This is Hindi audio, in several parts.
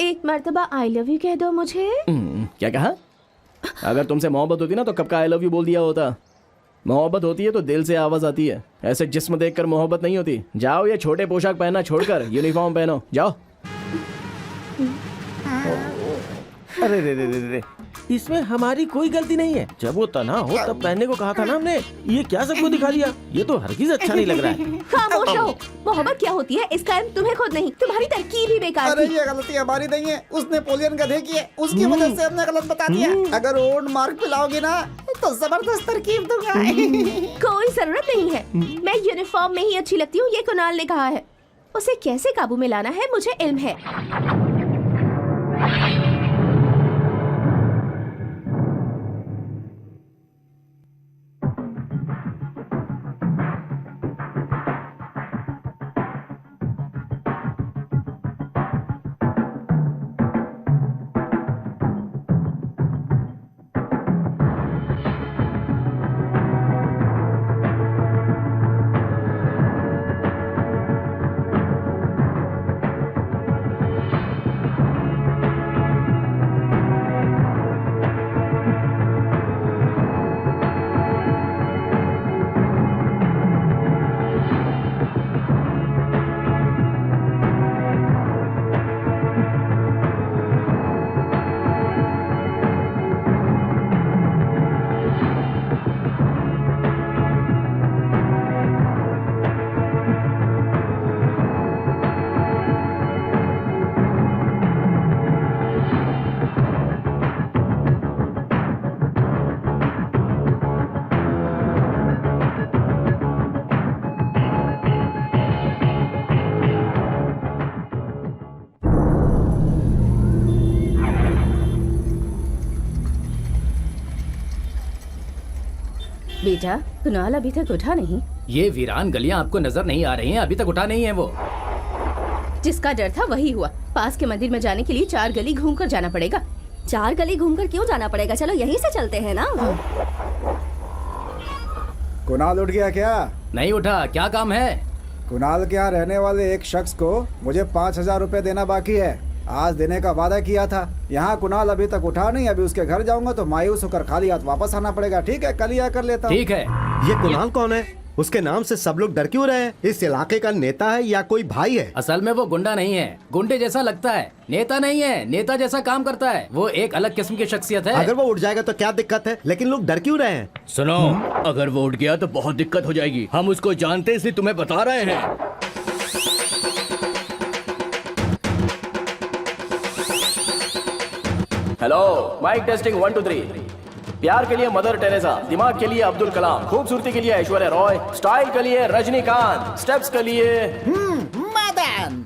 एक मर्तबा आई लव यू कह दो मुझे। क्या कहा? अगर तुमसे मोहब्बत होती ना तो कब का आई लव यू बोल दिया होता। मोहब्बत होती है तो दिल से आवाज आती है, ऐसे जिस्म देखकर मोहब्बत नहीं होती। जाओ ये छोटे पोशाक पहनना छोड़कर यूनिफॉर्म पहनो, जाओ। अरे रे रे रे रे, इसमें हमारी कोई गलती नहीं है। जब वो तना हो तब पहनने को कहा था ना हमने। ये क्या सबको दिखा दिया? ये तो हरगिज अच्छा नहीं लग रहा है। खामोश रहो। मोहब्बत क्या होती है इसका इल्म तुम्हें खुद नहीं, तुम्हारी तरकीब ही बेकार अरे थी। ये गलती हमारी नहीं है, उसने पोलियन गधे की है, उसकी वजह से हमने गलत बता दिया। अगर ओल्ड मार्क पिलाओगे ना तो जबरदस्त तरकीब दूंगा। कोई जरूरत नहीं है, मैं यूनिफॉर्म में ही अच्छी लगती हूँ, ये कुणाल ने कहा है। उसे कैसे काबू में लाना है मुझे इल्म है। बेटा, कुणाल अभी तक उठा नहीं। ये वीरान गलियां आपको नजर नहीं आ रही हैं? अभी तक उठा नहीं है वो। जिसका डर था वही हुआ। पास के मंदिर में जाने के लिए 4 गली घूमकर जाना पड़ेगा। 4 गली घूमकर क्यों जाना पड़ेगा? चलो यहीं से चलते हैं ना। कुणाल उठ गया क्या? नहीं उठा, क्या काम है? कुणाल के यहाँ रहने वाले एक शख्स को मुझे 5,000 रुपए देना बाकी है। आज देने का वादा किया था। यहाँ कुणाल अभी तक उठा नहीं। अभी उसके घर जाऊंगा तो मायूस होकर खाली हाथ वापस आना पड़ेगा। ठीक है, कल ही आकर लेता हूँ। ठीक है। ये कुणाल कौन है? उसके नाम से सब लोग डर क्यों रहे हैं? इस इलाके का नेता है या कोई भाई है? असल में वो गुंडा नहीं है, गुंडे जैसा लगता है। नेता नहीं है, नेता जैसा काम करता है। वो एक अलग किस्म की शख्सियत है। अगर वो उठ जाएगा तो क्या दिक्कत है? लेकिन लोग डर क्यों रहे हैं? सुनो, अगर वो उठ गया तो बहुत दिक्कत हो जाएगी। हम उसको जानते इसलिए तुम्हें बता रहे हैं। Hello, mike testing 1 2 3। प्यार के लिए मदर टेरेसा, दिमाग के लिए अब्दुल कलाम, खूबसूरती के लिए ऐश्वर्या रॉय, स्टाइल के लिए रजनीकांत, स्टेप्स के लिए मदन,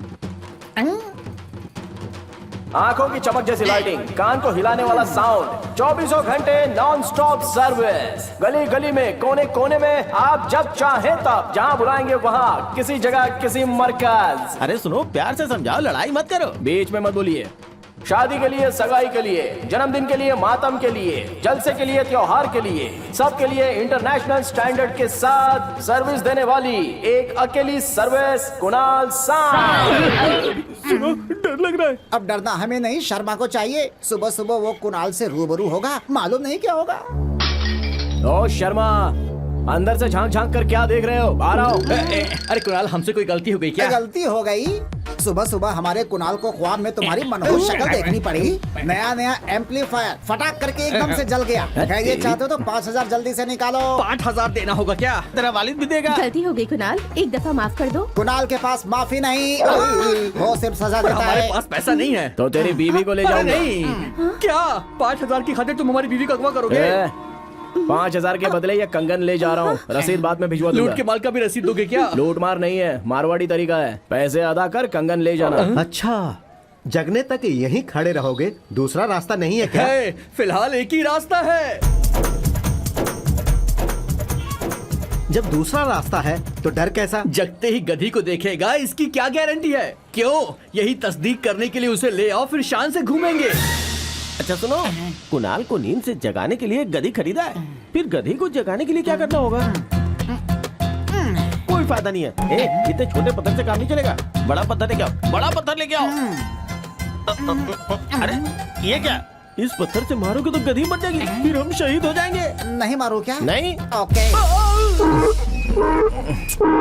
आंखों की चमक जैसी लाइटिंग, कान को हिलाने वाला साउंड, 24 घंटे नॉन स्टॉप सर्विस। गली गली में, कोने कोने में, आप जब चाहे तब, जहां बुलाएंगे वहां, किसी जगह किसी मरकज। अरे सुनो, प्यार से समझाओ, लड़ाई मत करो। बीच में मत बोलिए। शादी के लिए, सगाई के लिए, जन्मदिन के लिए, मातम के लिए, जलसे के लिए, त्योहार के लिए, सब के लिए इंटरनेशनल स्टैंडर्ड के साथ सर्विस देने वाली एक अकेली सर्विस, कुणाल सांड। सुनो, डर लग रहा है। अब डरना हमें नहीं, शर्मा को चाहिए। सुबह सुबह वो कुणाल से रूबरू होगा, मालूम नहीं क्या होगा। ओ शर्मा, अंदर से झांक झांक कर क्या देख रहे हो? बाहर आओ। अरे कुणाल, हमसे कोई गलती हो गई क्या? गलती हो गई? सुबह सुबह हमारे कुणाल को ख्वाब में तुम्हारी मनहूस शक्ल देखनी पड़ी। नया एम्पलीफायर फटाक करके एकदम से जल गया। ये चाहते हो तो 5,000 जल्दी से निकालो। 8,000 देना होगा क्या? तेरा वालिद भी देगा। गलती हो गई कुणाल, एक दफा माफ कर दो। कुणाल के पास माफी नहीं, वो सिर्फ सजा देता हमारे है। पास पैसा नहीं है। तो तेरी बीवी को ले अरे जाऊंगा। नहीं, क्या 5,000 की खातिर तुम हमारी बीवी का अगवा करोगे? 5,000 के बदले ये कंगन ले जा रहा हूँ। रसीद बाद में भिजवा दूंगा। लूट के माल का भी रसीद दोगे क्या? लूट मार नहीं है, मारवाड़ी तरीका है। पैसे अदा कर, कंगन ले जाना। अच्छा, जगने तक यहीं खड़े रहोगे? दूसरा रास्ता नहीं है क्या? है, फिलहाल एक ही रास्ता है। जब दूसरा रास्ता है तो डर कैसा? जगते ही गधी को देखेगा, इसकी क्या गारंटी है? क्यों? यही तस्दीक करने के लिए उसे ले आओ, फिर शान से घूमेंगे। अच्छा सुनो, कुणाल को नींद से जगाने के लिए गधी खरीदा है। फिर गधी को जगाने के लिए क्या करना होगा? कोई फायदा नहीं है। इतने छोटे पत्थर से काम नहीं चलेगा। बड़ा पत्थर लेके आओ, बड़ा पत्थर लेके आओ। अरे ये क्या? इस पत्थर से मारोगे तो गधी मर जाएगी, फिर हम शहीद हो जाएंगे। नहीं मारो क्या? नहीं। ओके।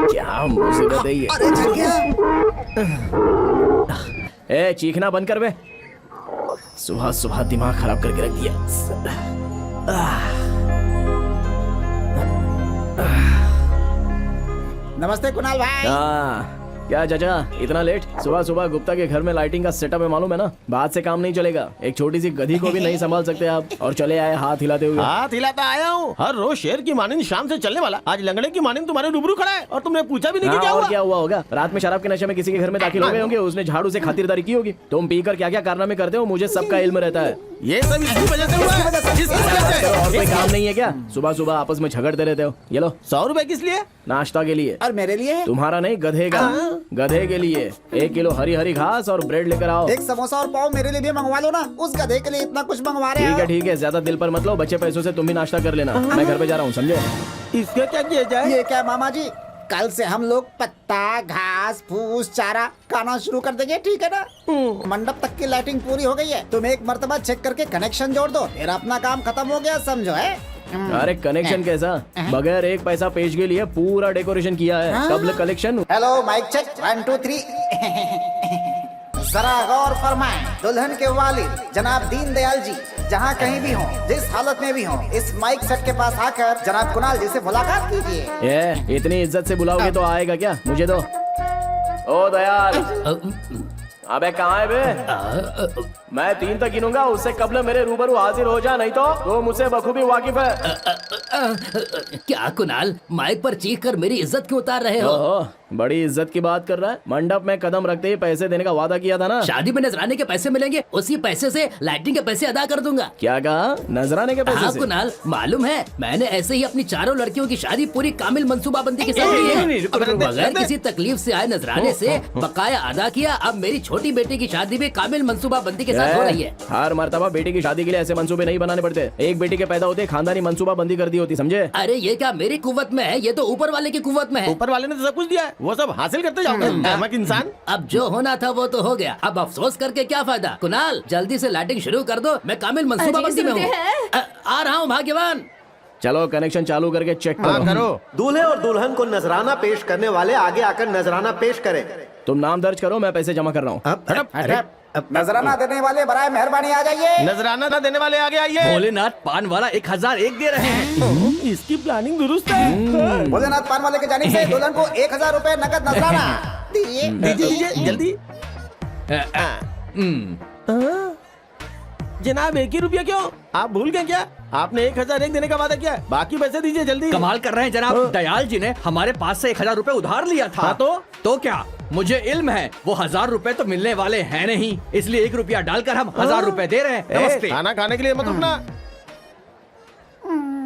क्या मुसीबत है ये? अरे जल गया। ए चीखना बंद कर बे। सुबह सुबह दिमाग खराब करके रख दिया। नमस्ते कुणाल भाई। क्या चाचा इतना लेट? सुबह सुबह गुप्ता के घर में लाइटिंग का सेटअप है मालूम है ना? बात से काम नहीं चलेगा। एक छोटी सी गधी को भी नहीं संभाल सकते आप, और चले आए हाथ हिलाते हुए। हाथ हिलाता आया हूँ। हर रोज शेर की मानिंद शाम से चलने वाला, आज लंगड़े की मानिंद तुम्हारे रूबरू खड़ा है और तुमने पूछा भी नहीं कि क्या और हुआ? क्या हुआ होगा? रात में शराब के नशे में किसी के घर में दाखिल हो गए होंगे, उसने झाड़ू से खातिरदारी की होगी। तुम पीकर क्या क्या कारनामे करते हो मुझे सबका इल्म रहता है। ये सब इसकी वजह से हुआ है। इसकी वजह से। और कोई काम नहीं है क्या? सुबह सुबह आपस में झगड़ते रहते हो। ये लो 100 रुपए किस लिए? नाश्ता के लिए। और मेरे लिए? तुम्हारा नहीं, गधे का। गधे के लिए 1 किलो हरी हरी घास और ब्रेड लेकर आओ। एक समोसा और पाव मेरे लिए भी मंगवा लो ना, उस गधे के लिए इतना कुछ मंगवा रहे ठीक है हो। ठीक है, ज्यादा दिल पर मत लो। बच्चे पैसों से तुम भी नाश्ता कर लेना। मैं घर पे जा रहा हूँ, समझे? इसका क्या किया जाए? ये क्या मामा जी, कल से हम लोग पत्ता घास फूस चारा खाना शुरू कर देंगे, ठीक है ना? मंडप तक की लाइटिंग पूरी हो गई है, तुम एक मर्तबा चेक करके कनेक्शन जोड़ दो, फिर अपना काम खत्म हो गया, समझो है? अरे कनेक्शन कैसा? बगैर एक पैसा पेश के लिए पूरा डेकोरेशन किया है। कब कलेक्शन? Hello mic check 1 2 3। जरा गौर फरमाएं, दुल्हन के वालिद जनाब दीनदयाल जी जहाँ कहीं भी हों, जिस हालत में भी हों, इस माइक सेट के पास आकर जनाब कुणाल जी से मुलाकात कीजिए। ये इतनी इज्जत से बुलाओगे तो आएगा क्या? मुझे दो। ओ दयाल, अबे कहाँ है बे? मैं 3 तक गिनूंगा, उससे कबल मेरे रूबरू हाजिर हो जा, नहीं तो मुझसे बखूबी वाकिफ है। क्या कुणाल, माइक पर चीख कर मेरी इज्जत क्यों उतार रहे हो? ओहो, बड़ी इज्जत की बात कर रहा है। मंडप में कदम रखते ही पैसे देने का वादा किया था ना? शादी में नजराने के पैसे मिलेंगे, उसी पैसे से लाइटिंग के पैसे अदा कर दूंगा। क्या कहा? नजराने के पैसे हाँ से? कुणाल, मालूम है मैंने ऐसे ही अपनी चारों लड़कियों की शादी पूरी कामिल मंसूबाबंदी के साथ की है। बगैर किसी तकलीफ से आए नजराने से बकाया अदा किया। अब मेरी छोटी बेटी की शादी भी कामिल मंसूबाबंदी के साथ हो रही है। हर मर्तबा बेटी की शादी के लिए ऐसे मंसूबे नहीं बनाने पड़ते। एक बेटी के पैदा होते खानदानी मंसूबा बंदी कर दी होती, समझे? अरे ये क्या मेरी कुव्वत में है, ये तो ऊपर वाले की कुव्वत में है। ऊपर वाले ने तो सब कुछ दिया है, वो सब हासिल करते जाओगे नमक इंसान। अब जो होना था वो तो हो गया, अब अफसोस करके क्या फायदा? कुणाल जल्दी से लाइटिंग शुरू कर दो, मैं कामिल मंसूबाबंदी में हूँ। आ रहा हूँ भाग्यवान। चलो कनेक्शन चालू करके चेक करो। करो। दूल्हे और दुल्हन को नजराना पेश करने वाले आगे आकर नजराना पेश करें। तुम नाम दर्ज करो, मैं पैसे जमा कर रहा हूँ। नजराना देने वाले बराए मेहरबानी आ जाइए। नजराना ना देने वाले आगे आइए। भोलेनाथ पान वाला 1001 दे रहे हैं। इसकी प्लानिंग दुरुस्त है। भोलेनाथ पान वाले के जानिब से दुल्हन को 1000 रुपए नकद नजराना दीजिए। दीजिए जल्दी। जनाब 1 ही रुपया क्यों? आप भूल गए क्या? आपने 1001 देने का वादा किया है, बाकी पैसे दीजिए जल्दी। कमाल कर रहे हैं जनाब, दयाल जी ने हमारे पास से 1000 रुपए उधार लिया था। हाँ तो क्या? मुझे इल्म है वो 1000 रुपए तो मिलने वाले हैं नहीं, इसलिए 1 रुपया डालकर हम 1000 रुपए दे रहे हैं। नमस्ते। खाना खाने के लिए मत रुकना।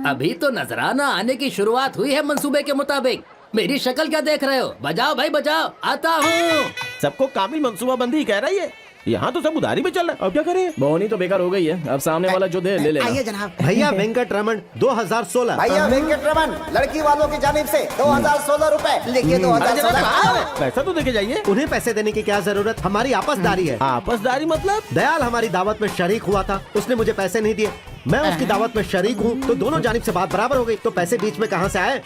अभी तो नजराना आने की शुरुआत हुई है मंसूबे के मुताबिक। मेरी शक्ल क्या देख रहे हो? बजाओ भाई बजाओ, आता हूँ। सबको कामिल मंसूबाबंदी कह रही है, यहाँ तो सब उधारी पे चल रहा है। अब क्या करें? बोनी तो बेकार हो गई है, अब सामने वाला जो दे ले लेना। आइए जनाब। भैया वेंकट रमन 2016। भैया वेंकट रमन लड़की वालों की जानिब से 2016 रुपए लिखिए। 2016 पैसा तो देके जाइए। उन्हें पैसे देने की क्या जरूरत, हमारी आपसदारी है। आपसदारी मतलब? दयाल हमारी दावत में शरीक हुआ था, उसने मुझे पैसे नहीं दिए, मैं उसकी दावत में शरीक हूँ, तो दोनों जानिब से बात बराबर हो गई। तो पैसे बीच में कहाँ से आए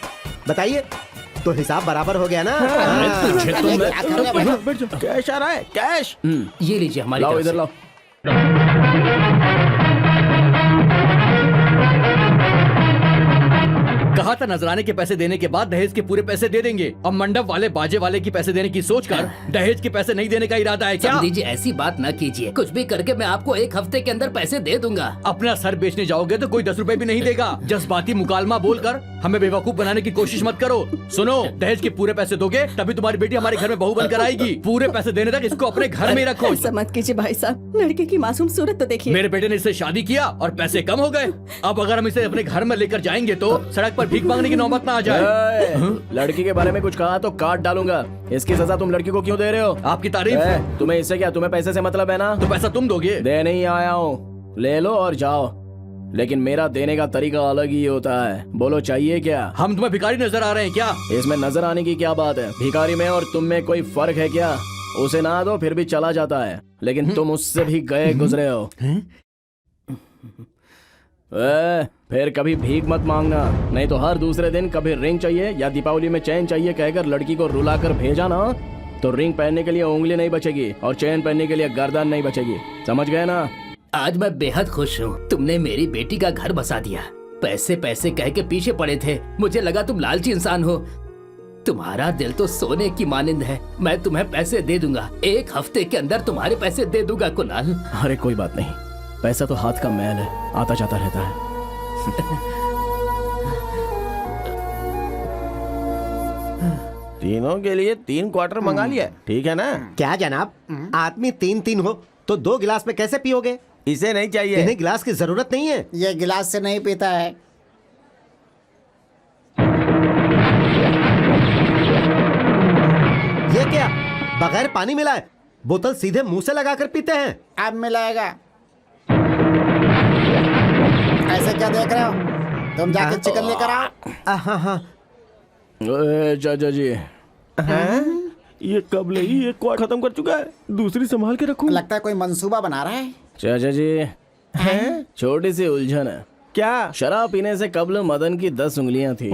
बताइए? तो हिसाब बराबर हो गया ना। कैश आ रहा है, कैश। ये लीजिए हमारी लाओ तरफ इधर से। लाओ। कहा था नजराने के पैसे देने के बाद दहेज के पूरे पैसे दे देंगे। अब मंडप वाले बाजे वाले की पैसे देने की सोचकर दहेज के पैसे नहीं देने का इरादा है क्या? दीजिए ऐसी बात न कीजिए, कुछ भी करके मैं आपको 1 हफ्ते के अंदर पैसे दे दूंगा। अपना सर बेचने जाओगे तो कोई 10 रुपए भी नहीं देगा। जज्बाती मुकालमा बोलकर हमें बेवकूफ बनाने की कोशिश मत करो। सुनो, दहेज के पूरे पैसे दोगे तभी तुम्हारी बेटी हमारे घर में बहू बनकर आएगी। पूरे पैसे देने तक इसको अपने घर में रखो। ऐसा मत कीजिए भाई साहब, लड़के की मासूम सूरत तो देखिए। मेरे बेटे ने इससे शादी किया और पैसे कम हो गए। अब अगर हम इसे अपने घर में लेकर जाएंगे तो सड़क पर भीख मांगने की नौबत ना आ जाए। लड़की के बारे में कुछ कहा तो काट डालूंगा। इसकी सजा तुम लड़की को क्यों दे रहे हो? आपकी तारीफ। तुम्हें इससे क्या? तुम्हें पैसे से मतलब है ना? तो पैसा तुम दोगे? दे नहीं आया हूँ, ले लो और जाओ। लेकिन मेरा देने का तरीका अलग ही होता है। बोलो चाहिए क्या? हम तुम्हें भिखारी नजर आ रहे हैं क्या? इसमें नजर आने की क्या बात है? भिखारी में और तुम में कोई फर्क है क्या? उसे ना दो फिर भी चला जाता है, लेकिन तुम उससे भी गए गुजरे हो। फिर कभी भीख मत मांगना, नहीं तो हर दूसरे दिन कभी रिंग चाहिए या दीपावली में चैन चाहिए कहकर लड़की को रुलाकर भेजा ना, तो रिंग पहनने के लिए उंगली नहीं बचेगी और चैन पहनने के लिए गर्दन नहीं बचेगी। समझ गए ना? आज मैं बेहद खुश हूँ, तुमने मेरी बेटी का घर बसा दिया। पैसे पैसे कह के पीछे पड़े थे, मुझे लगा तुम लालची इंसान हो। तुम्हारा दिल तो सोने की मानिंद है। मैं तुम्हें पैसे दे दूंगा, 1 हफ्ते के अंदर तुम्हारे पैसे दे दूंगा कुणाल। अरे कोई बात नहीं, पैसा तो हाथ का मैल है, आता जाता रहता है। तीनों के लिए 3 क्वार्टर मंगा लिया, ठीक है ना? क्या जनाब, आदमी 3-3 हो तो 2 गिलास में कैसे पियोगे? इसे नहीं चाहिए। इन्हें गिलास की जरूरत नहीं है। ये गिलास से नहीं पीता है। ये क्या, बगैर पानी मिलाए बोतल सीधे मुंह से लगाकर पीते हैं? अब मिलाएगा। ऐसे क्या देख रहे हो? तुम जाके चिकन लेकर आओ। हाँ। चाचा जी, ये कब ले ही 1 क्वार्टर खत्म कर चुका है, दूसरी संभाल के रखूं। लगता है कोई मंसूबा बना रहा है। चाचा जी, छोटी सी उलझन है। क्या? शराब पीने से कबल मदन की 10 उंगलियां थी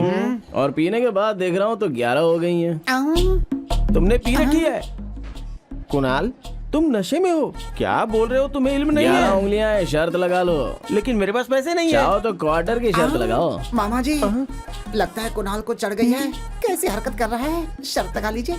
और पीने के बाद देख रहा हूँ तो 11 हो गई हैं। तुमने पी रखी है? कुणाल, तुम नशे में हो? क्या बोल रहे हो, तुम्हें इल्म नहीं 11 है? उंगलियां हैं, शर्त लगा लो। लेकिन मेरे पास पैसे नहीं है। चाहो तो क्वार्टर की शर्त लगाओ। मामा जी, लगता है कुणाल को चढ़ गई है। कैसी हरकत कर रहा है, शर्त लगा लीजिए।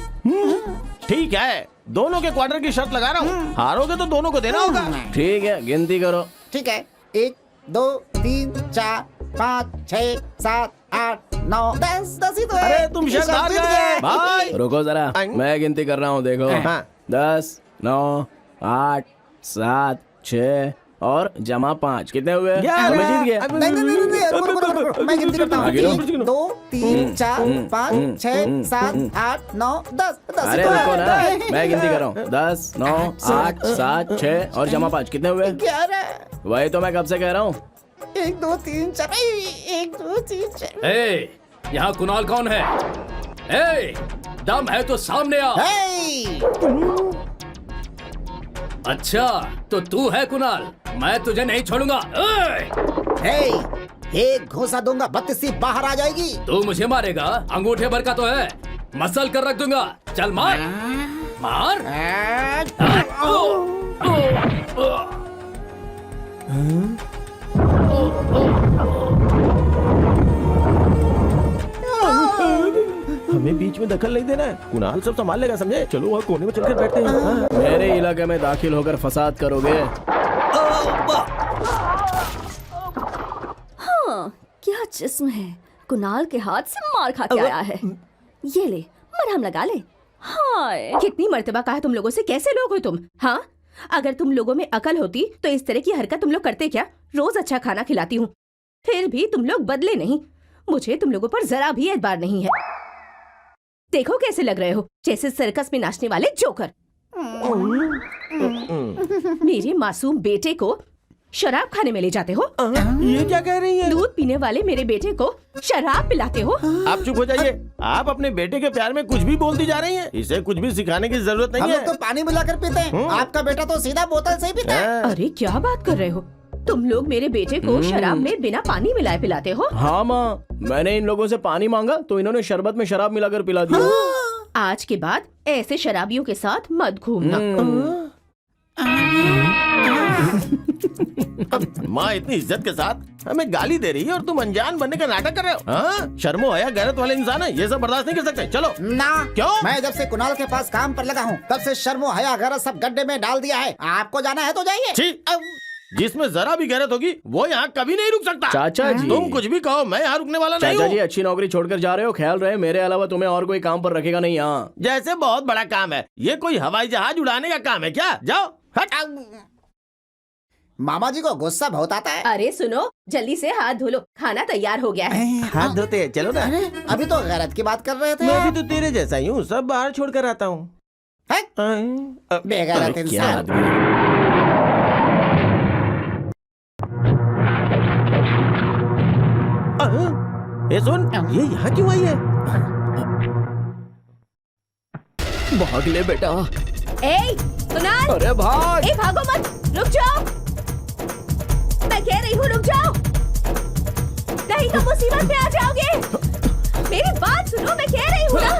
ठीक है, दोनों के क्वार्टर की शर्त लगा रहा हूँ। हारोगे तो दोनों को देना होगा। ठीक है, गिनती करो। ठीक है, 1 2 3 4 5 6 7 8 9 10 10 ही तो है। अरे तुम शर्त हार गए भाई। रुको जरा, मैं गिनती कर रहा हूँ, देखो। हाँ। 10 9 8 7 6 और जमा 5 कितने हुए? ग्यारह। मैं जीत गया। नहीं, रुको, मैं गिनती करता हूँ। हाँ, गिनो। 1 2 3 4 5 6 7 8 9 10 10 अरे रुको ना, मैं गिनती कर रहा हूँ। 10 9 8 7 6 और जमा 5 कितने हुए? 11 वही तो मैं कब से कह रहा हूँ। 1 2 3 4 1 2 3 4। ए, यहाँ कुणाल कौन है? ए, दम है तो सामने आ। अच्छा, तो तू है कुणाल, मैं तुझे नहीं छोड़ूंगा। एक घूंसा दूंगा, 32 बाहर आ जाएगी। तू मुझे मारेगा? अंगूठे भर का तो है, मसल कर रख दूंगा। चल मार मार। हमें बीच में दखल नहीं देना है, कुणाल सब संभाल लेगा, समझे? चलो वहाँ कोने में चलकर बैठते हैं। हाँ। मेरे इलाके में दाखिल होकर फसाद करोगे? हाँ, क्या जिस्म है, कुणाल के हाथ से मार खा के आया है। ये ले, मरहम लगा ले। हाय, कितनी मर्तबा कहा तुम लोगों से, कैसे लोग हो तुम? हाँ, अगर तुम लोगों में अकल होती तो इस तरह की हरकत तुम लोग करते क्या? रोज अच्छा खाना खिलाती हूँ, फिर भी तुम लोग बदले नहीं। मुझे तुम लोगों पर जरा भी एतबार नहीं है। देखो कैसे लग रहे हो, जैसे सर्कस में नाचने वाले जोकर। मेरे मासूम बेटे को शराब खाने में ले जाते हो? ये क्या कह रही है? दूध पीने वाले मेरे बेटे को शराब पिलाते हो? आप चुप हो जाइए। आप अपने बेटे के प्यार में कुछ भी बोलती जा रही हैं। इसे कुछ भी सिखाने की जरूरत नहीं हम है। लोग तो पानी मिलाकर पीते हैं, आपका बेटा तो सीधा बोतल से ही पीता है। अरे क्या बात कर रहे हो, तुम लोग मेरे बेटे को शराब में बिना पानी मिलाए पिलाते हो? हाँ माँ, मैंने इन लोगों से पानी मांगा तो इन्होंने शरबत में शराब मिलाकर पिला दिया। आज के बाद ऐसे शराबियों के साथ मत घूमना। माँ इतनी इज्जत के साथ हमें गाली दे रही है और तुम अनजान बनने का नाटक कर रहे हो। हाँ? शर्मो आया, गैरत वाले इंसान है, ये सब बर्दाश्त नहीं कर सकते। चलो ना, क्यों? मैं जब से कुणाल के पास काम पर लगा हूँ तब से शर्मो हया गैरत सब गड्ढे में डाल दिया है। आपको जाना है तो जाइए। छी, जिसमें जरा भी गैरत होगी वो यहाँ कभी नहीं रुक सकता। चाचा जी, तुम कुछ भी कहो, मैं यहाँ रुकने वाला नहीं चाचा हूँ। जी अच्छी नौकरी छोड़कर जा रहे हो, ख्याल रहे मेरे अलावा तुम्हें और कोई काम पर रखेगा नहीं यहाँ। जैसे बहुत बड़ा काम है, ये कोई हवाई जहाज उड़ाने का काम है क्या? जाओ हट। मामा जी को गुस्सा बहुत आता है। अरे सुनो, जल्दी से हाथ धो लो, खाना तैयार हो गया है। हाथ धोते हैं, चलो ना। अभी तो गैरत की बात कर रहे थे। मैं भी तो तेरे जैसा ही हूँ, सब बाहर छोड़ कर आता हूँ। बेगैरत अरे क्या इंसान। आदमी है। ये सुन, ये यहाँ क्यों आई है? भाग ले बेटा, ए कुणाल, अरे भाग। ए भागो मत, रुक जाओ। मैं कह रही हूँ रुक जाओ, नहीं तो मुसीबत में आ जाओगे। मेरी बात सुनो, मैं कह रही हूँ ना।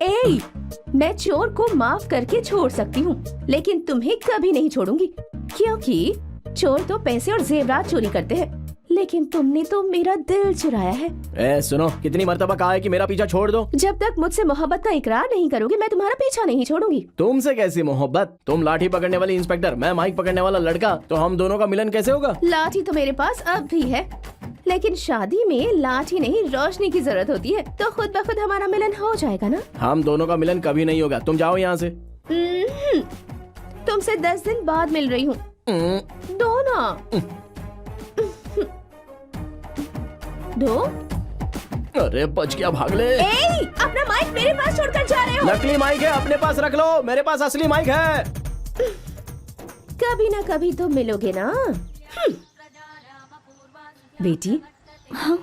ए, मैं चोर को माफ करके छोड़ सकती हूँ, लेकिन तुम्हें कभी नहीं छोड़ूंगी, क्योंकि चोर तो पैसे और जेवरात चोरी करते हैं, लेकिन तुमने तो मेरा दिल चुराया है। ए सुनो, कितनी मर्तबा कहा है कि मेरा पीछा छोड़ दो। जब तक मुझसे मोहब्बत का इकरार नहीं करोगे, मैं तुम्हारा पीछा नहीं छोड़ूंगी। तुमसे कैसी मोहब्बत? तुम लाठी पकड़ने वाली इंस्पेक्टर, मैं माइक पकड़ने वाला लड़का, तो हम दोनों का मिलन कैसे होगा? लाठी तो मेरे पास अब भी है, लेकिन शादी में लाठी नहीं रोशनी की जरूरत होती है, तो खुद ब खुद हमारा मिलन हो जाएगा ना। हम दोनों का मिलन कभी नहीं होगा, तुम जाओ यहाँ से। तुमसे 10 दिन बाद मिल रही हूँ, दो ना। दो। अरे बच गया, भाग ले। ए, अपना माइक मेरे पास छोड़कर जा रहे हो। नकली माइक है, अपने पास रख लो, मेरे पास असली माइक है। कभी ना कभी तो मिलोगे ना। बेटी, हाँ?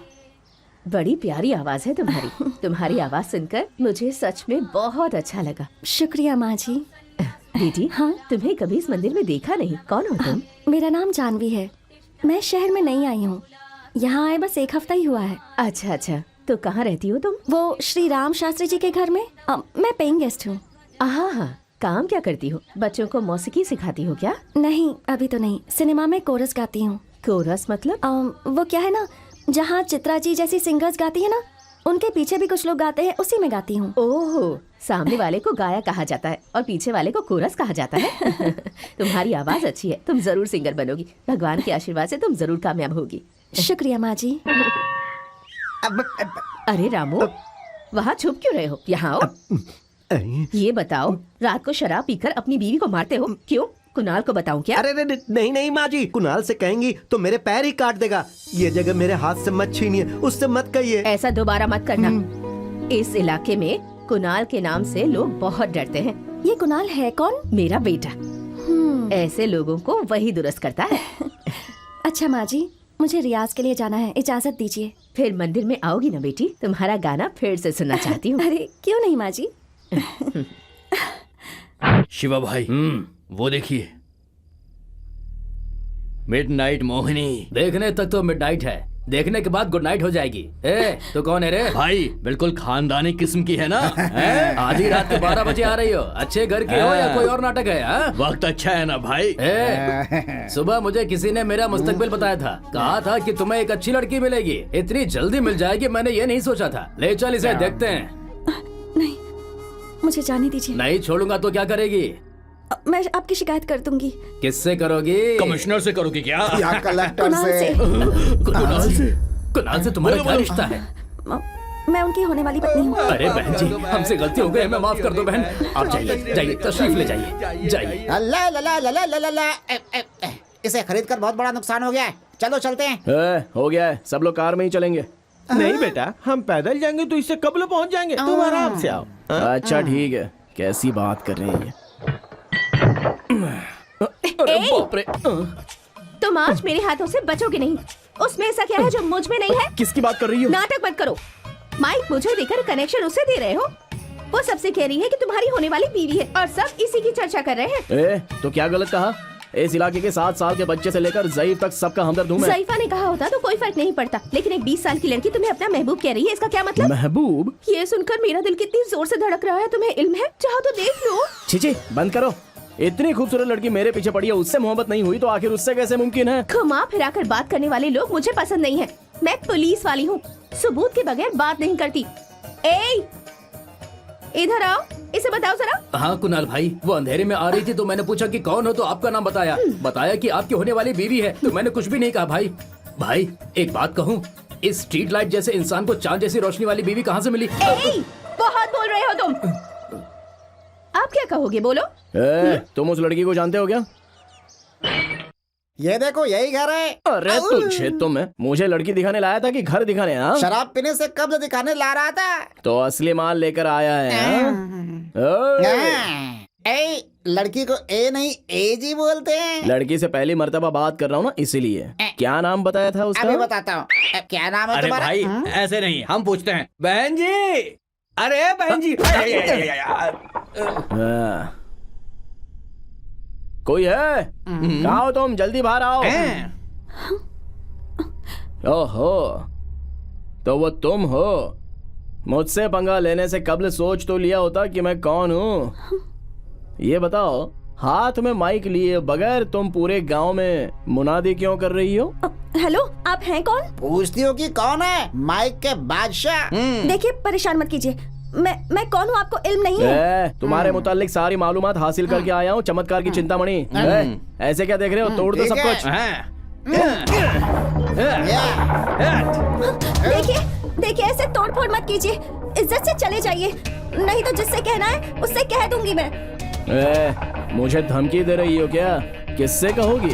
बड़ी प्यारी आवाज है तुम्हारी। तुम्हारी आवाज सुनकर मुझे सच में बहुत अच्छा लगा। शुक्रिया माँ जी। बेटी, हाँ? तुम्हें कभी इस मंदिर में देखा नहीं। कौन हो तुम? मेरा नाम जानवी है। मैं शहर में नई आई हूँ, यहाँ आए बस 1 हफ्ता ही हुआ है। अच्छा अच्छा, तो कहाँ रहती हो तुम? वो श्री राम शास्त्री जी के घर में। मैं पेइंग गेस्ट हूँ। हाँ, काम क्या करती हो? बच्चों को मौसीकी सिखाती हो क्या? नहीं, अभी तो नहीं। सिनेमा में कोरस गाती हूँ। कोरस मतलब? वो क्या है ना, जहाँ चित्रा जी जैसी सिंगर्स गाती है ना, उनके पीछे भी कुछ लोग गाते हैं, उसी में गाती हूँ। ओह, सामने वाले को गाया कहा जाता है और पीछे वाले को कोरस कहा जाता है। तुम्हारी आवाज अच्छी है, तुम जरूर सिंगर बनोगी। भगवान के आशीर्वाद से तुम जरूर कामयाब होगी। शुक्रिया माँ जी। अरे रामू, वहाँ छुप क्यों रहे हो? यहाँ आओ। ये बताओ, रात को शराब पीकर अपनी बीवी को मारते हो क्यों? कुणाल को बताऊं क्या? अरे नहीं नहीं माँ जी, कुणाल से कहेंगी तो मेरे पैर ही काट देगा। ये जगह मेरे हाथ से मत छीनिए, उससे मत कहिए। ऐसा दोबारा मत करना। इस इलाके में कुणाल के नाम से लोग बहुत डरते हैं। ये कुणाल है कौन? मेरा बेटा। ऐसे लोगों को वही दुरुस्त करता है। अच्छा माँ जी, मुझे रियाज के लिए जाना है, इजाजत दीजिए। फिर मंदिर में आओगी ना बेटी? तुम्हारा गाना फिर से सुनना चाहती हूँ। अरे क्यों नहीं माँ जी। शिवा भाई, वो देखिए, मिडनाइट मोहिनी। देखने तक तो मिडनाइट है, देखने के बाद गुड नाइट हो जाएगी। ए, तो कौन है रे? भाई बिल्कुल खानदानी किस्म की है ना। आधी रात के 12 बजे आ रही हो? अच्छे घर की हो या कोई और नाटक है? हाँ? वक्त अच्छा है ना भाई। सुबह मुझे किसी ने मेरा मुस्तकबिल बताया था, कहा था कि तुम्हें एक अच्छी लड़की मिलेगी, इतनी जल्दी मिल जाएगी मैंने ये नहीं सोचा था। ले चल इसे, देखते हैं। नहीं, मुझे जाने दीजिए। नहीं छोड़ूंगा तो क्या करेगी? मैं आपकी शिकायत कर दूंगी। किससे करोगी? कमिश्नर से करोगी क्या? या कलेक्टर कुणाल से। कुणाल से? कुणाल से तुम्हारा क्या रिश्ता है? मैं उनकी होने वाली पत्नी हूँ। अरे बहन जी, हमसे गलती हो गई, हमें माफ कर दो बहन। आप जाइए जाइए, तशरीफ ले जाइए जाइए। ला ला ला ला ला ला ला। इसे खरीद कर बहुत बड़ा नुकसान हो गया है, चलो चलते हैं। हो गया है, सब लोग कार में ही चलेंगे। नहीं बेटा, हम पैदल जाएंगे तो इससे कब लोग पहुंच जाएंगे। तुम आराम से आओ। अच्छा ठीक है, कैसी बात कर रहे हैं? अरे बाप रे। तुम आज मेरे हाथों से बचोगे नहीं। उसमें ऐसा क्या है जो मुझ में नहीं है? किसकी बात कर रही हो? नाटक मत करो। माइक मुझे देकर कनेक्शन उसे दे रहे हो। वो सबसे कह रही है कि तुम्हारी होने वाली बीवी है और सब इसी की चर्चा कर रहे हैं। तो क्या गलत कहा? इस इलाके के 7 साल के बच्चे से लेकर ज़ईफ तक सबका हमदर्द हूं मैं। ज़ईफा ने कहा होता तो कोई फर्क नहीं पड़ता, लेकिन एक 20 साल की लड़की तुम्हें अपना महबूब कह रही है, इसका क्या मतलब? महबूब? ये सुनकर मेरा दिल कितनी जोर से धड़क रहा है, तुम्हें इल्म है? चाहो तो देख लो। छी बंद करो। इतनी खूबसूरत लड़की मेरे पीछे पड़ी है, उससे मोहब्बत नहीं हुई तो आखिर उससे कैसे मुमकिन है? घुमा फिराकर बात करने वाले लोग मुझे पसंद नहीं है। मैं पुलिस वाली हूँ, सबूत के बगैर बात नहीं करती। ए, इधर आओ, इसे बताओ जरा। हाँ कुणाल भाई, वो अंधेरे में आ रही थी तो मैंने पूछा कि कौन हो, तो आपका नाम बताया, बताया कि आपकी होने वाली बीवी है, तो मैंने कुछ भी नहीं कहा। भाई भाई एक बात कहूँ, इस स्ट्रीट लाइट जैसे इंसान को चांद जैसी रोशनी वाली बीवी कहाँ से मिली? बहुत बोल रहे हो तुम। आप क्या कहोगे, बोलो। तुम उस लड़की को जानते हो क्या? ये देखो, यही घर है। अरे तुझे तो मैं मुझे लड़की दिखाने लाया था कि घर दिखाने? हाँ, शराब पीने से कब्ज दिखाने ला रहा था। तो असली माल लेकर आया है। हाँ? लड़की को ए नहीं एजी बोलते हैं। लड़की से पहली मर्तबा बात कर रहा हूँ ना, इसीलिए। क्या नाम बताया था उसका? अभी बताता हूँ। क्या नाम है अरे तुम्हारा? भाई ऐसे नहीं, हम पूछते हैं। बहन जी, अरे बहन जी। हाँ। कोई है? कहाँ हो तुम? जल्दी बाहर आओ। ओहो, तो वो तुम हो। मुझसे पंगा लेने से कब्ल सोच तो लिया होता कि मैं कौन हूँ। ये बताओ, हाथ में माइक लिए बगैर तुम पूरे गांव में मुनादी क्यों कर रही हो? हेलो, आप हैं कौन? पूछती हो कि कौन है? माइक के बादशाह। देखिए, परेशान मत कीजिए। मैं कौन हूँ आपको इल्म नहीं है? तुम्हारे मुतालिक सारी मालूमात हासिल करके आया हूँ, चमत्कार की चिंतामणि। ऐसे क्या देख रहे हो? तोड़ दो ठीक सब है। कुछ। देखिए, ऐसे तोड़ फोड़ मत कीजिए। इज्जत से चले जाइए, नहीं तो जिससे कहना है उससे कह दूंगी मैं। मुझे धमकी दे रही हो क्या? किससे कहोगी?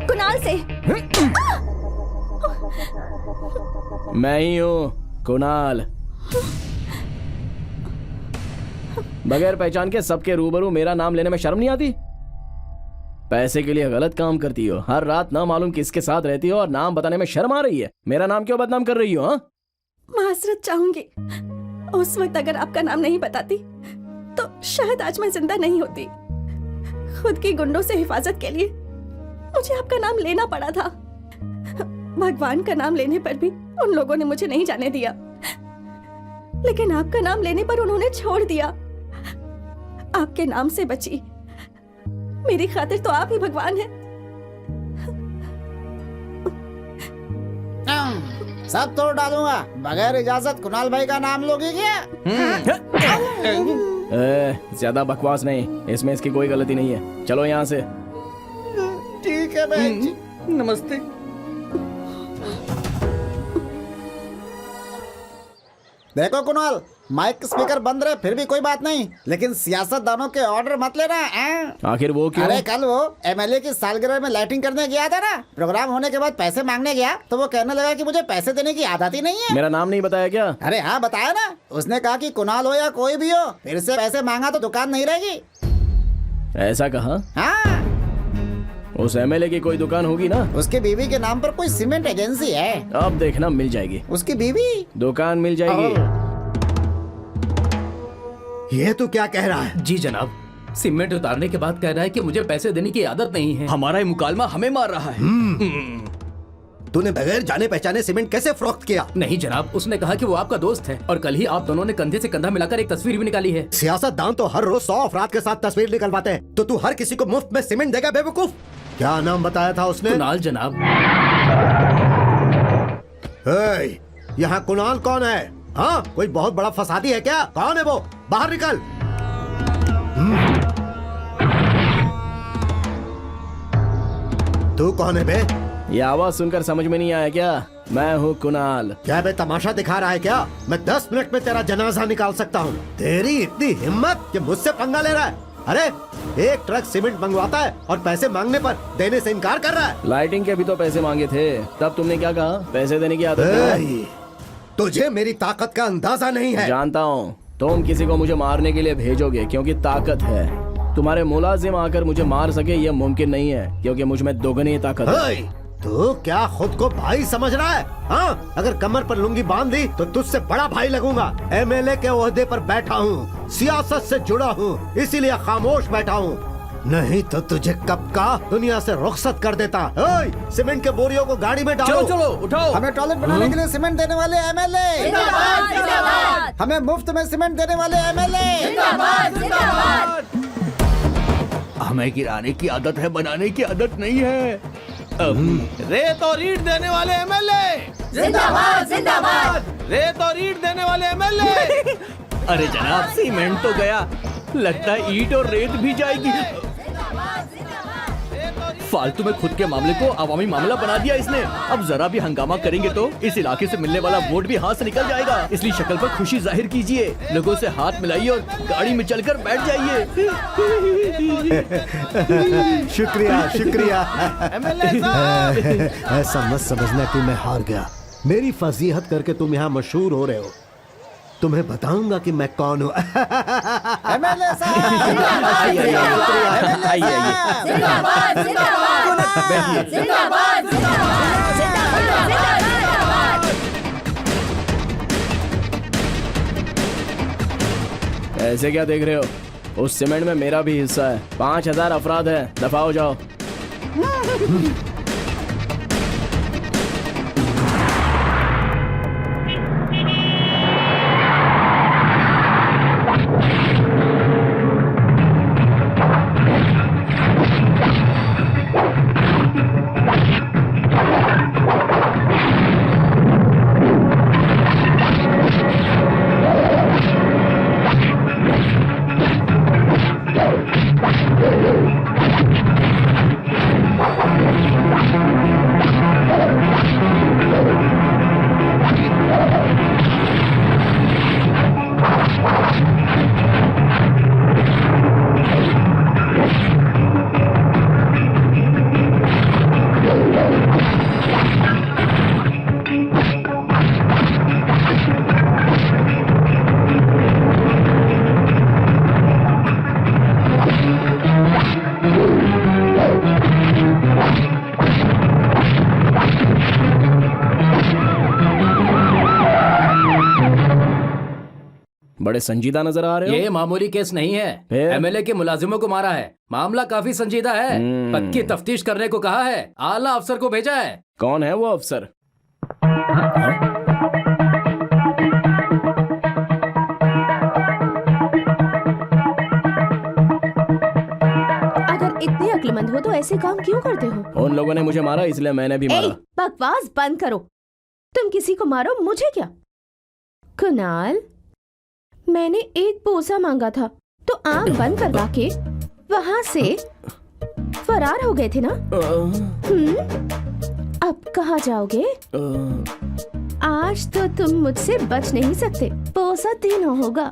कुणाल से। मैं ही हूँ, कुणाल। बगैर पहचान के सबके रूबरू मेरा नाम लेने में शर्म नहीं आती? पैसे के लिए गलत काम करती हो, हर रात ना मालूम किसके साथ रहती हो और नाम बताने में शर्म आ रही है। मेरा नाम क्यों बदनाम कर रही हो? हाँ, माजरत चाहूंगी। उस वक्त अगर आपका नाम नहीं बताती तो शायद आज मैं जिंदा नहीं होती। खुद की गुंडों से हिफाजत के लिए मुझे आपका नाम लेना पड़ा था। भगवान का नाम लेने पर भी उन लोगों ने मुझे नहीं जाने दिया, लेकिन आपका नाम लेने पर उन्होंने छोड़ दिया। आपके नाम से बची, मेरी खातिर तो आप ही भगवान हैं। सब तोड़ डालूंगा। बगैर इजाजत कुणाल भाई का नाम लोगे क्या? ज्यादा बकवास नहीं, इसमें इसकी कोई गलती नहीं है। चलो यहाँ से। ठीक है बहन जी। नमस्ते। देखो कुणाल, माइक स्पीकर बंद रहे फिर भी कोई बात नहीं, लेकिन सियासतदानों के ऑर्डर मत लेना। आखिर वो क्यों? अरे कल वो एमएलए की सालगिरह में लाइटिंग करने गया था ना, प्रोग्राम होने के बाद पैसे मांगने गया तो वो कहने लगा कि मुझे पैसे देने की आदत ही नहीं है। मेरा नाम नहीं बताया क्या? अरे हाँ बताया ना, उसने कहा कि कुणाल हो या कोई भी हो, फिर से पैसे मांगा तो दुकान नहीं रहेगी। ऐसा कहा? हाँ, उस एमएलए की कोई दुकान होगी ना? उसकी बीवी के नाम पर कोई सीमेंट एजेंसी है। अब देखना, मिल जाएगी। उसकी बीवी? दुकान मिल जाएगी। ये तू क्या कह रहा है? जी जनाब, सीमेंट उतारने के बाद कह रहा है कि मुझे पैसे देने की आदत नहीं है। हमारा ही मुकालमा हमें मार रहा है। तूने बगैर जाने पहचाने सीमेंट कैसे फरोख्त किया? नहीं जनाब, उसने कहा कि वो आपका दोस्त है और कल ही आप दोनों ने कंधे से कंधा मिलाकर एक तस्वीर भी निकाली है। सियासतदान तो हर रोज 100 अफराद के साथ तस्वीर निकलवाते हैं, तो तू हर किसी को मुफ्त में सीमेंट देगा बेवकूफ? क्या नाम बताया था उसने? कुणाल जनाब। यहाँ कुणाल कौन है? हाँ, कोई बहुत बड़ा फसादी है क्या? कौन है वो? बाहर निकल। तू कौन है बे? ये आवाज सुनकर समझ में नहीं आया क्या? मैं हूँ कुणाल। क्या बे तमाशा दिखा रहा है क्या? मैं 10 मिनट में तेरा जनाजा निकाल सकता हूँ। तेरी इतनी हिम्मत कि मुझसे पंगा ले रहा है? अरे, एक ट्रक सीमेंट मंगवाता है और पैसे मांगने पर देने से इनकार कर रहा है। लाइटिंग के भी तो पैसे मांगे थे, तब तुमने क्या कहा? पैसे देने की आदत है। तुझे मेरी ताकत का अंदाजा नहीं है। जानता हूँ, तुम किसी को मुझे मारने के लिए भेजोगे क्योंकि ताकत है। तुम्हारे मुलाजिम आकर मुझे मार सके ये मुमकिन नहीं है, क्योंकि मुझ में दोगुनी ताकत है। तू क्या खुद को भाई समझ रहा है? हाँ, अगर कमर पर लुंगी बांध ली तो तुझसे बड़ा भाई लगूंगा। एमएलए के ओहदे पर बैठा हूँ, सियासत से जुड़ा हूँ, इसीलिए खामोश बैठा हूँ। नहीं तो तुझे कब का दुनिया से रुखसत कर देता। सीमेंट के बोरियों को गाड़ी में डालो। चलो चलो उठाओ। हमें टॉयलेट बनाने के लिए सीमेंट देने वाले एमएलए जिंदाबाद, जिंदाबाद। हमें मुफ्त में सीमेंट देने वाले एमएलए जिंदाबाद, जिंदाबाद। हमें गिराने की आदत है, बनाने की आदत नहीं है। रेत और ईंट देने वाले एमएलए जिंदाबाद, जिंदाबाद। रेत और ईंट देने वाले एमएलए। अरे जनाब, सीमेंट तो गया, लगता है ईंट और रेत भी जाएगी। फालतू में खुद के मामले को अवामी मामला बना दिया इसने। अब जरा भी हंगामा करेंगे तो इस इलाके से मिलने वाला वोट भी हाथ से निकल जाएगा। इसलिए शक्ल पर खुशी जाहिर कीजिए, लोगों से हाथ मिलाइए और गाड़ी में चलकर बैठ जाइए। शुक्रिया शुक्रिया। एमएलए साहब। ऐसा मत समझना कि मैं हार गया। मेरी फजीहत करके तुम यहाँ मशहूर हो रहे हो। तुम्हें बताऊंगा कि मैं कौन हूँ। एमएलए साहब, आइए ऐसे क्या देख रहे हो? उस सीमेंट में मेरा भी हिस्सा है। 5000 अफराद है, दफा हो जाओ। बड़े संजीदा नजर आ रहे हो। ये मामूली केस नहीं है। फिर? एमएलए के मुलाजिमों को मारा है। मामला काफी संजीदा है। पक्की तफ्तीश करने को कहा है। आला अफसर को भेजा है। कौन है वो अफसर? अगर इतने अक्लमंद हो तो ऐसे काम क्यों करते हो? उन लोगों ने मुझे मारा, इसलिए मैंने भी मारा। बकवास बंद करो। तुम किसी को मारो, मुझे क्या? कुणाल, मैंने एक पोसा मांगा था तो आंख बंद करवा के वहां से फरार हो गए थे ना? अब कहाँ जाओगे? आज तो तुम मुझसे बच नहीं सकते। पोसा तीनों होगा।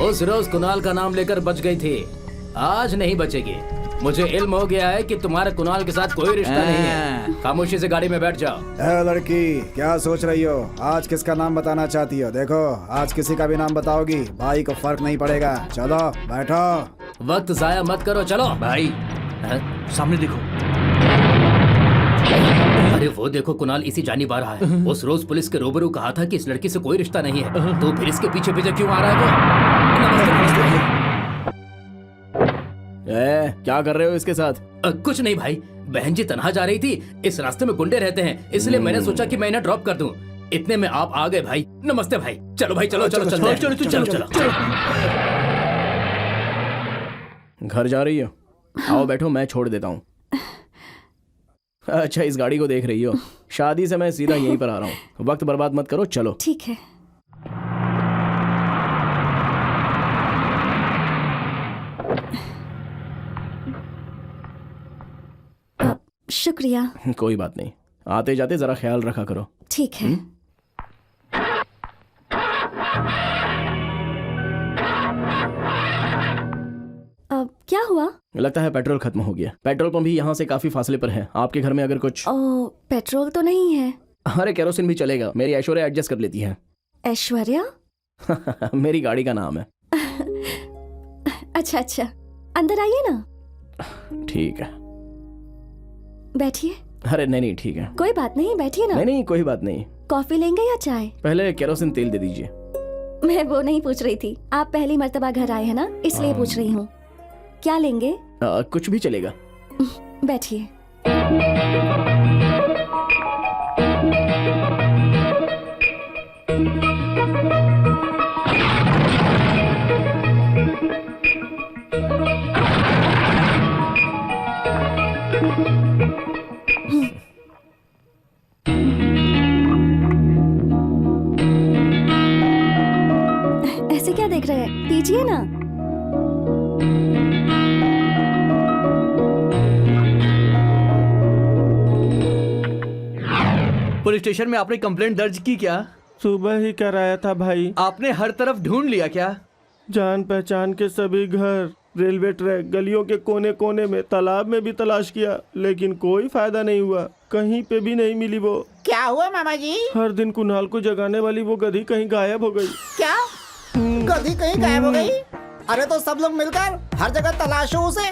उस रोज कुणाल का नाम लेकर बच गई थी, आज नहीं बचेगी। मुझे इल्म हो गया है कि तुम्हारे कुणाल के साथ कोई रिश्ता नहीं है। खामोशी से गाड़ी में बैठ जाओ। ए लड़की, क्या सोच रही हो? आज किसका नाम बताना चाहती हो? देखो, आज किसी का भी नाम बताओगी, भाई को फर्क नहीं पड़ेगा। चलो बैठो। वक्त जाया मत करो, चलो। भाई सामने देखो। अरे वो देखो, कुणाल इसी जानिब आ रहा है। उस रोज पुलिस के रूबरू कहा था कि इस लड़की से कोई रिश्ता नहीं है, तो फिर इसके पीछे पीछे क्यों आ रहा है वो? नमस्ते, नमस्ते। क्या कर रहे हो इसके साथ? कुछ नहीं भाई, बहन जी तनहा जा रही थी। इस रास्ते में गुंडे रहते हैं, इसलिए मैंने सोचा कि मैं इन्हें ड्रॉप कर दूं। इतने में आप आ गए भाई। नमस्ते भाई। चलो भाई, चलो चलो चलो चलो चलो चलो चलो। घर जा रही हो? आओ बैठो, मैं छोड़ देता हूँ। अच्छा, इस गाड़ी को देख रही हो? शादी से मैं सीधा यहीं पर आ रहा हूँ। वक्त बर्बाद मत करो, चलो। ठीक है। शुक्रिया। कोई बात नहीं, आते जाते जरा ख्याल रखा करो। ठीक है। अब क्या हुआ? लगता है पेट्रोल खत्म हो गया। पेट्रोल पंप भी यहाँ से काफी फासले पर है। आपके घर में अगर कुछ पेट्रोल तो नहीं है। अरे केरोसिन भी चलेगा, मेरी ऐश्वर्या एडजस्ट कर लेती है। ऐश्वर्या? मेरी गाड़ी का नाम है। अच्छा अच्छा, अंदर आइए ना। ठीक है, बैठिए। अरे नहीं नहीं ठीक है। कोई बात नहीं, बैठिए ना। नहीं नहीं कोई बात नहीं। कॉफी लेंगे या चाय? पहले केरोसिन तेल दे दीजिए। मैं वो नहीं पूछ रही थी, आप पहली मर्तबा घर आए हैं ना, इसलिए पूछ रही हूँ। क्या लेंगे? कुछ भी चलेगा। बैठिए। ऐसे क्या देख रहे हैं? पीजिए ना। पुलिस स्टेशन में आपने कंप्लेंट दर्ज की क्या? सुबह ही कराया था भाई। आपने हर तरफ ढूंढ लिया क्या? जान पहचान के सभी घर, रेलवे ट्रैक, गलियों के कोने कोने में, तालाब में भी तलाश किया, लेकिन कोई फायदा नहीं हुआ। कहीं पे भी नहीं मिली वो। क्या हुआ मामा जी? हर दिन कुणाल को जगाने वाली वो गधी कहीं गायब हो गई। क्या गधी कहीं गायब हो गई? अरे तो सब लोग मिलकर हर जगह तलाशो उसे,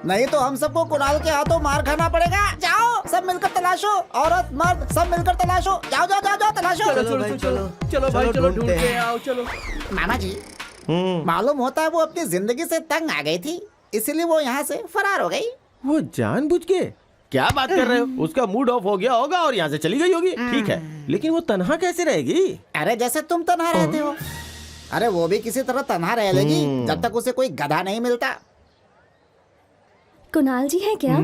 नहीं तो हम सबको कुणाल के हाथों मार खाना पड़ेगा। जाओ सब मिलकर तलाशो, औरत मर्द सब मिलकर तलाशो। जाओ जाओ जाओ जाओ तलाशो। चलो भाई चलो ढूंढ के आओ चलो। मामा जी मालूम होता है वो अपनी जिंदगी से तंग आ गई थी, इसीलिए वो यहाँ से फरार हो गई। वो जानबूझ के? क्या बात कर रहे हो? उसका मूड ऑफ हो गया होगा और यहाँ से चली गई होगी। ठीक है, लेकिन वो तन्हा कैसे रहेगी? अरे जैसे तुम तन्हा रहते हो, अरे वो भी किसी तरह तन्हा रह लेगी जब तक उसे कोई गधा नहीं मिलता। कुणाल जी है क्या?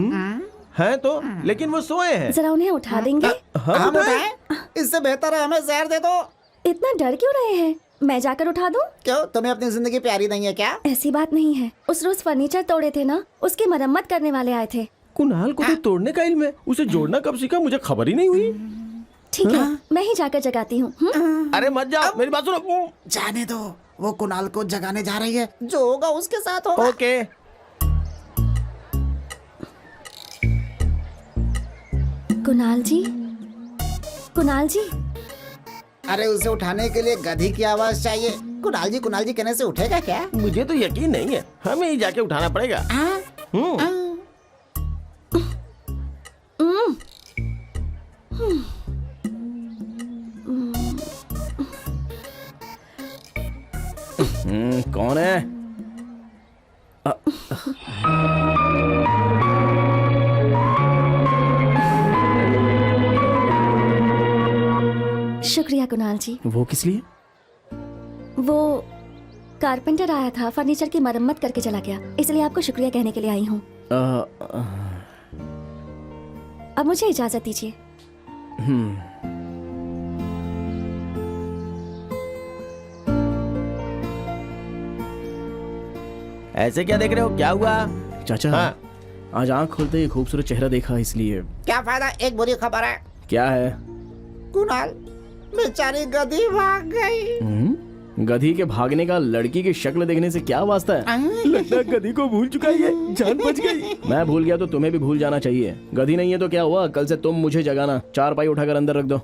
है तो, लेकिन वो सोए हैं। जरा उन्हें उठा देंगे। हम उठाएं? इससे बेहतर है हमें जहर दे दो। इतना डर क्यों रहे हैं? मैं जाकर उठा दूं? क्यों, तुम्हें अपनी जिंदगी प्यारी नहीं है क्या? ऐसी बात नहीं है। उस रोज फर्नीचर तोड़े थे ना, उसकी मरम्मत करने वाले आए थे। कुणाल को तो तोड़ने का इल्म है, उसे जोड़ना कब सीखा मुझे खबर ही नहीं हुई। ठीक है, मैं ही जाकर जगाती हूँ। अरे मत जाओ, मेरी बात सुनो। जाने दो, वो कुणाल को जगाने जा रही है, जो होगा उसके साथ होगा। ओके। कुणाल जी, कुणाल जी। अरे उसे उठाने के लिए गधी की आवाज चाहिए। कुणाल जी कहने से उठेगा क्या? मुझे तो यकीन नहीं है, हमें ही जाके उठाना पड़ेगा। कौन है? शुक्रिया कुणाल जी। वो किस लिए? वो कारपेंटर आया था, फर्नीचर की मरम्मत करके चला गया, इसलिए आपको शुक्रिया कहने के लिए आई हूँ। अब मुझे इजाजत दीजिए। ऐसे क्या देख रहे हो? क्या हुआ? चाचा हाँ। आज आंख खोलते ही खूबसूरत चेहरा देखा, इसलिए। क्या फायदा, एक बुरी खबर है। क्या है? कुणाल बेचारी गधी भाग गई। गधी के भागने का लड़की की शक्ल देखने से क्या वास्ता है? लगता है गधी को भूल चुका है, जान बच गई। मैं भूल गया तो तुम्हें भी भूल जाना चाहिए। गधी नहीं है तो क्या हुआ, कल से तुम मुझे जगाना, चारपाई उठाकर अंदर रख दो।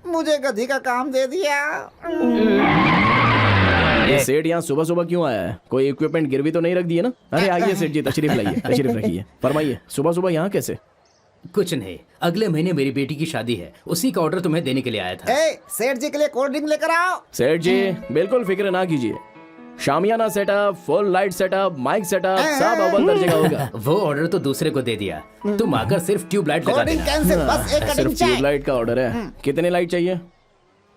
मुझे गधी का काम दे दिया। ये सेठ यहाँ सुबह सुबह क्यों आया है? कोई इक्विपमेंट गिरवी तो नहीं रख दिए ना? अरे आइए सेठ जी, तशरीफ लाइए, तशरीफ रखिए। फरमाइए, सुबह सुबह यहाँ कैसे? कुछ नहीं, अगले महीने मेरी बेटी की शादी है, उसी का ऑर्डर तुम्हें देने के लिए आया था। सेठ जी के लिए कोल्ड ड्रिंक लेकर आओ। सेठ जी बिल्कुल फिक्र ना कीजिए, शामियाना setup, full light setup, mic setup सब अव्वल दर्जे का होगा। वो ऑर्डर तो दूसरे को दे दिया, तुम आकर सिर्फ ट्यूबलाइट लगा देना। कैंसिल, बस एक कटिंग सिर्फ चाहिए। ट्यूबलाइट का ऑर्डर है। कितने लाइट चाहिए?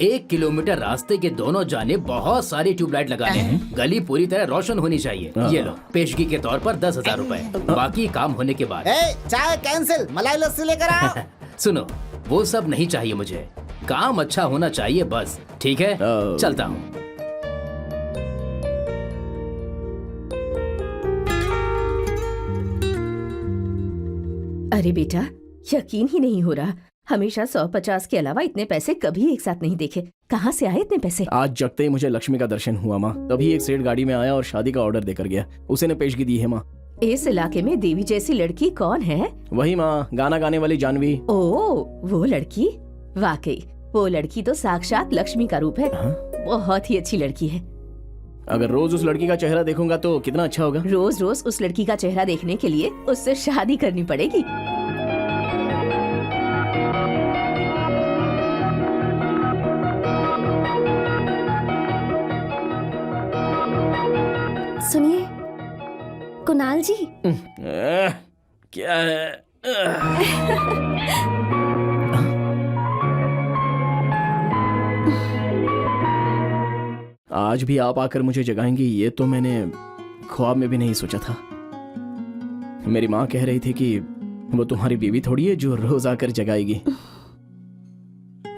1 किलोमीटर रास्ते के दोनों जाने बहुत सारी ट्यूबलाइट लगाने हैं। गली पूरी तरह रोशन होनी चाहिए। ये लो, पेशगी के तौर पर 10,000 रुपए, बाकी काम होने के बाद। चाय कैंसिल, मलाई लस्सी लेकर आओ। सुनो, वो सब नहीं चाहिए मुझे, काम अच्छा होना चाहिए बस। ठीक है, चलता हूँ। अरे बेटा, यकीन ही नहीं हो रहा, हमेशा 150 के अलावा इतने पैसे कभी एक साथ नहीं देखे। कहाँ से आए इतने पैसे? आज जगते ही मुझे लक्ष्मी का दर्शन हुआ माँ। तभी एक सेठ गाड़ी में आया और शादी का ऑर्डर देकर गया। उसी ने पेशगी दी है माँ। इस इलाके में देवी जैसी लड़की कौन है? वही माँ, गाना गाने वाली जानवी। ओ, वो लड़की? वाकई वो लड़की तो साक्षात लक्ष्मी का रूप है। बहुत ही अच्छी लड़की है। अगर रोज उस लड़की का चेहरा देखूंगा तो कितना अच्छा होगा। रोज रोज उस लड़की का चेहरा देखने के लिए उससे शादी करनी पड़ेगी। सुनिए कुणाल जी। क्या है? आज भी आप आकर मुझे जगाएंगी, ये तो मैंने ख्वाब में भी नहीं सोचा था। मेरी माँ कह रही थी कि वो तुम्हारी बीवी थोड़ी है जो रोज आकर जगाएगी,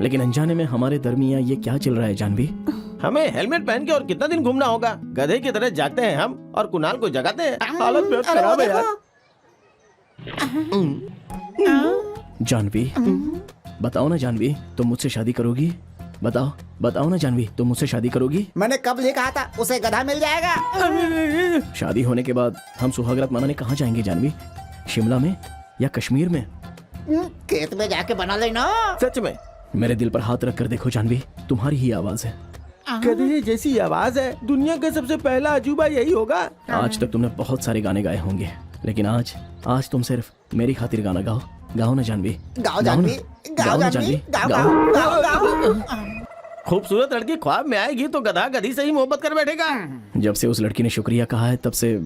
लेकिन अनजाने में हमारे दरमियान ये क्या चल रहा है जानवी? हमें हेलमेट पहन के और कितना दिन घूमना होगा? गधे की तरह जागते हैं हम और कुणाल को जगाते हैं। हालत बहुत खराब है यार। जानवी, बताओ ना जानवी, तुम मुझसे शादी करोगी? बताओ बताओ ना जानवी, तुम मुझसे शादी करोगी? मैंने कब ये कहा था उसे गधा मिल जाएगा। शादी होने के बाद हम सुहागरात मनाने कहाँ जाएंगे जानवी? शिमला में या कश्मीर में? खेत में जाके बना लेना। सच में मेरे दिल पर हाथ रख कर देखो जानवी, तुम्हारी ही आवाज है। गधे जैसी आवाज है, दुनिया का सबसे पहला अजूबा यही होगा। आज तक तुमने बहुत सारे गाने गाए होंगे, लेकिन आज तुम सिर्फ मेरी खातिर गाना गाओ। गाओ ना जानवी, गाओ जानवी, गाओ ना जानवी, गाओ। खूबसूरत लड़की ख्वाब में आएगी तो गधा गधी से ही मोहब्बत कर बैठेगा। जब से उस लड़की ने शुक्रिया कहा है तब से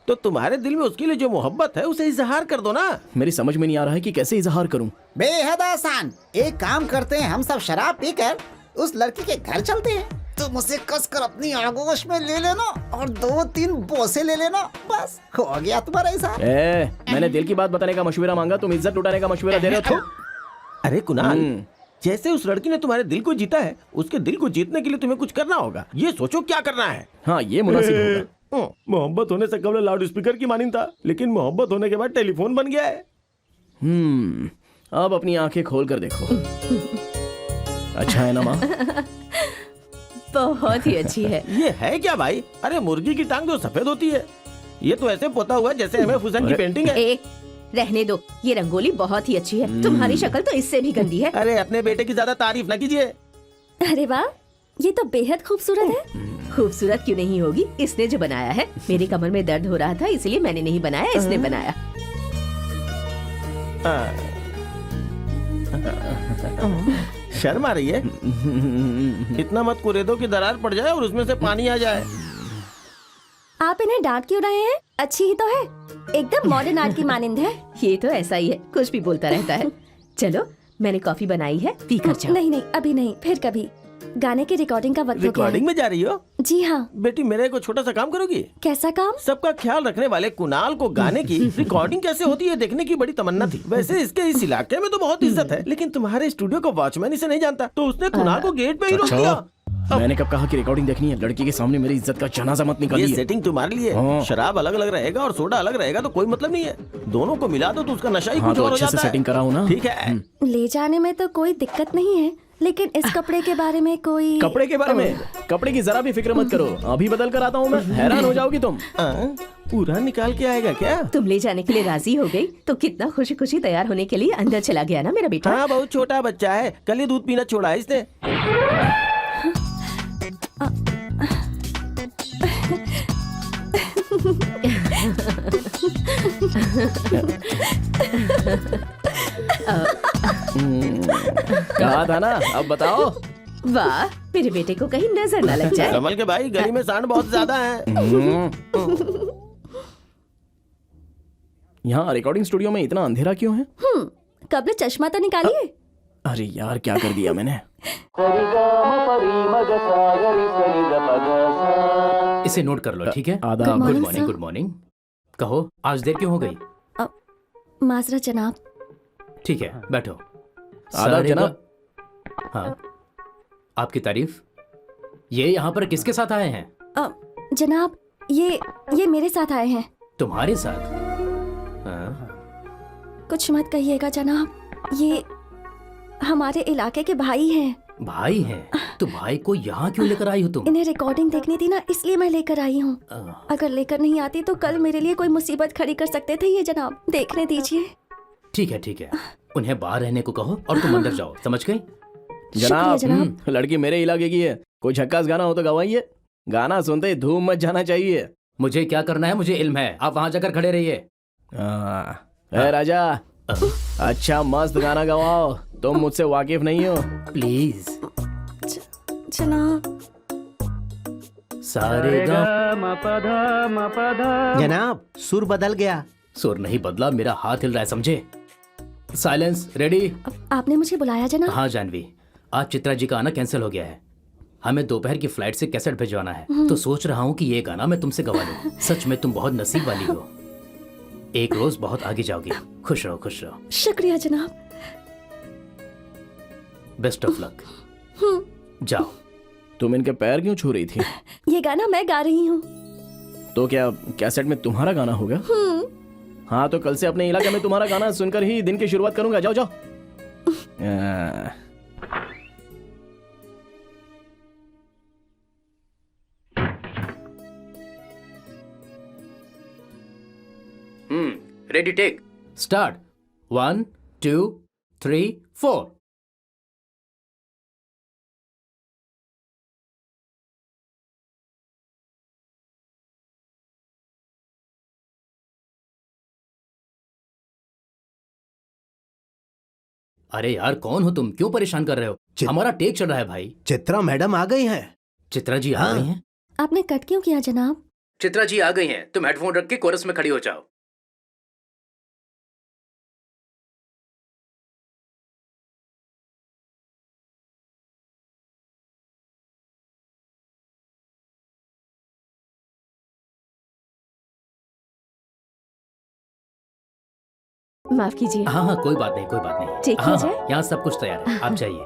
तो तुम्हारे दिल में उसके लिए जो मोहब्बत है उसे इजहार कर दो ना। मेरी समझ में नहीं आ रहा है कि कैसे इजहार करूं। बेहद आसान। एक काम करते हैं, हम सब शराब पीकर उस लड़की के घर चलते हैं। तुम उसे कसकर अपनी आगोश में ले लेना और 2-3 बोसे ले लेना, बस हो गया तुम्हारा इजहार। मैंने दिल की बात बताने का मशवरा मांगा, तुम इज्जत लुटाने का मशवरा दे रहे हो। अरे कुणाल, जैसे उस लड़की ने तुम्हारे दिल को जीता है, उसके दिल को जीतने के लिए तुम्हें कुछ करना होगा। ये सोचो क्या करना है। हाँ, ये मुनासिब होगा। मोहब्बत होने से कबल लाउड स्पीकर की मानिंद था, लेकिन मोहब्बत होने के बाद टेलीफोन बन गया है। अब अपनी आंखें खोल कर देखो। अच्छा है ना माँ? बहुत ही अच्छी है। ये है क्या भाई? अरे मुर्गी की टांग जो सफेद होती है, ये तो ऐसे पोता हुआ जैसे हमें हुसैन की पेंटिंग है। रहने दो, ये रंगोली बहुत ही अच्छी है। तुम्हारी शक्ल तो इससे भी गंदी है। अरे अपने बेटे की ज्यादा तारीफ न कीजिए। अरे वाह, ये तो बेहद खूबसूरत है। खूबसूरत क्यों नहीं होगी, इसने जो बनाया है। मेरी कमर में दर्द हो रहा था इसलिए मैंने नहीं बनाया, इसने बनाया। शर्म आ रही है? इतना मत कुरेदो कि दरार पड़ जाए और उसमें से पानी आ जाए। आप इन्हें डांट क्यों रहे हैं? अच्छी ही तो है, एकदम मॉडर्न आर्ट की मानिंद है। ये तो ऐसा ही है, कुछ भी बोलता रहता है। चलो, मैंने कॉफी बनाई है, पी कर जाओ। नहीं नहीं, अभी नहीं, फिर कभी। गाने की रिकॉर्डिंग का वक्त हो गया है। रिकॉर्डिंग में जा रही हो? जी हाँ। बेटी, मेरे को छोटा सा काम करोगी? कैसा काम? सबका ख्याल रखने वाले कुणाल को गाने की रिकॉर्डिंग कैसे होती है देखने की बड़ी तमन्ना थी। वैसे इसके इस इलाके में तो बहुत इज्जत है, लेकिन तुम्हारे स्टूडियो को वॉचमैन इसे नहीं जानता, तो उसने कुणाल को गेट पे ही रोक दिया। मैंने कब कहा कि रिकॉर्डिंग देखनी है? लड़की के सामने मेरी इज्जत का जनाजा मत निकालिए। ये सेटिंग तुम्हारे लिए है। शराब अलग अलग रहेगा और सोडा अलग रहेगा तो कोई मतलब नहीं है। दोनों को मिला दो तो उसका नशा ही कुछ और हो जाता है। सेटिंग कराओ ना। ठीक है। ले जाने में तो कोई दिक्कत नहीं है, लेकिन इस कपड़े के बारे में कोई। कपड़े के बारे में? कपड़े की जरा भी फिक्र मत करो, अभी बदल कर आता हूँ मैं। हैरान हो जाओगी तुम। पूरा निकाल के आएगा क्या? तुम ले जाने के लिए राजी हो गई तो कितना खुशी खुशी तैयार होने के लिए अंदर चला गया ना मेरा बेटा। हाँ, बहुत छोटा बच्चा है, कल ही दूध पीना छोड़ा है इसने। कहा था ना, अब बताओ। वाह, मेरे बेटे को कहीं नजर न लग जाए। कमल के भाई, गली में सांड बहुत ज्यादा है। यहाँ रिकॉर्डिंग स्टूडियो में इतना अंधेरा क्यों है? कब चश्मा तो निकालिए। अरे यार, क्या कर दिया मैंने? इसे नोट कर लो, ठीक है? आदाब। Good morning. Good morning. कहो, आज देर क्यों हो गई? माजरा जनाब। ठीक है, बैठो। आदाब जनाब। हाँ, आपकी तारीफ। ये यहाँ पर किसके साथ आए हैं? जनाब, ये मेरे साथ आए हैं। तुम्हारे साथ? कुछ मत कहिएगा जनाब, ये हमारे इलाके के भाई हैं। भाई हैं? तो भाई को यहाँ क्यों लेकर आई हो तुम? इन्हें रिकॉर्डिंग देखनी थी ना, इसलिए मैं लेकर आई हूँ। अगर लेकर नहीं आती तो कल मेरे लिए कोई मुसीबत खड़ी कर सकते थे ये जनाब, देखने दीजिए। ठीक है, ठीक है, उन्हें बाहर रहने को कहो और तुम अंदर जाओ, समझ गई? जनाब, लड़की मेरे इलाके की है, कोई झक्कास गाना हो तो गवाइए। गाना सुनते ही धूम मच जाना चाहिए। मुझे क्या करना है मुझे इल्म है, आप वहाँ जाकर खड़े रहिए। राजा, अच्छा मस्त गाना गवाओ, तुम मुझसे वाकिफ नहीं हो। प्लीज। जनाब। सारे जनाब, सुर बदल गया। सुर नहीं बदला, मेरा हाथ हिल रहा है, समझे? साइलेंस। रेडी? आपने मुझे बुलाया जनाब? हाँ जानवी, आज चित्रा जी का आना कैंसिल हो गया है। हमें दोपहर की फ्लाइट से कैसेट भिजवाना है, तो सोच रहा हूँ कि ये गाना मैं तुमसे गवा लूं। सच में तुम बहुत नसीब वाली हो, एक रोज बहुत आगे जाओगी। खुश रहो, खुश रहो। शुक्रिया जनाब। Best of luck. जाओ। तुम इनके पैर क्यों छू रही थी? ये गाना मैं गा रही हूँ। तो क्या कैसेट में तुम्हारा गाना होगा? हाँ, तो कल से अपने इलाके में तुम्हारा गाना सुनकर ही दिन की शुरुआत करूंगा। जाओ जाओ। Ready take start 1 2 3 4। अरे यार कौन हो तुम, क्यों परेशान कर रहे हो? हमारा टेक चल रहा है भाई। चित्रा मैडम आ गई हैं। चित्रा जी आ गई हैं? आपने कट क्यों किया जनाब? चित्रा जी आ गई हैं, तुम हेडफोन रख के कोरस में खड़ी हो जाओ। माफ कीजिए। हाँ हाँ कोई बात नहीं, कोई बात नहीं। ठीक हाँ, हो जाए? यहाँ सब कुछ तैयार है, आप जाइए।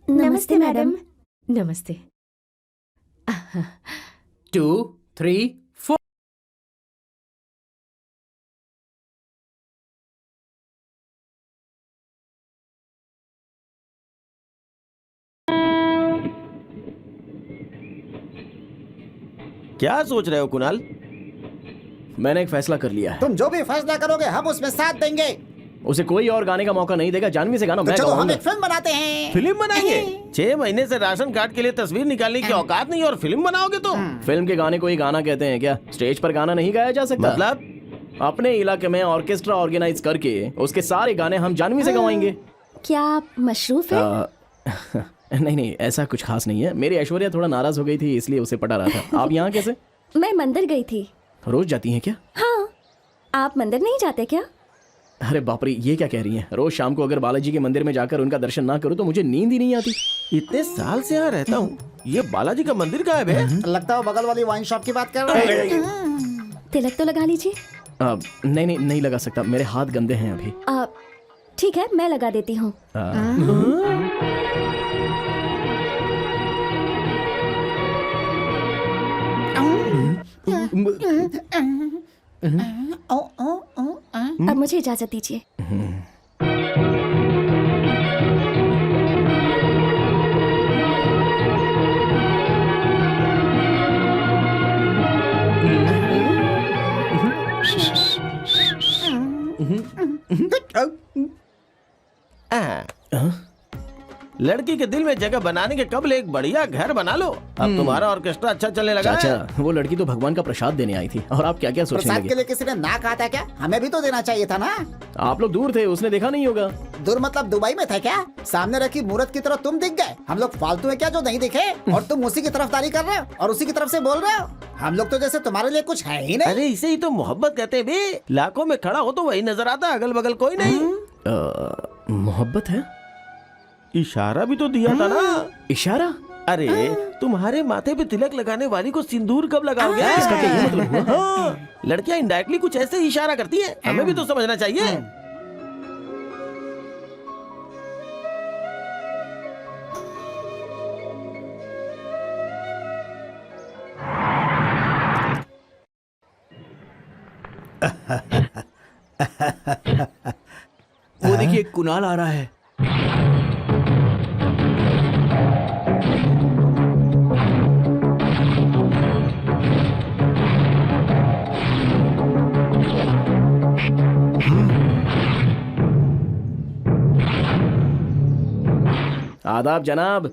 नमस्ते मैडम। नमस्ते। 2 3 4। क्या सोच रहे हो कुणाल? मैंने एक फैसला कर लिया है। तुम जो भी फैसला करोगे हम उसमें साथ देंगे। उसे कोई और गाने का मौका नहीं देगा। जानवी से गाना तो मैं चलो हम गाऊंगा। एक फिल्म बनाते हैं। फिल्म बनाएंगे? 6 महीने से राशन कार्ड के लिए तस्वीर निकालने की औकात नहीं और फिल्म बनाओगे तुम? फिल्म के गाने को ही गाना कहते हैं क्या? स्टेज पर गाना नहीं गाया जा सकता? मतलब अपने इलाके में ऑर्केस्ट्रा ऑर्गेनाइज करके उसके सारे गाने हम जानवी से गवाएंगे। क्या आप मशरूफ हैं? नहीं नहीं, ऐसा कुछ खास नहीं है। मेरी ऐश्वर्या थोड़ा नाराज हो गई थी, इसलिए उसे पटा रहा था। आप यहाँ कैसे? मैं मंदिर गई थी। रोज जाती हैं क्या? हाँ, आप मंदिर नहीं जाते क्या? अरे बाप रे, ये क्या कह रही हैं? रोज शाम को अगर बालाजी के मंदिर में जाकर उनका दर्शन ना करूं तो मुझे नींद ही नहीं आती। इतने साल से यहाँ रहता हूँ, ये बालाजी का मंदिर कहाँ है बे? लगता है बगल वाली वाइन शॉप की बात कर रहे हैं। तिलक तो लगा लीजिए। नहीं नहीं, नहीं लगा सकता, मेरे हाथ गंदे हैं अभी। ठीक है, मैं लगा देती हूँ। अब मुझे इजाजत दीजिए। लड़की के दिल में जगह बनाने के कबल एक बढ़िया घर बना लो। अब तुम्हारा ऑर्केस्ट्रा अच्छा चलने लगा है। चाचा, वो लड़की तो भगवान का प्रसाद देने आई थी और आप क्या क्या सोचने प्रसाद के लगे? लिए किसी ने ना कहा था क्या? हमें भी तो देना चाहिए था ना। आप लोग दूर थे, उसने देखा नहीं होगा। दूर मतलब दुबई में थे क्या? सामने रखी मूर्त की तरफ तुम दिख गए। हम लोग फालतू है क्या जो नहीं दिखे? और तुम उसी की तरफदारी कर रहे हो और उसी की तरफ से बोल रहे हो। हम लोग तो जैसे तुम्हारे लिए कुछ है ही नहीं। अरे इसे ही तो मोहब्बत कहते हैं बे। लाखों में खड़ा हो तो वही नजर आता, अगल बगल कोई नहीं। मोहब्बत है? इशारा भी तो दिया था ना। इशारा? अरे तुम्हारे माथे पे तिलक लगाने वाली को सिंदूर कब लगाओगे? इसका क्या ये मतलब हुआ? हाँ, लड़कियां इनडायरेक्टली कुछ ऐसे ही इशारा करती हैं, हमें भी तो समझना चाहिए। वो देखिए कुणाल आ रहा है। आदाब जनाब।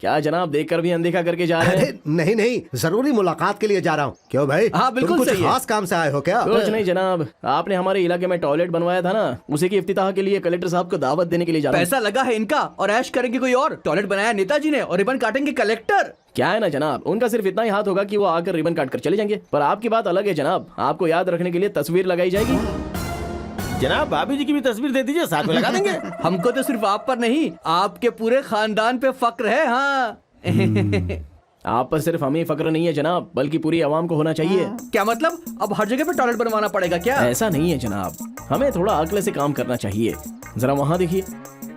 क्या जनाब, देखकर भी अनदेखा करके जा रहे हैं? अरे नहीं नहीं, जरूरी मुलाकात के लिए जा रहा हूँ। क्यों भाई? हाँ, बिल्कुल तुम कुछ सही है। खास काम से आए हो क्या? कुछ नहीं जनाब, आपने हमारे इलाके में टॉयलेट बनवाया था ना, उसी की इफ्तिताह के लिए कलेक्टर साहब को दावत देने के लिए जा रहा हूं। पैसा लगा है इनका और ऐश करेंगे कोई और। टॉयलेट बनाया नेताजी ने और रिबन काटेंगे कलेक्टर। क्या है ना जनाब, उनका सिर्फ इतना ही हाथ होगा कि वो आकर रिबन काट कर चले जाएंगे। पर आपकी बात अलग है जनाब, आपको याद रखने के लिए तस्वीर लगाई जाएगी। जनाब भाभी जी की भी तस्वीर दे दीजिए, साथ में लगा देंगे। हमको तो सिर्फ आप पर नहीं, आपके पूरे खानदान पे फक्र है। हाँ आप पर सिर्फ हमें फक्र नहीं है जनाब, बल्कि पूरी आवाम को होना चाहिए। क्या मतलब? अब हर जगह पे टॉयलेट बनवाना पड़ेगा क्या? ऐसा नहीं है जनाब, हमें थोड़ा अक्ल से काम करना चाहिए। जरा वहाँ देखिए,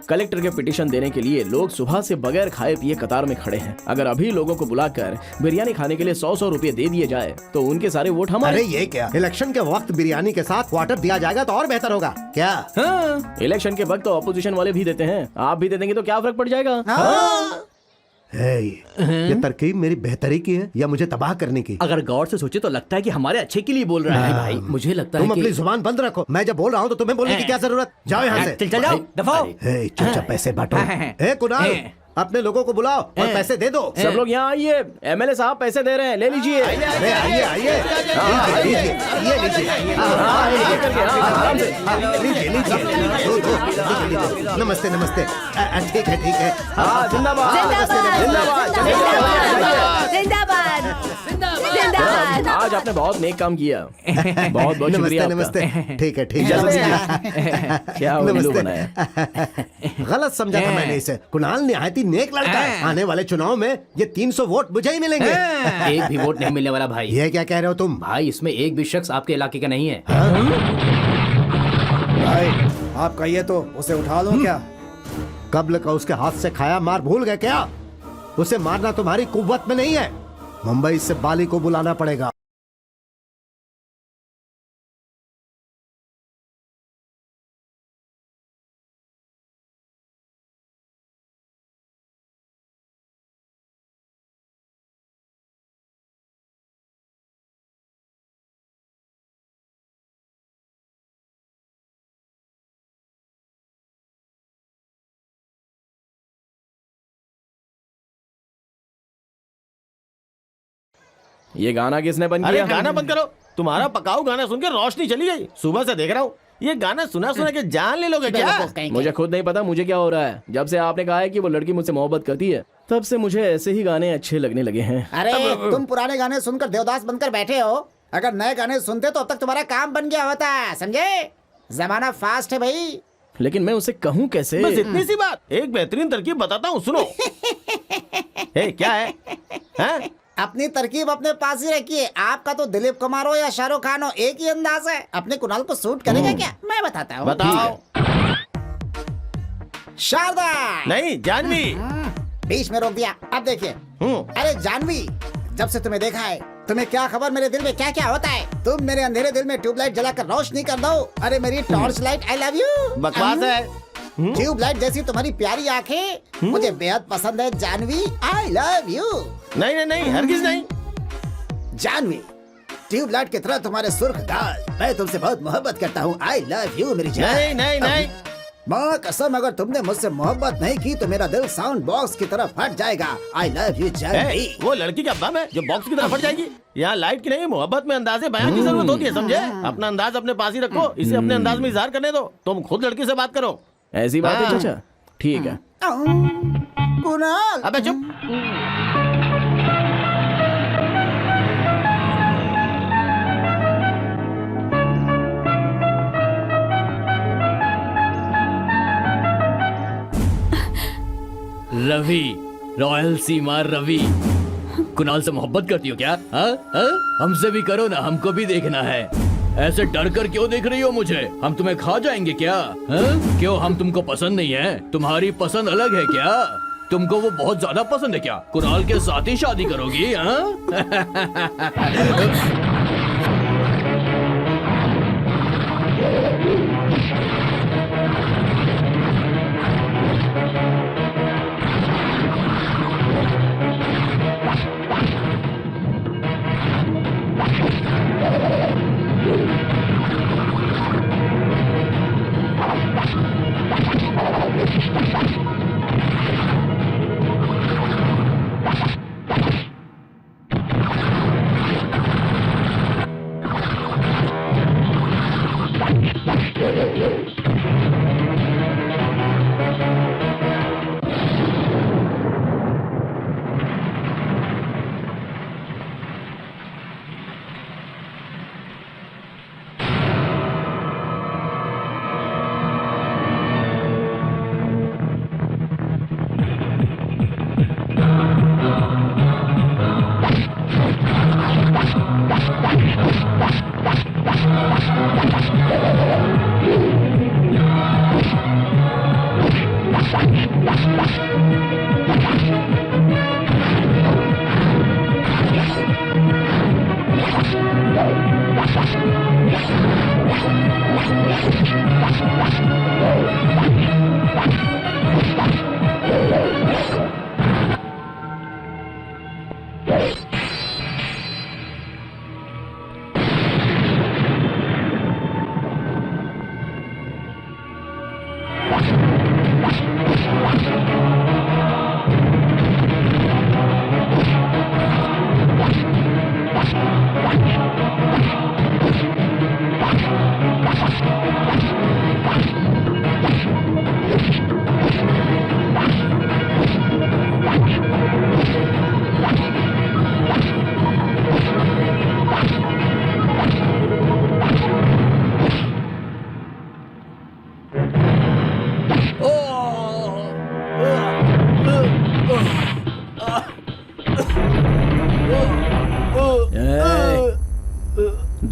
कलेक्टर के पिटीशन देने के लिए लोग सुबह से बगैर खाए पिए कतार में खड़े हैं। अगर अभी लोगों को बुलाकर बिरयानी खाने के लिए 100-100 रुपए दे दिए जाए तो उनके सारे वोट हमारे। अरे ये क्या, इलेक्शन के वक्त बिरयानी के साथ क्वार्टर दिया जाएगा तो और बेहतर होगा क्या? हाँ, इलेक्शन के वक्त तो ऑपोजिशन वाले भी देते हैं, आप भी दे देंगे तो क्या फर्क पड़ जाएगा? ये तरकीब मेरी बेहतरी की है या मुझे तबाह करने की? अगर गौर से सोचे तो लगता है कि हमारे अच्छे के लिए बोल रहा है भाई। मुझे लगता है तुम कि अपनी जुबान बंद रखो। मैं जब बोल रहा हूँ तो तुम्हें बोलने की क्या जरूरत? जाओ यहाँ से। चल जाओ, दफाओ। चुपचाप पैसे बांटो। कुणाल, अपने लोगों को बुलाओ और पैसे दे दो। सब लोग यहाँ आइए, एमएलए साहब पैसे दे रहे हैं, ले लीजिए। आइए आइए, ये लीजिए। नमस्ते नमस्ते। ठीक है। जिंदाबाद जिंदाबाद जिंदाबाद जिंदाबाद। आज आपने बहुत नेक काम किया, बहुत बहुत शुक्रिया आपका। नमस्ते। ठीक है क्या उल्लू बनाया। गलत समझा था मैंने इसे। कुणाल निहायती नेक लड़का है। आने वाले चुनाव में ये 300 वोट मुझे ही मिलेंगे। एक भी वोट नहीं मिलने वाला भाई। ये क्या कह रहे हो तुम? भाई इसमें एक भी शख्स आपके इलाके का नहीं है। भाई आप कहिए तो उसे उठा लूं क्या? कब्ल का उसके हाथ से खाया मार भूल गए क्या? उसे मारना तुम्हारी कुव्वत में नहीं है। मुंबई से बाली को बुलाना पड़ेगा। ये गाना किसने बंद अरे किया? गाना बंद करो। तुम्हारा पकाऊ गाना सुन के रोशनी चली गई। सुबह से देख रहा हूँ। ये गाना सुना के जान ले लोगे क्या? मुझे खुद नहीं पता मुझे क्या हो रहा है। जब से आपने कहा है कि वो लड़की मुझसे मोहब्बत करती है, तब से मुझे ऐसे ही गाने अच्छे लगने लगे हैं। अरे तुम पुराने गाने सुनकर देवदास बनकर बैठे हो। अगर नए गाने सुनते तो अब तक तुम्हारा काम बन गया होता, समझे? जमाना फास्ट है भाई। लेकिन मैं उसे कहूँ कैसे? बस इतनी सी बात। एक बेहतरीन तरकीब बताता हूँ, सुनो। क्या है? हैं? अपनी तरकीब अपने पास ही रखिए। आपका तो दिलीप कुमार हो या शाहरुख खान हो, एक ही अंदाज है। अपने कुणाल को सूट करेगा क्या? मैं बताता हूँ। बताओ। शारदा। नहीं, जानवी। बीच में रोक दिया। अब देखिए। अरे जानवी, जब से तुम्हें देखा है, तुम्हें क्या खबर मेरे दिल में क्या क्या होता है। तुम मेरे अंधेरे दिल में ट्यूबलाइट जलाकर रोशनी कर दो। अरे मेरी torch light, I love you. बकवास है। ट्यूबलाइट जैसी तुम्हारी प्यारी आंखें मुझे बेहद पसंद है जानवी, आई लव यू। नहीं, हरगिज नहीं। जानवी, ट्यूबलाइट की तरह तुम्हारे सुर्ख गाल, मैं तुमसे बहुत मोहब्बत करता हूँ, आई लव यू मेरी जान। नहीं। माँ कसम, अगर तुमने मुझसे मोहब्बत नहीं की तो मेरा दिल साउंड बॉक्स की तरफ हट जाएगा। I love you Janvi. वो लड़की का बम है जो बॉक्स की तरफ हट जाएगी। यहाँ लाइट की नहीं, मोहब्बत में अंदाज़े बयान की जरूरत होती है, समझे? अपना अंदाज अपने पास ही रखो। इसे अपने अंदाज में इजहार करने दो। तुम खुद लड़की से बात करो। ऐसी बात है चाचा? ठीक है। कुणाल, अबे चुप। रवि, रॉयल सीमा रवि, कुणाल से मोहब्बत करती हो क्या? हमसे भी करो ना, हमको भी देखना है। ऐसे डर कर क्यों देख रही हो मुझे? हम तुम्हें खा जाएंगे क्या? क्यों, हम तुमको पसंद नहीं है? तुम्हारी पसंद अलग है क्या? तुमको वो बहुत ज्यादा पसंद है क्या? कुणाल के साथ ही शादी करोगी?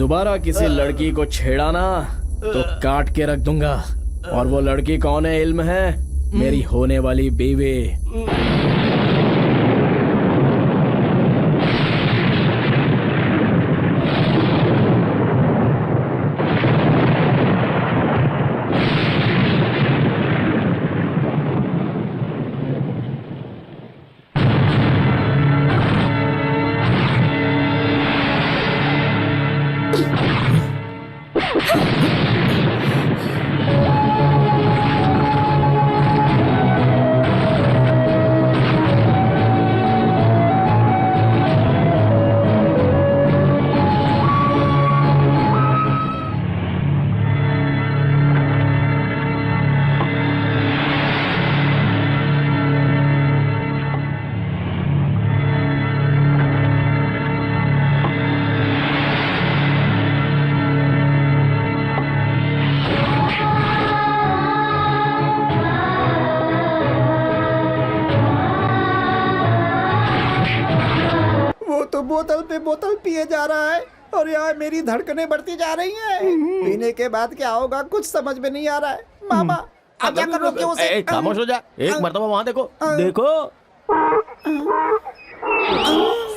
दोबारा किसी लड़की को छेड़ा ना तो काट के रख दूंगा। और वो लड़की कौन है इल्म है? मेरी होने वाली बीवी। बोतल पे बोतल पिए जा रहा है और यहाँ मेरी धड़कनें बढ़ती जा रही हैं। पीने के बाद क्या होगा कुछ समझ में नहीं आ रहा है। मामा अब क्या कर रोके उसे? खामोश हो जा। एक मर्तबा वहाँ देखो। देखो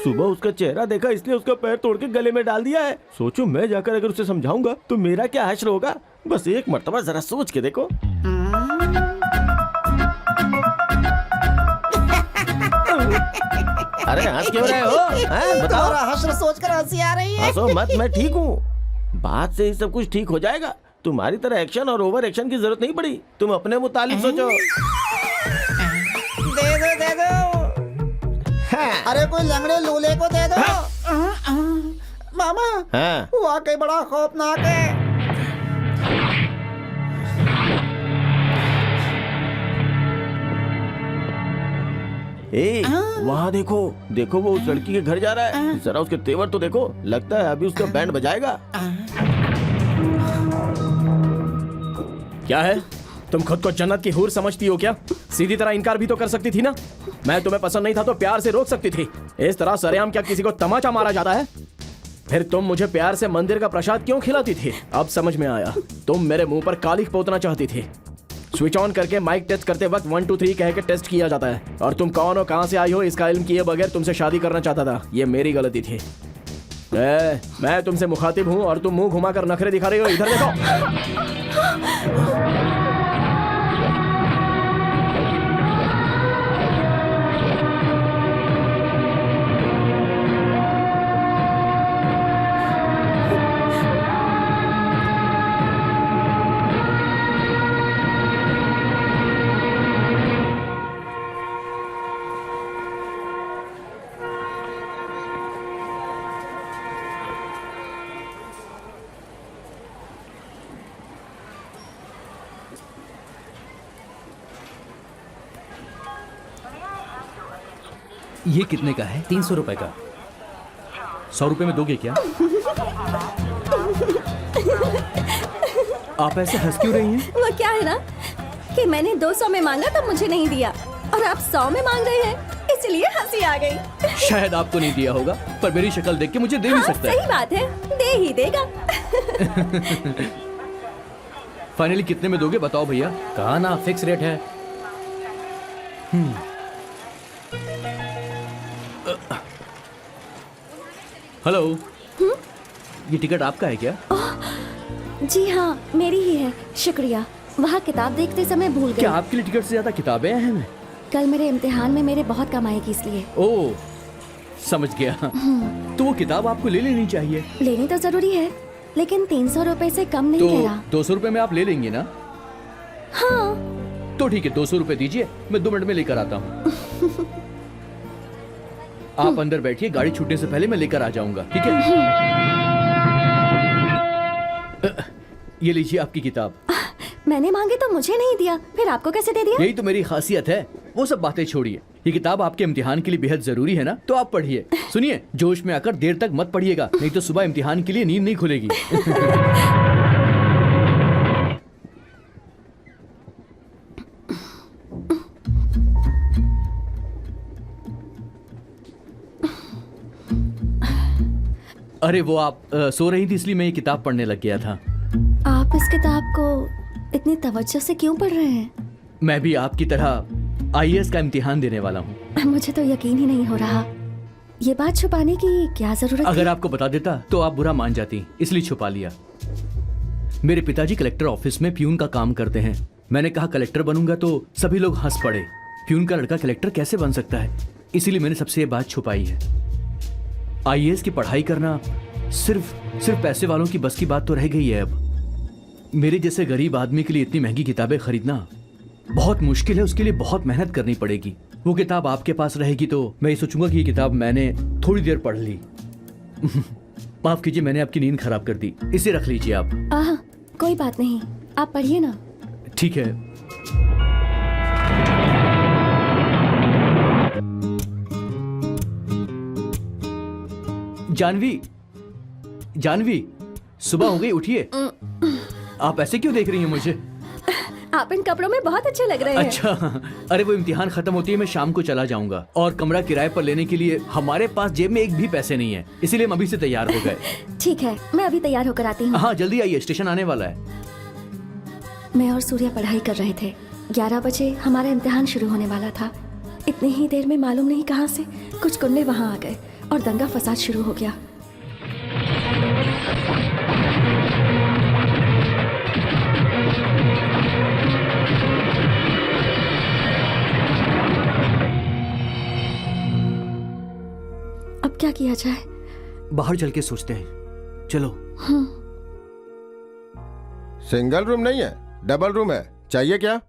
सुबह उसका चेहरा देखा इसलिए उसका पैर तोड़ के गले में डाल दिया है। सोचो मैं जाकर अगर उसे समझाऊंगा तो मेरा क्या हश्र होगा। बस एक मर्तबा जरा सोच के देखो। अरे हंस क्यों रहे हो? बताओ। हश्र सोचकर हंसी आ रही है। हंसो मत, मैं ठीक हूँ। बात से ही सब कुछ ठीक हो जाएगा। तुम्हारी तरह एक्शन और ओवर एक्शन की जरूरत नहीं पड़ी। तुम अपने मुतालिक सोचो। दे दो। अरे कोई लंगड़े लूले को दे दो। मामा वाकई बड़ा खौफनाक है। वहाँ देखो देखो वो उस लड़की के घर जा रहा है। जरा उसके तेवर तो देखो। लगता है अभी उसका बैंड बजाएगा। क्या है? तुम खुद को जन्नत की हूर समझती हो क्या? सीधी तरह इनकार भी तो कर सकती थी ना। मैं तुम्हें पसंद नहीं था तो प्यार से रोक सकती थी। इस तरह सरेआम क्या किसी को तमाचा मारा जाता है? फिर तुम मुझे प्यार से मंदिर का प्रसाद क्यों खिलाती थी? अब समझ में आया। तुम मेरे मुंह पर कालिख पोतना चाहती थी। स्विच ऑन करके माइक टेस्ट करते वक्त 1 2 3 कह के टेस्ट किया जाता है। और तुम कौन हो, कहां से आई हो, इसका इल्म किए बगैर तुमसे शादी करना चाहता था। ये मेरी गलती थी। मैं तुमसे मुखातिब हूं और तुम मुंह घुमाकर नखरे दिखा रही हो। इधर देखो। ये कितने का है? 300 रुपए का। 100 रुपए में दोगे क्या? आप ऐसे हंस क्यों रही हैं? वो क्या है ना कि मैंने 200 में मांगा तो मुझे नहीं दिया और आप 100 में मांग रहे हैं, इसलिए हंसी आ गई। शायद आपको नहीं दिया होगा पर मेरी शक्ल देख के मुझे दे भी सकता है। सही बात है, दे ही देगा। फाइनली कितने में दोगे बताओ भैया। कहा ना फिक्स रेट है। हेलो। ये टिकट आपका है क्या? जी हाँ मेरी ही है, शुक्रिया। वहाँ किताब देखते समय भूल गई। क्या आपके लिए टिकट से ज्यादा किताबें अहम हैं? कल मेरे इम्तिहान में मेरे बहुत काम आएगी इसलिए। ओह समझ गया। तो वो किताब आपको ले लेनी चाहिए। लेनी तो जरूरी है लेकिन 300 रुपए से कम नहीं कह रहा। 200 रुपए में आप ले लेंगे ना? हाँ तो ठीक है 200 रुपए दीजिए, मैं 2 मिनट में लेकर आता हूँ। आप अंदर बैठिए, गाड़ी छूटने से पहले मैं लेकर आ जाऊंगा, ठीक है? ये लीजिए आपकी किताब। मैंने मांगे तो मुझे नहीं दिया, फिर आपको कैसे दे दिया? यही तो मेरी खासियत है। वो सब बातें छोड़िए, ये किताब आपके इम्तिहान के लिए बेहद जरूरी है ना, तो आप पढ़िए। सुनिए, जोश में आकर देर तक मत पढ़िएगा, नहीं तो सुबह इम्तिहान के लिए नींद नहीं खुलेगी। अरे वो आप सो रही थी इसलिए मैं ये किताब पढ़ने लग गया था। आप इस किताब को इतनी तवज्जो से क्यों पढ़ रहे हैं? मैं भी आपकी तरह आईएएस का इम्तिहान देने वाला हूँ। मुझे तो यकीन ही नहीं हो रहा। ये बात छुपाने की क्या जरूरत अगर थी? आपको बता देता तो आप बुरा मान जाती, इसलिए छुपा लिया। मेरे पिताजी कलेक्टर ऑफिस में प्यून का काम करते हैं। मैंने कहा कलेक्टर बनूंगा तो सभी लोग हंस पड़े। प्यून का लड़का कलेक्टर कैसे बन सकता है, इसीलिए मैंने सबसे ये बात छुपाई है। आईएएस की पढ़ाई करना सिर्फ पैसे वालों की बस की बात तो रह गई है। अब मेरे जैसे गरीब आदमी के लिए इतनी महंगी किताबें खरीदना बहुत मुश्किल है, उसके लिए बहुत मेहनत करनी पड़ेगी। वो किताब आपके पास रहेगी तो मैं ये सोचूंगा कि ये किताब मैंने थोड़ी देर पढ़ ली। माफ कीजिए, मैंने आपकी नींद खराब कर दी। इसे रख लीजिए आप। कोई बात नहीं, आप पढ़िए ना। ठीक है। जानवी, सुबह हो गई, उठिए। आप ऐसे क्यों देख रही हैं मुझे? आप इन कपड़ों में बहुत अच्छे लग रहे हैं। अच्छा, अरे वो इम्तिहान खत्म होती है मैं शाम को चला जाऊंगा और कमरा किराए पर लेने के लिए हमारे पास जेब में एक भी पैसे नहीं है, इसीलिए हम अभी से तैयार हो गए। ठीक है, मैं अभी तैयार होकर आती हूँ। हाँ जल्दी आइए, स्टेशन आने वाला है। मैं और सूर्या पढ़ाई कर रहे थे। 11 बजे हमारा इम्तिहान शुरू होने वाला था। इतनी ही देर में मालूम नहीं कहां से कुछ गुंडे वहां आ गए और दंगा फसाद शुरू हो गया। अब क्या किया जाए? बाहर चल के सोचते हैं, चलो। सिंगल रूम नहीं है, डबल रूम है। चाहिए क्या?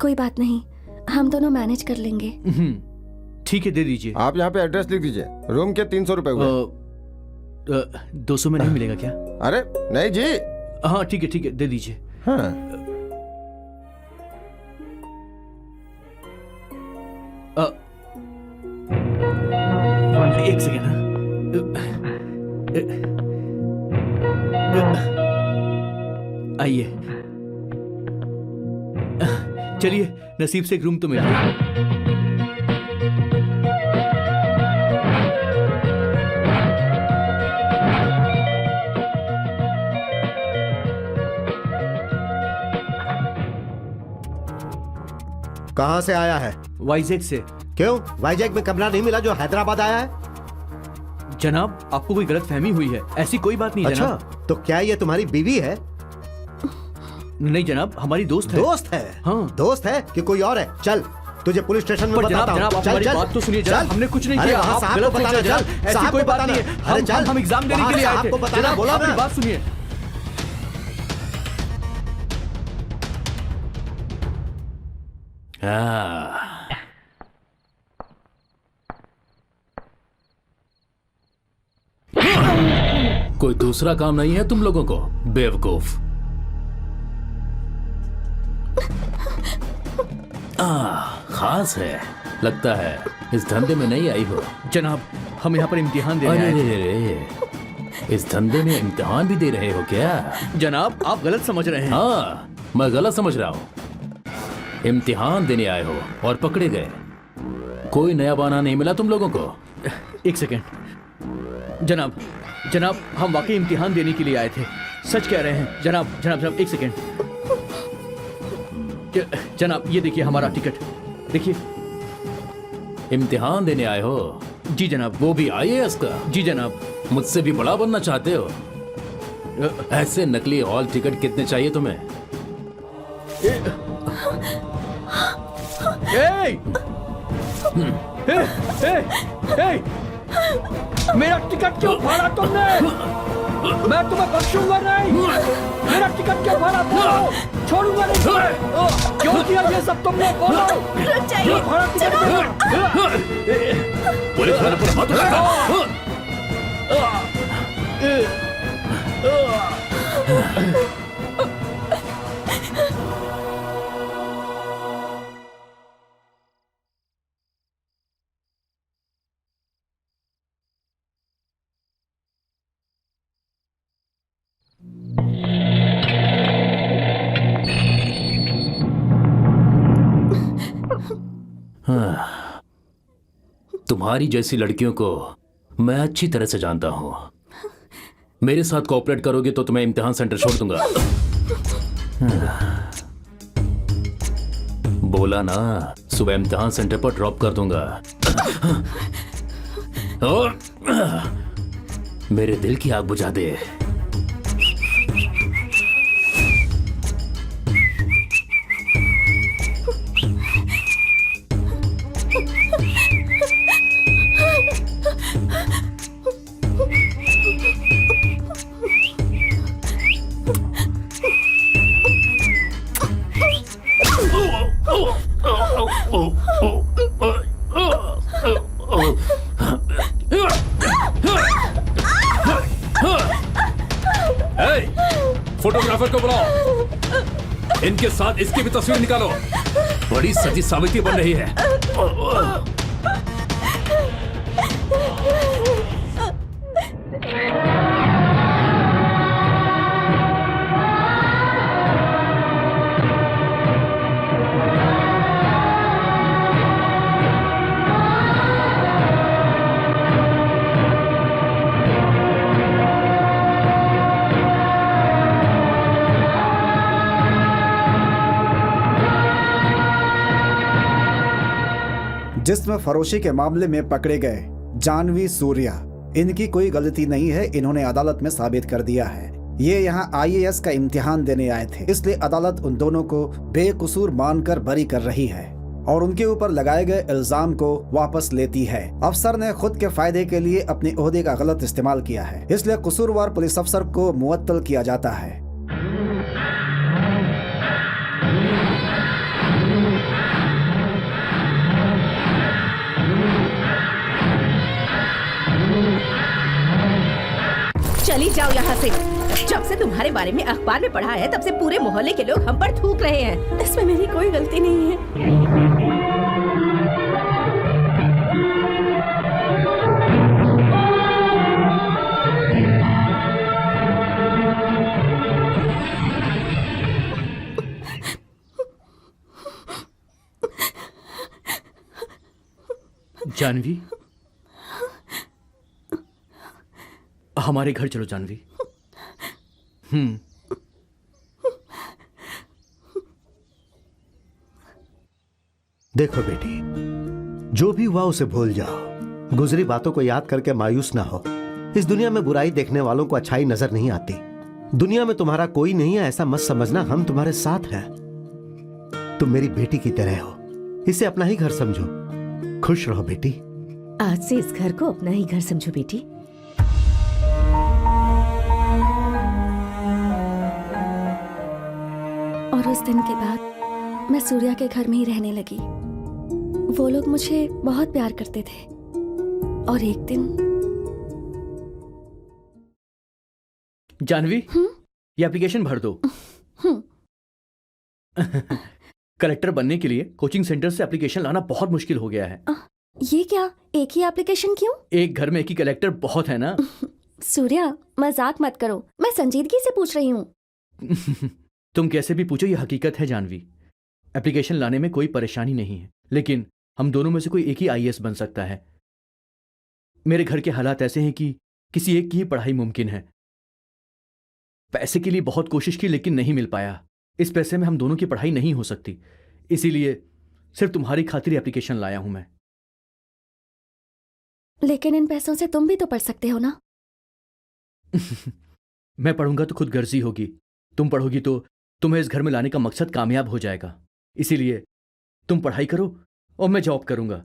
कोई बात नहीं, हम दोनों मैनेज कर लेंगे। ठीक है, दे दीजिए। आप यहाँ पे एड्रेस लिख दीजिए। रूम के 300 रुपए हुए। 200 में नहीं मिलेगा क्या? अरे नहीं जी। हाँ ठीक है, दे दीजिए। हाँ। एक सेकेंड। आइए, चलिए, नसीब से एक रूम तो मिल गया। कहाँ से आया है? वाइजैक से। क्यों? वाइजैक में कमरा नहीं मिला जो हैदराबाद आया है? जनाब, आपको कोई गलत फहमी हुई है, ऐसी कोई बात नहीं। अच्छा, जनाब। तो क्या ये तुम्हारी बीवी है? नहीं जनाब, हमारी दोस्त है। दोस्त है? हाँ। दोस्त है कि कोई और है? चल तुझे पुलिस स्टेशन में बताता हूँ। जनाब, आप हमारी बात तो सुनिए। जनाब, हमने कुछ नहीं किया। आप गलत सोच रहे हैं। ऐसी कोई बात नहीं है। हम एग्जाम देने के लिए आए थे। जनाब, बोला अपनी बात सुनिए। कोई दूसरा काम नहीं है तुम लोगों को, बेवकूफ। खास है, लगता है इस धंधे में नहीं आई हो। जनाब, हम यहाँ पर इम्तिहान दे रहे हैं। अरे, इस धंधे में इम्तिहान भी दे रहे हो क्या? जनाब, आप गलत समझ रहे हैं। हाँ, मैं गलत समझ रहा हूँ। इम्तिहान देने आए हो और पकड़े गए। कोई नया बहाना नहीं मिला तुम लोगों को? एक सेकेंड। जनाब, हम वाकई इम्तिहान देने के लिए आए थे, सच कह रहे हैं। जनाब, एक सेकेंड। जनाब, ये देखिए हमारा टिकट, देखिए। इम्तिहान देने आए हो? जी जनाब। वो भी आईएएस का? जी जनाब। मुझसे भी बड़ा बनना चाहते हो? ऐसे नकली हॉल टिकट कितने चाहिए तुम्हें? मेरा टिकट क्यों फाड़ा तुमने? मैं तुम्हें बख्शूंगा नहीं। मेरा टिकट क्यों फाड़ा? बोलो, छोड़ूंगा नहीं तुम्हें। क्यों किया ये सब तुमने? बोलो, क्यों फाड़ा टिकट? पुलिस वाले पर हाथ उठाओ। तुम्हारी जैसी लड़कियों को मैं अच्छी तरह से जानता हूँ। मेरे साथ कोऑपरेट करोगे तो तुम्हें इम्तिहान सेंटर छोड़ दूंगा। बोला ना, सुबह इम्तिहान सेंटर पर ड्रॉप कर दूंगा। और मेरे दिल की आग बुझा दे। फोटोग्राफर को बुलाओ, इनके साथ इसकी भी तस्वीर निकालो। बड़ी सजी साबिती बन रही है। जिस्म फरोशी के मामले में पकड़े गए जानवी सूर्या, इनकी कोई गलती नहीं है, इन्होंने अदालत में साबित कर दिया है। ये यहाँ IAS का इम्तिहान देने आए थे, इसलिए अदालत उन दोनों को बेकसूर मानकर बरी कर रही है और उनके ऊपर लगाए गए इल्जाम को वापस लेती है। अफसर ने खुद के फायदे के लिए अपने ओहदे का गलत इस्तेमाल किया है, इसलिए कसूरवार पुलिस अफसर को मुअत्तल किया जाता है। चली जाओ यहाँ से। जब से तुम्हारे बारे में अखबार में पढ़ा है तब से पूरे मोहल्ले के लोग हम पर थूक रहे हैं। इसमें मेरी कोई गलती नहीं है। जानवी, हमारे घर चलो जानवी। देखो बेटी, जो भी हुआ उसे भूल जाओ। गुजरी बातों को याद करके मायूस ना हो। इस दुनिया में बुराई देखने वालों को अच्छाई नजर नहीं आती। दुनिया में तुम्हारा कोई नहीं है ऐसा मत समझना, हम तुम्हारे साथ हैं। तुम मेरी बेटी की तरह हो, इसे अपना ही घर समझो। खुश रहो बेटी। आज से इस घर को अपना ही घर समझो बेटी। और उस दिन के बाद मैं सूर्या के घर में ही रहने लगी। वो लोग मुझे बहुत प्यार करते थे और एक दिन जानवी, ये एप्लीकेशन भर दो। कलेक्टर बनने के लिए कोचिंग सेंटर से एप्लीकेशन लाना बहुत मुश्किल हो गया है। ये क्या, एक ही एप्लीकेशन क्यों? एक घर में एक ही कलेक्टर बहुत है ना। सूर्या, मजाक मत करो, मैं संजीदगी से पूछ रही हूँ। तुम कैसे भी पूछो, ये हकीकत है जानवी। एप्लीकेशन लाने में कोई परेशानी नहीं है, लेकिन हम दोनों में से कोई एक ही IAS बन सकता है। मेरे घर के हालात ऐसे हैं कि किसी एक की ही पढ़ाई मुमकिन है। पैसे के लिए बहुत कोशिश की लेकिन नहीं मिल पाया। इस पैसे में हम दोनों की पढ़ाई नहीं हो सकती, इसीलिए सिर्फ तुम्हारी खातिर एप्लीकेशन लाया हूं मैं। लेकिन इन पैसों से तुम भी तो पढ़ सकते हो ना। मैं पढ़ूंगा तो खुद गर्जी होगी, तुम पढ़ोगी तो तुम्हें इस घर में लाने का मकसद कामयाब हो जाएगा। इसीलिए तुम पढ़ाई करो और मैं जॉब करूंगा।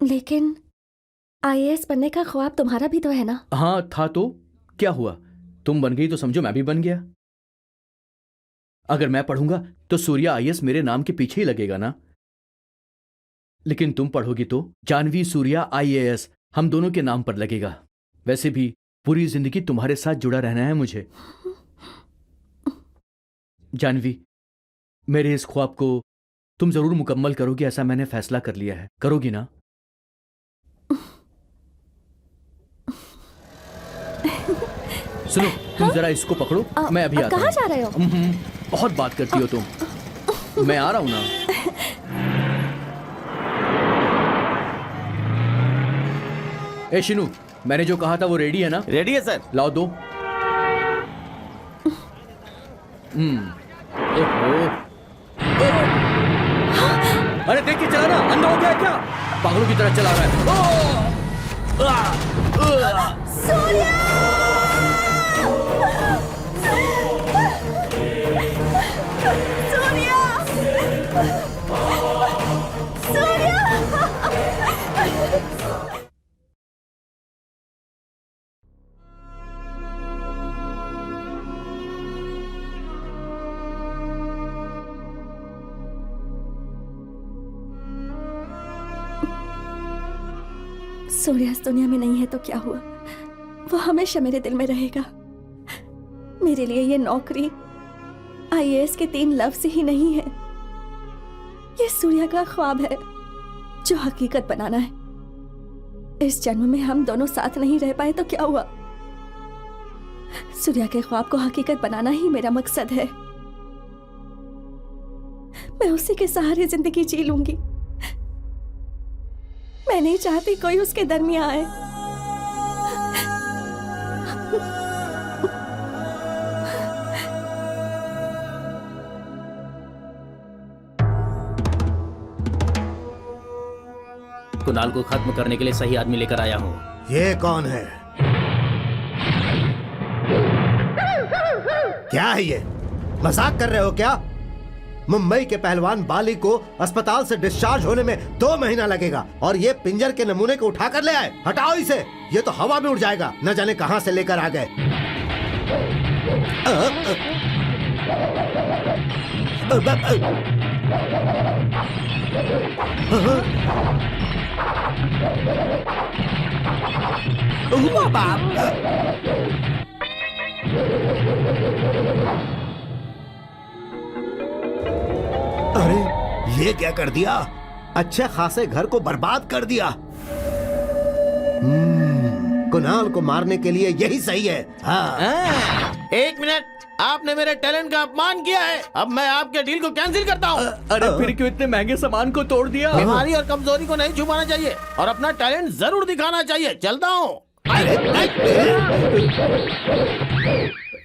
लेकिन IAS बनने का ख्वाब तुम्हारा भी तो है ना। हाँ था, तो क्या हुआ? तुम बन गई तो समझो मैं भी बन गया। अगर मैं पढ़ूंगा तो सूर्या IAS मेरे नाम के पीछे ही लगेगा ना। लेकिन तुम पढ़ोगी तो जानवी सूर्या IAS हम दोनों के नाम पर लगेगा। वैसे भी पूरी जिंदगी तुम्हारे साथ जुड़ा रहना है मुझे। जानवी, मेरे इस ख्वाब को तुम जरूर मुकम्मल करोगी, ऐसा मैंने फैसला कर लिया है। करोगी ना? सुनो, तुम जरा इसको पकड़ो, मैं अभी आता हूँ। कहाँ जा रहे हो? बहुत बात करती हो तुम। मैं आ रहा हूं ना। ए शिनू, मैंने जो कहा था वो रेडी है ना? रेडी है सर। लाओ दो। ओहो। अरे देख के चला ना, अंधा हो गया क्या? पागलों की तरह चला रहा है। सूर्या इस दुनिया में नहीं है तो क्या हुआ, वो हमेशा मेरे दिल में रहेगा। मेरे लिए ये नौकरी, आईएएस के 3 लफ्ज ही नहीं है, ये सूर्या का ख्वाब है जो हकीकत बनाना है। इस जन्म में हम दोनों साथ नहीं रह पाए तो क्या हुआ, सूर्या के ख्वाब को हकीकत बनाना ही मेरा मकसद है। मैं उसी के सहारे जिंदगी जी लूंगी। मैं नहीं चाहती कोई उसके दरमियां आए। कुणाल को खत्म करने के लिए सही आदमी लेकर आया हूँ। ये कौन है? क्या है ये? मजाक कर रहे हो क्या? मुंबई के पहलवान बाली को अस्पताल से डिस्चार्ज होने में 2 महीना लगेगा और ये पिंजर के नमूने को उठा कर ले आए। हटाओ इसे, ये तो हवा में उड़ जाएगा। न जाने कहां से लेकर आ गए। अरे ये क्या कर दिया? अच्छे खासे घर को बर्बाद कर दिया। कुणाल को मारने के लिए यही सही है। हाँ। 1 मिनट, आपने मेरे टैलेंट का अपमान किया है। अब मैं आपके डील को कैंसिल करता हूँ। अरे फिर क्यों इतने महंगे सामान को तोड़ दिया? बीमारी और कमजोरी को नहीं छुपाना चाहिए और अपना टैलेंट जरूर दिखाना चाहिए। चलता हूँ।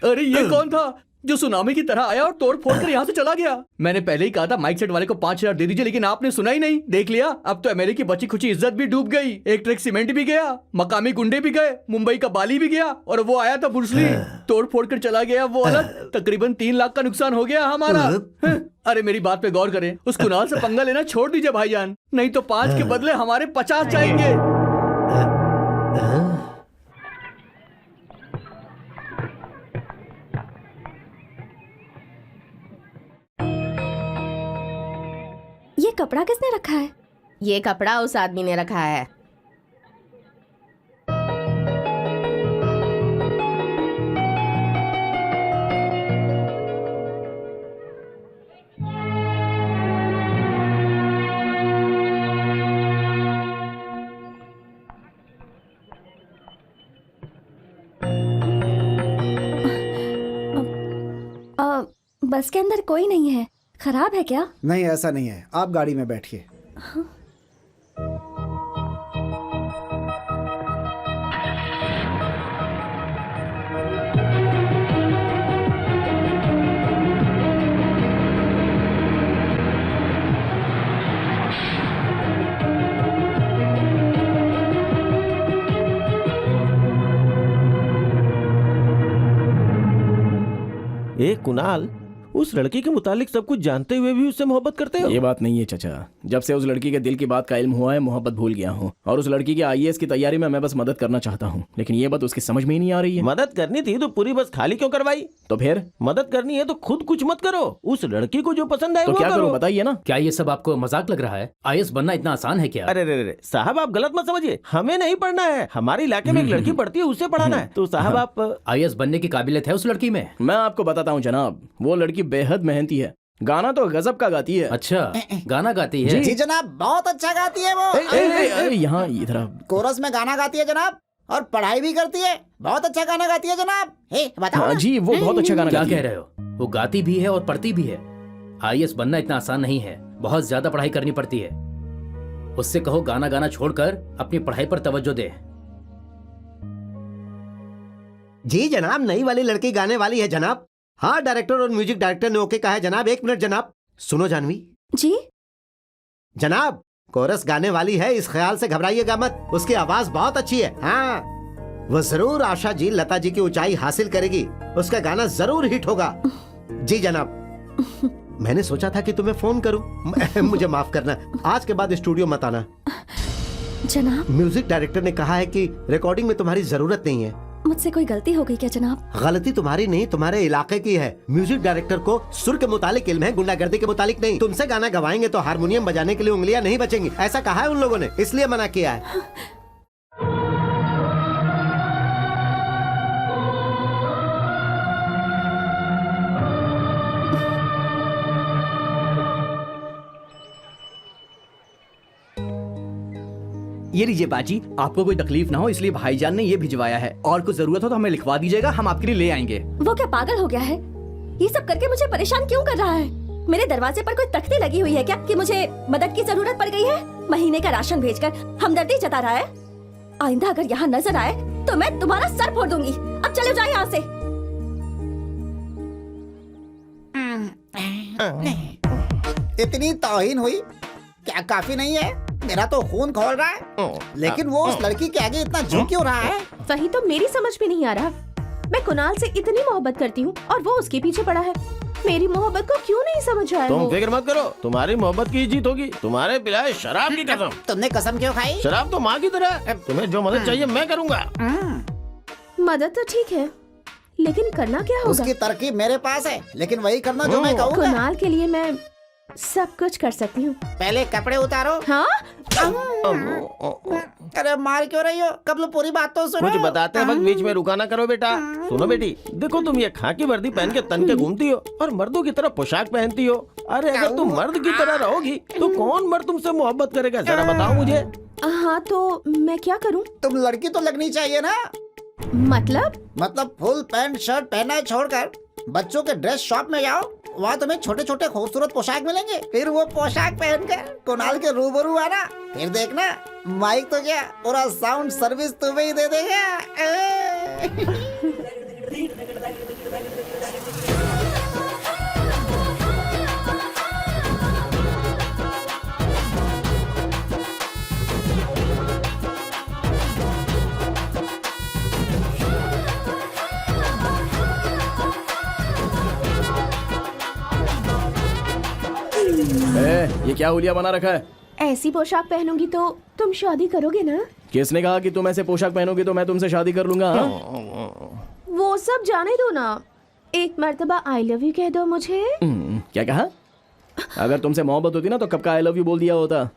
अरे ये कौन था जो सुनामी की तरह आया और तोड़ फोड़ कर यहाँ से चला गया? मैंने पहले ही कहा था माइक सेट वाले को 5000 दे दीजिए, लेकिन आपने सुना ही नहीं। देख लिया, अब तो एमएलए की बची खुची इज्जत भी डूब गई। एक ट्रक सीमेंट भी गया, मकामी गुंडे भी गए, मुंबई का बाली भी गया और वो आया था बुर्सली, तोड़ फोड़ कर चला गया। वो अलग तकरीबन 3 लाख का नुकसान हो गया हमारा। अरे मेरी बात पे गौर करें, उस कुणाल से पंगा लेना छोड़ दीजिए भाईजान, नहीं तो 5 के बदले हमारे 50 जाएंगे। ये कपड़ा किसने रखा है? ये कपड़ा उस आदमी ने रखा है। बस के अंदर कोई नहीं है, खराब है क्या? नहीं ऐसा नहीं है, आप गाड़ी में बैठिए। कुणाल, उस लड़की के मुतालिक सब कुछ जानते हुए भी उससे मोहब्बत करते हो? ये बात नहीं है चाचा। जब से उस लड़की के दिल की बात का इल्म हुआ है, मोहब्बत भूल गया हूँ। और उस लड़की के आईएएस की तैयारी में मैं बस मदद करना चाहता हूँ, लेकिन ये बात उसकी समझ में ही नहीं आ रही है। मदद करनी थी तो पूरी बस खाली क्यों करवाई? तो फिर मदद करनी है तो खुद कुछ मत करो, उस लड़की को जो पसंद है तो वो क्या करो। करो बताइए ना। क्या ये सब आपको मजाक लग रहा है? आईएएस बनना इतना आसान है क्या? अरे रे साहब, आप गलत मत समझिए। हमें नहीं पढ़ना है, हमारे इलाके में एक लड़की पढ़ती है, उसे पढ़ाना है। तो साहब आप आईएएस बनने की काबिलियत है उस लड़की में? मैं आपको बताता हूँ जनाब, वो लड़की बेहद मेहनती है, गाना तो गजब का गाती है। अच्छा, गाना गाती है? जी जनाब, बहुत अच्छा गाती है वो। यहाँ इधर कोरस में गाना गाती है जनाब, और पढ़ाई भी करती है। बहुत अच्छा गाना गाती है जनाब। बताओ हाँ ना। जी, वो बहुत अच्छा गाना क्या गाती कह है। रहे हो? वो गाती भी है और पढ़ती भी है। आईएएस बनना इतना आसान नहीं है, बहुत ज्यादा पढ़ाई करनी पड़ती है। उससे कहो गाना गाना छोड़कर अपनी पढ़ाई पर तवज्जो दे। जी जनाब, नई वाली लड़की गाने वाली है जनाब। हाँ, डायरेक्टर और म्यूजिक डायरेक्टर ने ओके कहा है जनाब। 1 मिनट जनाब। सुनो जानवी जी। जनाब, कोरस गाने वाली है, इस ख्याल से घबराइएगा मत, उसकी आवाज बहुत अच्छी है। हाँ, वो जरूर आशा जी, लता जी की ऊंचाई हासिल करेगी, उसका गाना जरूर हिट होगा। जी जनाब, मैंने सोचा था कि तुम्हें फोन करूं। मुझे माफ करना, आज के बाद स्टूडियो मत आना। जनाब, म्यूजिक डायरेक्टर ने कहा है कि रिकॉर्डिंग में तुम्हारी जरूरत नहीं है। मुझसे कोई गलती हो गई क्या जनाब? गलती तुम्हारी नहीं, तुम्हारे इलाके की है। म्यूजिक डायरेक्टर को सुर के मुतालिक इल्म है, गुंडागर्दी के मुतालिक नहीं। तुमसे गाना गवाएंगे तो हारमोनियम बजाने के लिए उंगलियां नहीं बचेंगी, ऐसा कहा है उन लोगों ने, इसलिए मना किया है। ये लीजिए बाजी, आपको कोई तकलीफ ना हो इसलिए भाईजान ने ये भिजवाया है, और कुछ जरूरत हो तो हमें लिखवा दीजिएगा, हम आपके लिए ले आएंगे। वो क्या पागल हो गया है? ये सब करके मुझे परेशान क्यों कर रहा है? मेरे दरवाजे पर कोई तख्ती लगी हुई है क्या कि मुझे मदद की जरूरत पड़ गई है? महीने का राशन भेजकर हमदर्दी जता रहा है। आइंदा अगर यहाँ नजर आए तो मैं तुम्हारा सर फोड़ दूंगी। अब चले जाओ यहाँ से। इतनी तौहीन हुई क्या काफी नहीं है? मेरा तो खून खौल रहा है, लेकिन वो उस लड़की के आगे इतना झुक क्यों रहा है? वही तो मेरी समझ में नहीं आ रहा। मैं कुणाल से इतनी मोहब्बत करती हूँ और वो उसके पीछे पड़ा है। मेरी मोहब्बत को क्यों नहीं समझ रहा है तुम वो? फिक्र मत करो, तुम्हारी मोहब्बत की जीत होगी। तुम्हारे पिलाए शराब की कसम। तुमने कसम क्यों खाई? शराब तो माँ की तरह है। तुम्हें जो मदद चाहिए मैं करूँगा। मदद तो ठीक है, लेकिन करना क्या होगा? उसकी तरकीब मेरे पास है, लेकिन वही करना जो मैं कहूँगा। कुणाल के लिए मैं सब कुछ कर सकती हूँ। पहले कपड़े उतारो। हाँ? अरे मार क्यों रही हो? कब लो, पूरी बात तो सुनो। कुछ बताते वक्त बीच में रुका ना करो बेटा। सुनो बेटी, देखो तुम ये खाकी वर्दी पहन के तन के घूमती हो और मर्दों की तरह पोशाक पहनती हो। अरे अगर तुम मर्द की तरह रहोगी तो कौन मर्द तुमसे मोहब्बत करेगा, जरा बताओ मुझे। हाँ तो मैं क्या करूँ? तुम लड़की तो लगनी चाहिए ना। मतलब फुल पैंट शर्ट पहना छोड़कर बच्चों के ड्रेस शॉप में जाओ, वहाँ तुम्हें छोटे छोटे खूबसूरत पोशाक मिलेंगे। फिर वो पोशाक पहनकर कुणाल के रूबरू आना, फिर देखना माइक तो क्या पूरा साउंड सर्विस तुम्हें ही दे देगा। ये क्या हुलिया बना रखा है? ऐसी पोशाक पहनूंगी तो तुम शादी करोगे ना? किसने कहा कि तुम ऐसे पोशाक पहनोगी तो मैं तुमसे शादी कर लूंगा? वो सब जाने दो ना, एक मर्तबा आई लव यू कह दो मुझे। क्या कहा? अगर तुमसे मोहब्बत होती ना तो कब का आई लव यू बोल दिया होता।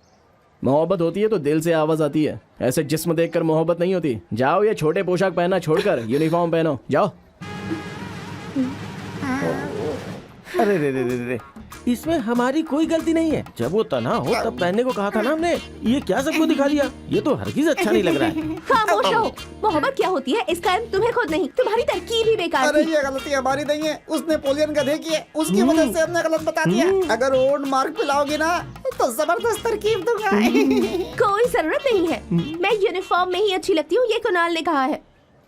मोहब्बत होती है तो दिल से आवाज आती है, ऐसे जिस्म देखकर मोहब्बत नहीं होती। जाओ ये छोटे पोशाक पहनना छोड़कर यूनिफॉर्म पहनो, जाओ। अरे रे रे रे रे, इसमें हमारी कोई गलती नहीं है। जब वो तन्हा हो तब पहनने को कहा था ना हमने। ये क्या सबको दिखा दिया? ये तो हरगिज अच्छा नहीं लग रहा है। खामोश रहो। मोहब्बत क्या होती है इसका इल्म तुम्हें खुद नहीं, तुम्हारी तरकीब ही बेकार अरे थी। ये गलती हमारी नहीं है, उस नेपोलियन गधे की है, उसकी वजह से हमने गलत बता दिया। अगर ओल्ड मार्क पिलाओगी ना तो जबरदस्त तरकीब दूंगा। कोई जरूरत नहीं है, मैं यूनिफॉर्म में ही अच्छी लगती हूँ, ये कुणाल ने कहा है।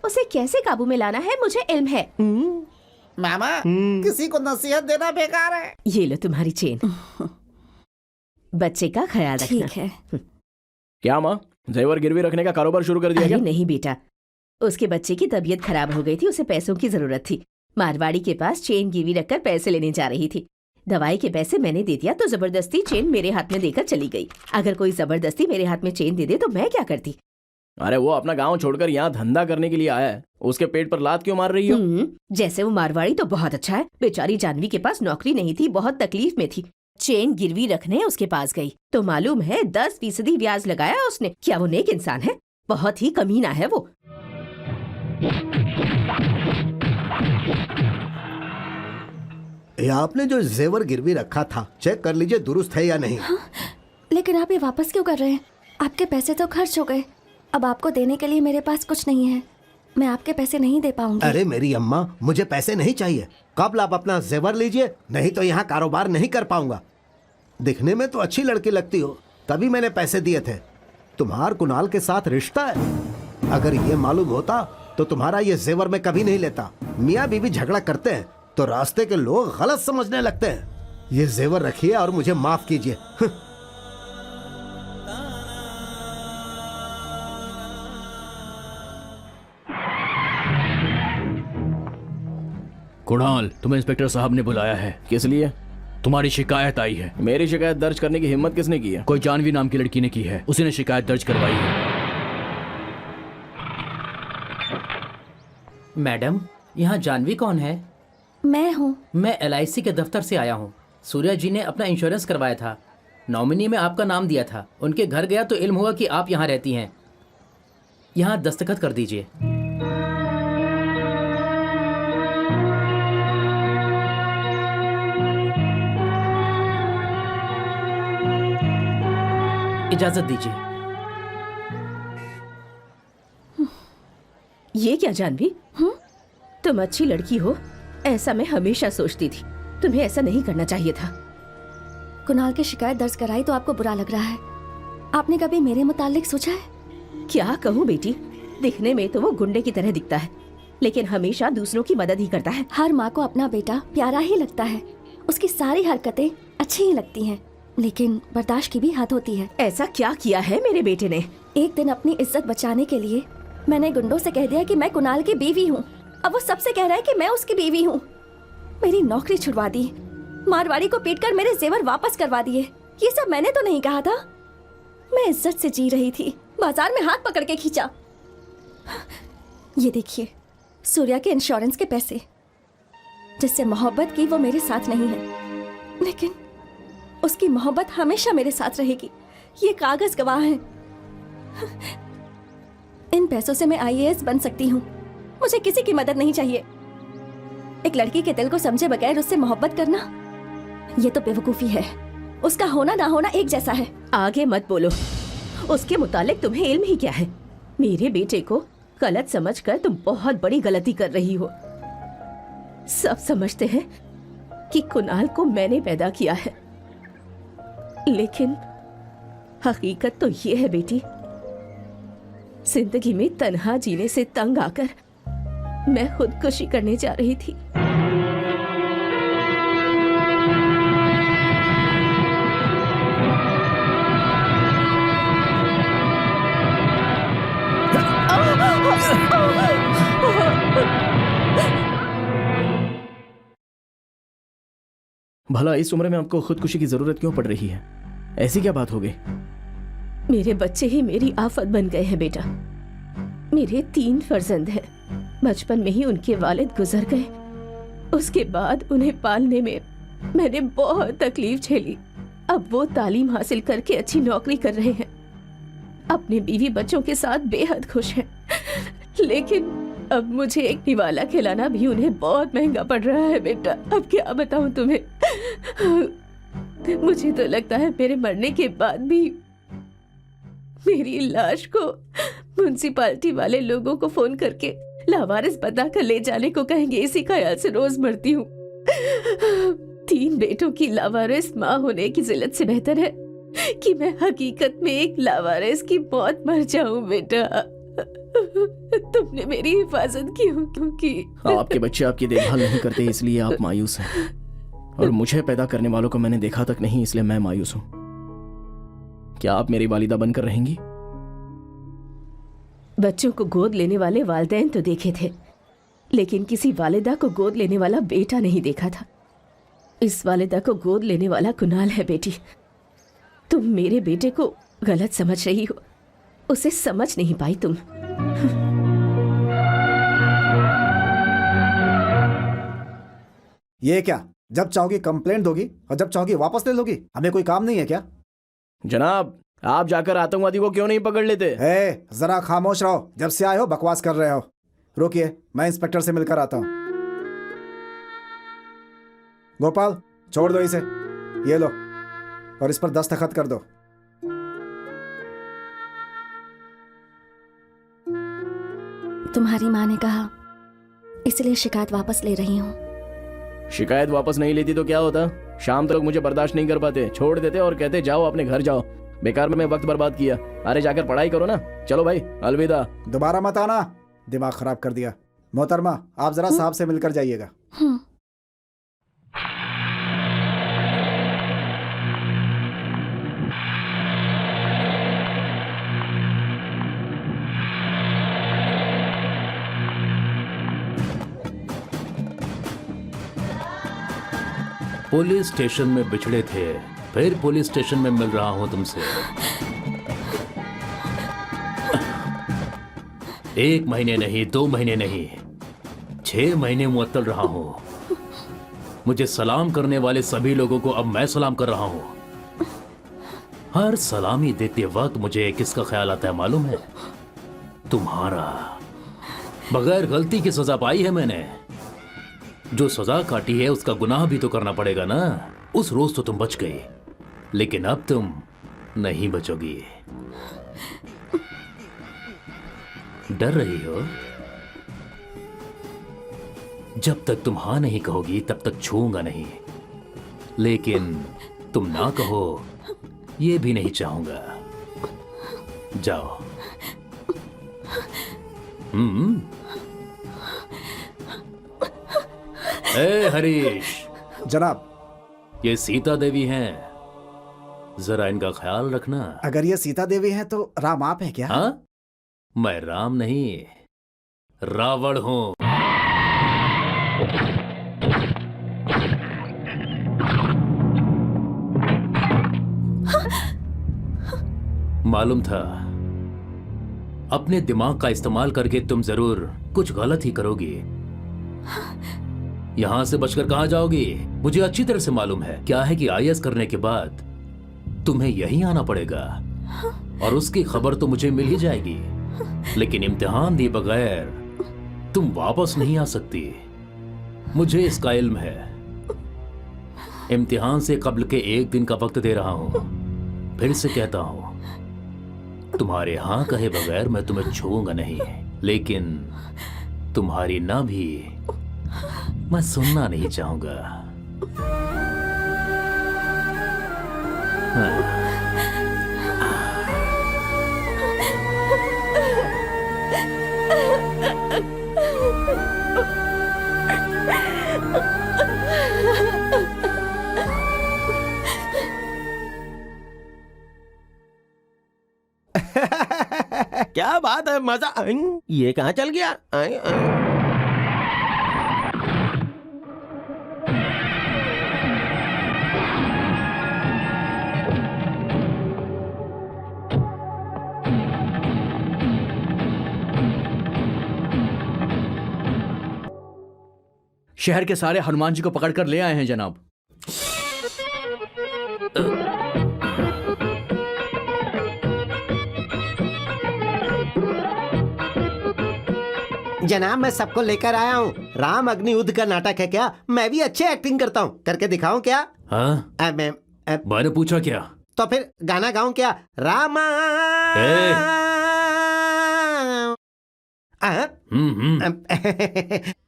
उसे कैसे काबू में लाना है मुझे इल्म है। मामा, किसी को नसीहत देना बेकार है। ये लो तुम्हारी चेन, बच्चे का ख्याल रखना। ठीक है। क्या माँ, जेवर गिरवी रखने का कारोबार शुरू कर दिया अरे क्या? नहीं बेटा, उसके बच्चे की तबीयत खराब हो गई थी, उसे पैसों की जरूरत थी। मारवाड़ी के पास चेन गिरवी रखकर पैसे लेने जा रही थी। दवाई के पैसे मैंने दे दिया तो जबरदस्ती चेन मेरे हाथ में देकर चली गई। अगर कोई जबरदस्ती मेरे हाथ में चेन दे दे तो मैं क्या करती? अरे वो अपना गांव छोड़कर यहाँ धंधा करने के लिए आया है, उसके पेट पर लात क्यों मार रही हो? जैसे वो मारवाड़ी तो बहुत अच्छा है, बेचारी जानवी के पास नौकरी नहीं थी, बहुत तकलीफ में थी। चेन गिरवी रखने उसके पास गई तो मालूम है 10% ब्याज लगाया उसने। क्या वो नेक इंसान है? बहुत ही कमीना है वो। ये आपने जो जेवर गिरवी रखा था चेक कर लीजिए दुरुस्त है या नहीं। लेकिन आप ये वापस क्यों कर रहे हैं? आपके पैसे तो खर्च हो गए, अब आपको देने के लिए मेरे पास कुछ नहीं है। मैं आपके पैसे नहीं दे पाऊंगी। अरे मेरी अम्मा, मुझे पैसे नहीं चाहिए। कब आप अपना जेवर लीजिए, नहीं तो यहाँ कारोबार नहीं कर पाऊंगा। दिखने में तो अच्छी लड़की लगती हो, तभी मैंने पैसे दिए थे। तुम्हार कुणाल के साथ रिश्ता है, अगर ये मालूम होता तो तुम्हारा ये जेवर मैं कभी नहीं लेता। मियाँ बीवी झगड़ा करते हैं तो रास्ते के लोग गलत समझने लगते हैं। ये जेवर रखिए और मुझे माफ कीजिए। कुणाल, तुम्हें इंस्पेक्टर साहब ने बुलाया है। किस लिए? तुम्हारी शिकायत आई है। मेरी शिकायत दर्ज करने की हिम्मत किसने की है? कोई जानवी नाम की लड़की ने की है, उसी ने शिकायत दर्ज करवाई है। मैडम, यहाँ जानवी कौन है? मैं हूँ। मैं LIC के दफ्तर से आया हूँ। सूर्या जी ने अपना इंश्योरेंस करवाया था, नॉमिनी में आपका नाम दिया था। उनके घर गया तो इल्म हुआ कि आप यहाँ रहती हैं। यहाँ दस्तखत कर दीजिए। इजाजत दीजिए। ये क्या जानवी? तुम अच्छी लड़की हो, ऐसा मैं हमेशा सोचती थी। तुम्हें ऐसा नहीं करना चाहिए था। कुणाल की शिकायत दर्ज कराई तो आपको बुरा लग रहा है। आपने कभी मेरे मुतालिक सोचा है? क्या कहूँ बेटी, दिखने में तो वो गुंडे की तरह दिखता है, लेकिन हमेशा दूसरों की मदद ही करता है। हर माँ को अपना बेटा प्यारा ही लगता है। उसकी सारी हरकतें अच्छी ही लगती हैं, लेकिन बर्दाश्त की भी हद होती है। ऐसा क्या किया है मेरे बेटे ने? एक दिन अपनी इज्जत बचाने के लिए मैंने गुंडों से कह दिया कि मैं कुणाल की बीवी हूँ। अब वो सबसे कह रहा है कि मैं उसकी बीवी हूँ। मेरी नौकरी छुड़वा दी, मारवाड़ी को पीटकर मेरे जेवर वापस करवा दिए। ये सब मैंने तो नहीं कहा था। मैं इज्जत से जी रही थी, बाजार में हाथ पकड़ के खींचा। ये देखिए, सूर्या के इंश्योरेंस के पैसे। जिससे मोहब्बत की वो मेरे साथ नहीं है, लेकिन उसकी मोहब्बत हमेशा मेरे साथ रहेगी। ये कागज गवाह है। इन पैसों से मैं IAS बन सकती हूँ। मुझे किसी की मदद नहीं चाहिए। एक लड़की के दिल को समझे बगैर उससे मोहब्बत करना, ये तो बेवकूफी है। उसका होना ना होना एक जैसा है। आगे मत बोलो, उसके मुतालिक तुम्हें इल्म ही क्या है? मेरे बेटे को गलत समझकर तुम बहुत बड़ी गलती कर रही हो। सब समझते हैं कि कुणाल को मैंने पैदा किया है, लेकिन हकीकत तो ये है बेटी, जिंदगी में तन्हा जीने से तंग आकर मैं खुदकुशी करने जा रही थी। भला इस उम्र में आपको खुदकुशी की जरूरत क्यों पड़ रही है? ऐसी क्या बात हो गई? मेरे बच्चे ही मेरी आफत बन गए हैं बेटा। मेरे 3 फर्जंद हैं। बचपन में ही उनके वालिद गुजर गए। उसके बाद उन्हें पालने में मैंने बहुत तकलीफ झेली। अब वो तालीम हासिल करके अच्छी नौकरी कर रहे हैं, अपने बीवी बच्चों के साथ बेहद खुश हैं। लेकिन अब मुझे एक निवाला खिलाना भी उन्हें बहुत महंगा पड़ रहा है बेटा। अब क्या बताऊं तुम्हें? मुझे तो लगता है मेरे मरने के बाद भी मेरी लाश को म्युनिसिपालिटी वाले लोगों को फोन करके लावारिस बताकर ले जाने को कहेंगे। इसी ख्याल से रोज मरती हूँ। 3 बेटों की लावारिस माँ होने की जिल्लत से बेहतर है कि मैं हकीकत में एक लावारिस की मौत मर जाऊं बेटा। तुमने मेरी हिफाजत की हो, क्योंकि आपके बच्चे आपकी देखभाल नहीं करते, इसलिए आप मायूस हैं। और मुझे पैदा करने वालों को मैंने देखा तक नहीं, इसलिए मैं मायूस हूं। क्या आप मेरी वालिदा बनकर रहेंगी? बच्चों को गोद लेने वाले वालिदैन तो देखे थे, लेकिन किसी वालिदा को गोद लेने वाला बेटा नहीं देखा था। इस वालिदा को गोद लेने वाला कुणाल है बेटी। तुम मेरे बेटे को गलत समझ रही हो, उसे समझ नहीं पाई तुम। ये क्या, जब चाहोगी कंप्लेंट दोगी और जब चाहोगी वापस ले लोगी? हमें कोई काम नहीं है क्या? जनाब, आप जाकर आतंकवादी को क्यों नहीं पकड़ लेते? जरा खामोश रहो। जब से आए हो बकवास कर रहे हो। रुकिए, मैं इंस्पेक्टर से मिलकर आता हूँ। गोपाल, छोड़ दो इसे। ये लो, और इस पर दस्तखत कर दो। तुम्हारी माँ ने कहा, इसलिए शिकायत वापस ले रही हूँ। शिकायत वापस नहीं लेती तो क्या होता? शाम तक मुझे बर्दाश्त नहीं कर पाते, छोड़ देते और कहते जाओ अपने घर जाओ। बेकार में वक्त बर्बाद किया। अरे जाकर पढ़ाई करो ना। चलो भाई, अलविदा। दोबारा मत आना। दिमाग खराब कर दिया। मोहतरमा, आप जरा साहब से मिलकर जाइएगा। पुलिस स्टेशन में बिछड़े थे, फिर पुलिस स्टेशन में मिल रहा हूं तुमसे। 1 महीने नहीं, 2 महीने नहीं, 6 महीने मुअत्तल रहा हूं। मुझे सलाम करने वाले सभी लोगों को अब मैं सलाम कर रहा हूं। हर सलामी देते वक्त मुझे किसका ख्याल आता है मालूम है? तुम्हारा। बगैर गलती की सजा पाई है मैंने। जो सजा काटी है उसका गुनाह भी तो करना पड़ेगा ना। उस रोज तो तुम बच गई, लेकिन अब तुम नहीं बचोगी। डर रही हो? जब तक तुम हां नहीं कहोगी तब तक छूंगा नहीं, लेकिन तुम ना कहो ये भी नहीं चाहूंगा। जाओ। ए हरीश, जनाब, ये सीता देवी हैं, जरा इनका ख्याल रखना। अगर ये सीता देवी हैं तो राम आप हैं क्या? हाँ, मैं राम नहीं, रावण हूं। मालूम था अपने दिमाग का इस्तेमाल करके तुम जरूर कुछ गलत ही करोगी। यहां से बचकर कहां जाओगी? मुझे अच्छी तरह से मालूम है। क्या है कि आईएएस करने के बाद तुम्हें यहीं आना पड़ेगा, और उसकी खबर तो मुझे मिल ही जाएगी, लेकिन इम्तिहान दिए बगैर तुम वापस नहीं आ सकती। मुझे इसका इल्म है। इम्तिहान से कब्ल के 1 दिन का वक्त दे रहा हूं। फिर से कहता हूं, तुम्हारे हां कहे बगैर मैं तुम्हें छूऊंगा नहीं, लेकिन तुम्हारी ना भी मैं सुनना नहीं चाहूंगा। क्या बात है, मजा। ये कहाँ चल गया? शहर के सारे हनुमान जी को पकड़कर ले आए हैं जनाब। जनाब, मैं सबको लेकर आया हूँ। राम अग्नि युद्ध का नाटक है क्या? मैं भी अच्छी एक्टिंग करता हूँ, करके दिखाऊं क्या? हाँ? मैंने पूछा क्या? तो फिर गाना गाऊं क्या? रामा।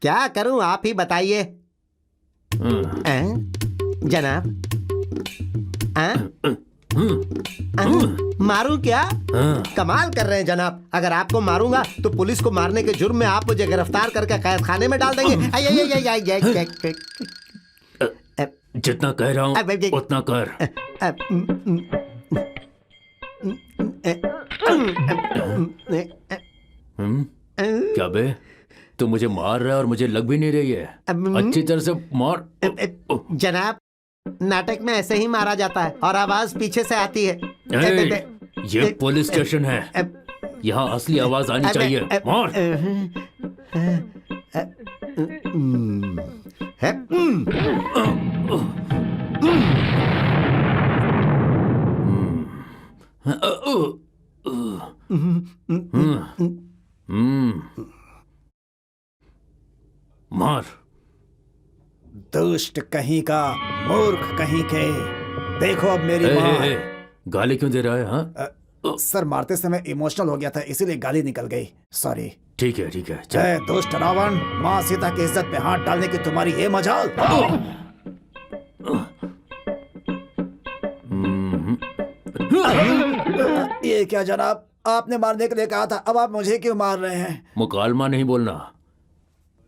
क्या करूं, आप ही बताइए। जनाब, मारूं क्या? कमाल कर रहे हैं जनाब। अगर आपको मारूंगा तो पुलिस को मारने के जुर्म में आप मुझे गिरफ्तार करके कैद खाने में डाल देंगे। जितना कह रहा हूं उतना कर। क्या बे, तू मुझे मार रहा है और मुझे लग भी नहीं रही है। अच्छी तरह से मार। जनाब, नाटक में ऐसे ही मारा जाता है और आवाज पीछे से आती है। ये पुलिस स्टेशन है, यहाँ असली आवाज आनी चाहिए। मार। मार। दुष्ट कहीं का, मूर्ख कहीं के। देखो अब मेरी माँ। गाली क्यों दे रहा है? हाँ सर, मारते समय इमोशनल हो गया था, इसीलिए गाली निकल गई। सॉरी। ठीक है ठीक है। जय दुष्ट रावण, माँ सीता की इज्जत पे हाथ डालने की तुम्हारी ये मजाल। ये क्या जनाब, आपने मारने के लिए कहा था, अब आप मुझे क्यों मार रहे हैं? मुकालमा नहीं बोलना,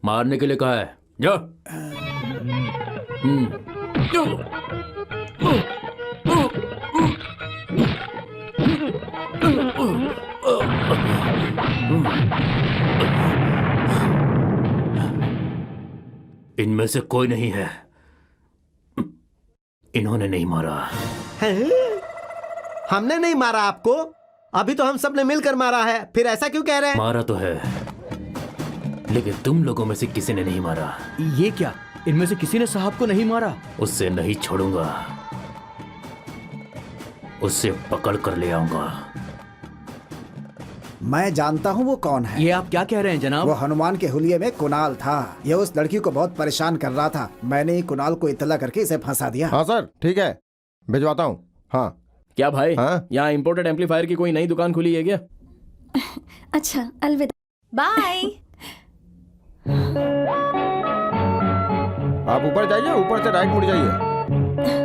मारने के लिए कहा है। जा। इनमें से कोई नहीं है, इन्होंने नहीं मारा। हमने नहीं मारा आपको, अभी तो हम सब ने मिलकर मारा है, फिर ऐसा क्यों कह रहे हैं? मारा तो है, लेकिन तुम लोगों में से किसी ने नहीं मारा। ये क्या, इनमें से किसी ने साहब को नहीं मारा? उससे नहीं छोड़ूंगा, उससे पकड़ कर ले आऊंगा। मैं जानता हूँ वो कौन है। ये आप क्या कह रहे हैं जनाब? वो हनुमान के हुलिये में कुणाल था। ये उस लड़की को बहुत परेशान कर रहा था। मैंने ही कुणाल को इत्तला करके इसे फंसा दिया। हाँ सर, ठीक है, भिजवाता हूँ। हाँ क्या भाई, हाँ? यहाँ इम्पोर्टेड एम्पलीफायर की कोई नई दुकान खुली है क्या? अच्छा, अलविदा। बाय। आप ऊपर जाइए, ऊपर से राइट मुड़ जाइए,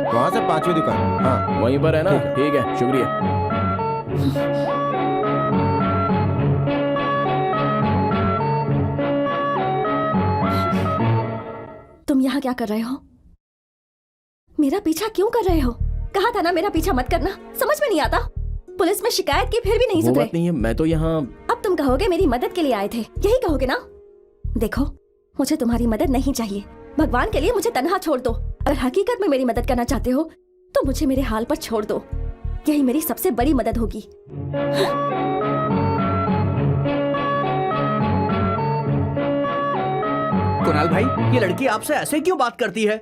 वहाँ से 5वीं दुकान। हाँ वहीं पर है ना? ठीक है, शुक्रिया। तुम यहाँ क्या कर रहे हो? मेरा पीछा क्यों कर रहे हो? कहा था ना मेरा पीछा मत करना। समझ में नहीं आता? पुलिस में शिकायत की फिर भी नहीं वो सुधरे। बात नहीं है, मैं तो यहाँ। अब तुम कहोगे मेरी मदद के लिए आए थे, यही कहोगे ना? देखो, मुझे तुम्हारी मदद नहीं चाहिए। भगवान के लिए मुझे तन्हा छोड़ दो। अगर हकीकत में मेरी मदद करना चाहते हो तो मुझे मेरे हाल पर छोड़ दो, यही मेरी सबसे बड़ी मदद होगी। कुणाल भाई, ये लड़की आपसे ऐसे क्यों बात करती है?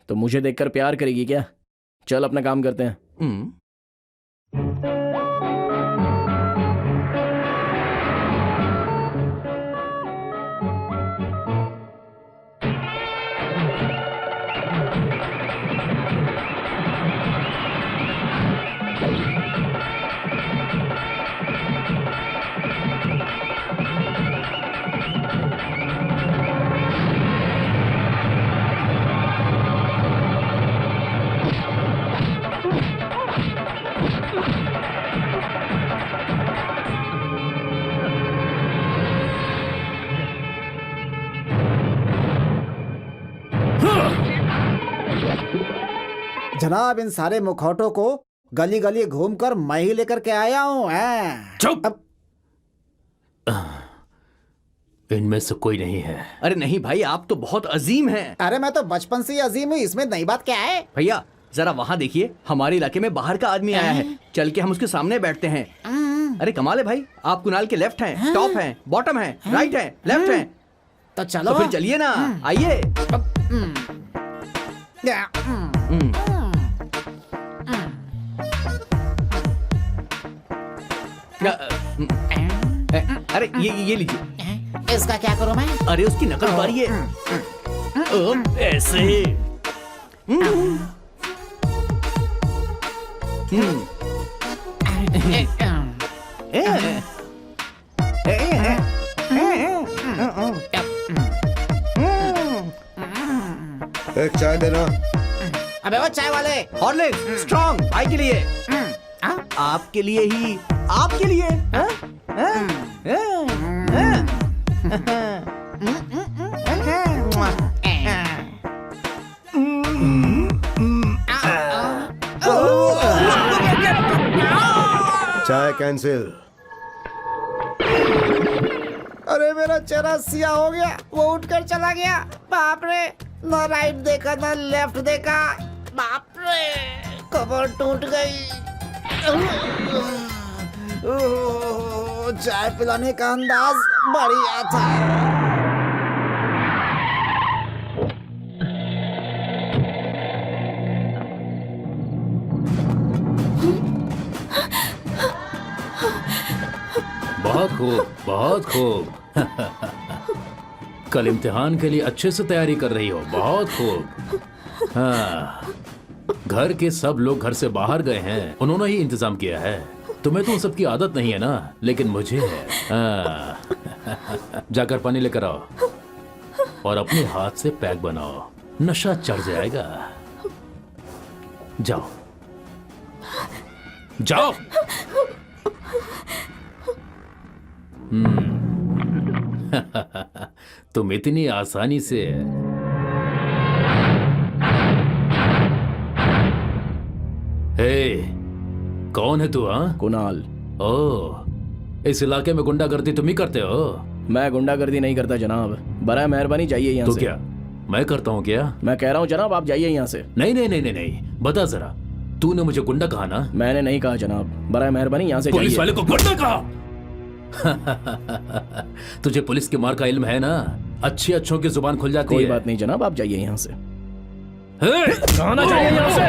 तो मुझे देखकर प्यार करेगी क्या? चल अपना काम करते हैं। जनाब, इन सारे मुखौटों को गली गली घूमकर मैं ही लेकर के आया हूँ। चुप! इनमें से कोई नहीं है। अरे नहीं भाई, आप तो बहुत अजीम हैं। अरे मैं तो बचपन से ही अजीम हूँ, इसमें नई बात क्या है? भैया जरा वहाँ देखिए, हमारे इलाके में बाहर का आदमी आया है। चल के हम उसके सामने बैठते हैं। अरे कमाल है भाई, आप कुणाल के लेफ्ट हैं, टॉप हैं, बॉटम हैं, राइट हैं, लेफ्ट हैं। तो चलो। तो फिर चलिए ना, आइए। अरे ये लीजिए। इसका क्या करूं मैं? अरे उसकी नकल उतारिए। ऐसे। एक चाय देना। अबे वो चाय वाले। हॉर्लिक्स स्ट्रॉन्ग भाई के लिए। आपके लिए ही, आपके लिए। चाय कैंसिल। अरे मेरा चेहरा सिया हो गया, वो उठकर चला गया। बाप रे, ना राइट देखा ना लेफ्ट देखा। बाप रे, कमर टूट गई। चाय पिलाने का अंदाज बढ़िया था। बहुत खूब, बहुत खूब। कल इम्तिहान के लिए अच्छे से तैयारी कर रही हो, बहुत खूब। हाँ, घर के सब लोग घर से बाहर गए हैं, उन्होंने ही इंतजाम किया है। तुम्हें तो उन सब की आदत नहीं है ना, लेकिन मुझे है। हाँ। जाकर पानी लेकर आओ और अपने हाथ से पैक बनाओ, नशा चढ़ जाएगा। जाओ जाओ। तुम इतनी आसानी से कौन है तू? हाँ, कुणाल। ओ, इस इलाके में गुंडागर्दी तुम ही करते हो? मैं गुंडागर्दी नहीं करता जनाब, बराए मेहरबानी जाइए यहाँ तो से। क्या मैं करता हूँ क्या? मैं कह रहा हूँ जनाब, आप जाइए यहाँ से। नहीं नहीं नहीं नहीं नहीं, बता जरा, तूने मुझे गुंडा कहा ना? मैंने नहीं कहा जनाब, बराए मेहरबानी यहाँ से पुलिस जाइए। वाले को गुंडा कहा? तुझे पुलिस के मार का इल्म है ना? अच्छी अच्छों की जुबान खुल जाती है। कोई बात नहीं जनाब, आप जाइए यहाँ से। जाना चाहिए यहाँ से।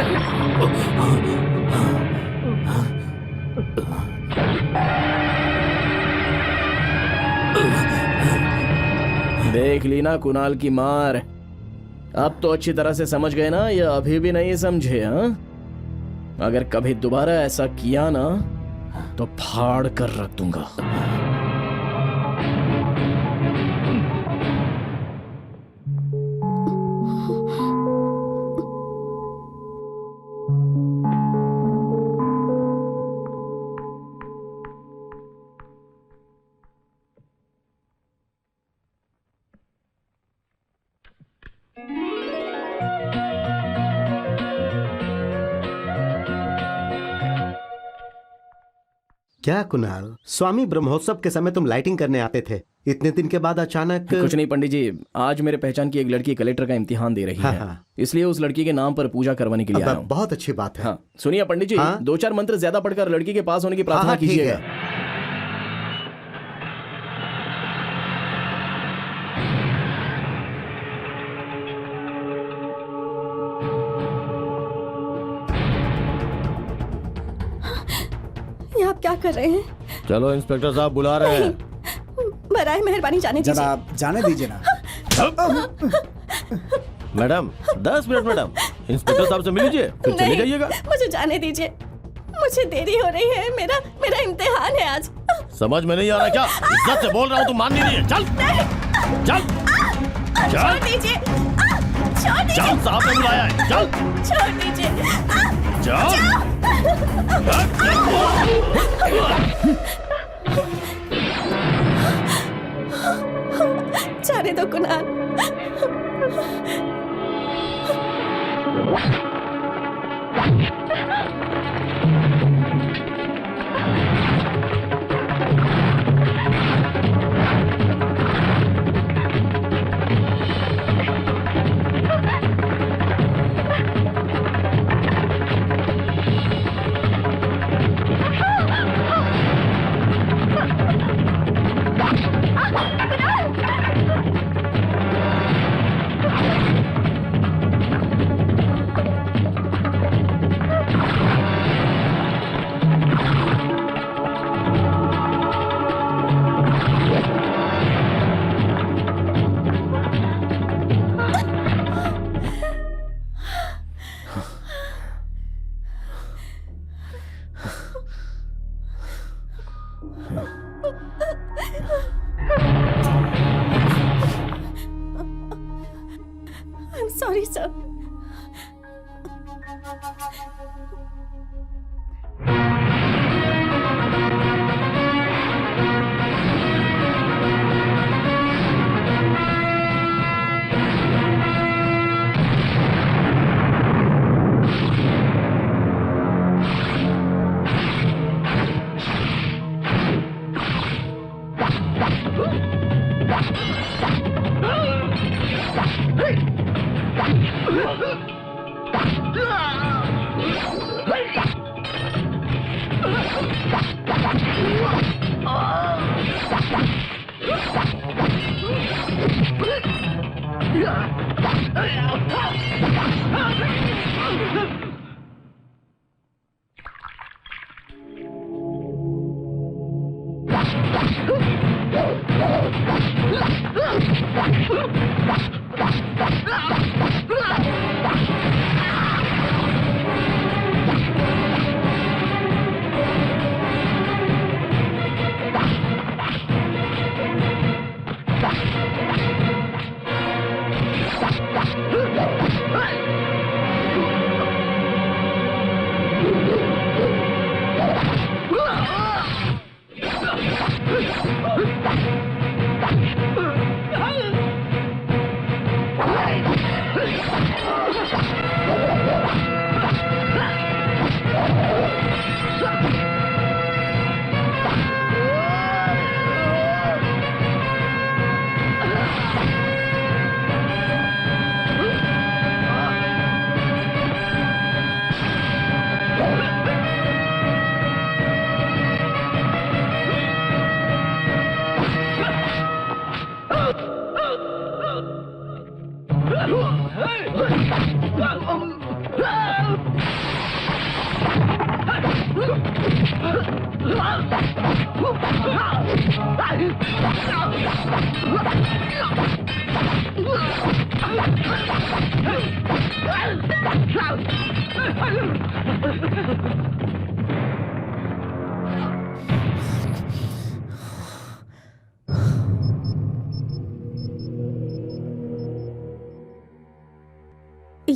देख ली ना कुणाल की मार, अब तो अच्छी तरह से समझ गए ना, या अभी भी नहीं समझे? हाँ, अगर कभी दोबारा ऐसा किया ना तो फाड़ कर रख दूंगा। क्या कुणाल, स्वामी ब्रह्मोत्सव के समय तुम लाइटिंग करने आते थे, इतने दिन के बाद अचानक? कुछ नहीं पंडित जी, आज मेरे पहचान की एक लड़की कलेक्टर का इम्तिहान दे रही है। हाँ। इसलिए उस लड़की के नाम पर पूजा करवाने के लिए आया हूं। बहुत अच्छी बात है। हाँ, सुनिए पंडित जी, हाँ? 2-4 मंत्र ज्यादा पढ़कर लड़की के पास होने की प्रार्थना हाँ, ठीक कीजिएगा। है। ये आप क्या कर रहे हैं? चलो इंस्पेक्टर साहब बुला रहे हैं। बराए मेहरबानी जाने दीजिए। जनाब जाने दीजिए ना। मैडम 10 मिनट मैडम, इंस्पेक्टर साहब से मिल लीजिए फिर चले नहीं, जाइएगा। मुझे जाने दीजिए, मुझे देरी हो रही है, मेरा इम्तिहान है आज। समझ में नहीं आ रहा क्या? इज्जत से बोल रहा हूँ, तुम मान नहीं रही है। चल चल छोड़ चल दीजिए, छोड़ दीजिए, चल, साहब ने बुलाया है। चल छोड़ दीजिए। चल। जाने दो कुणाल। I'm sorry, sir.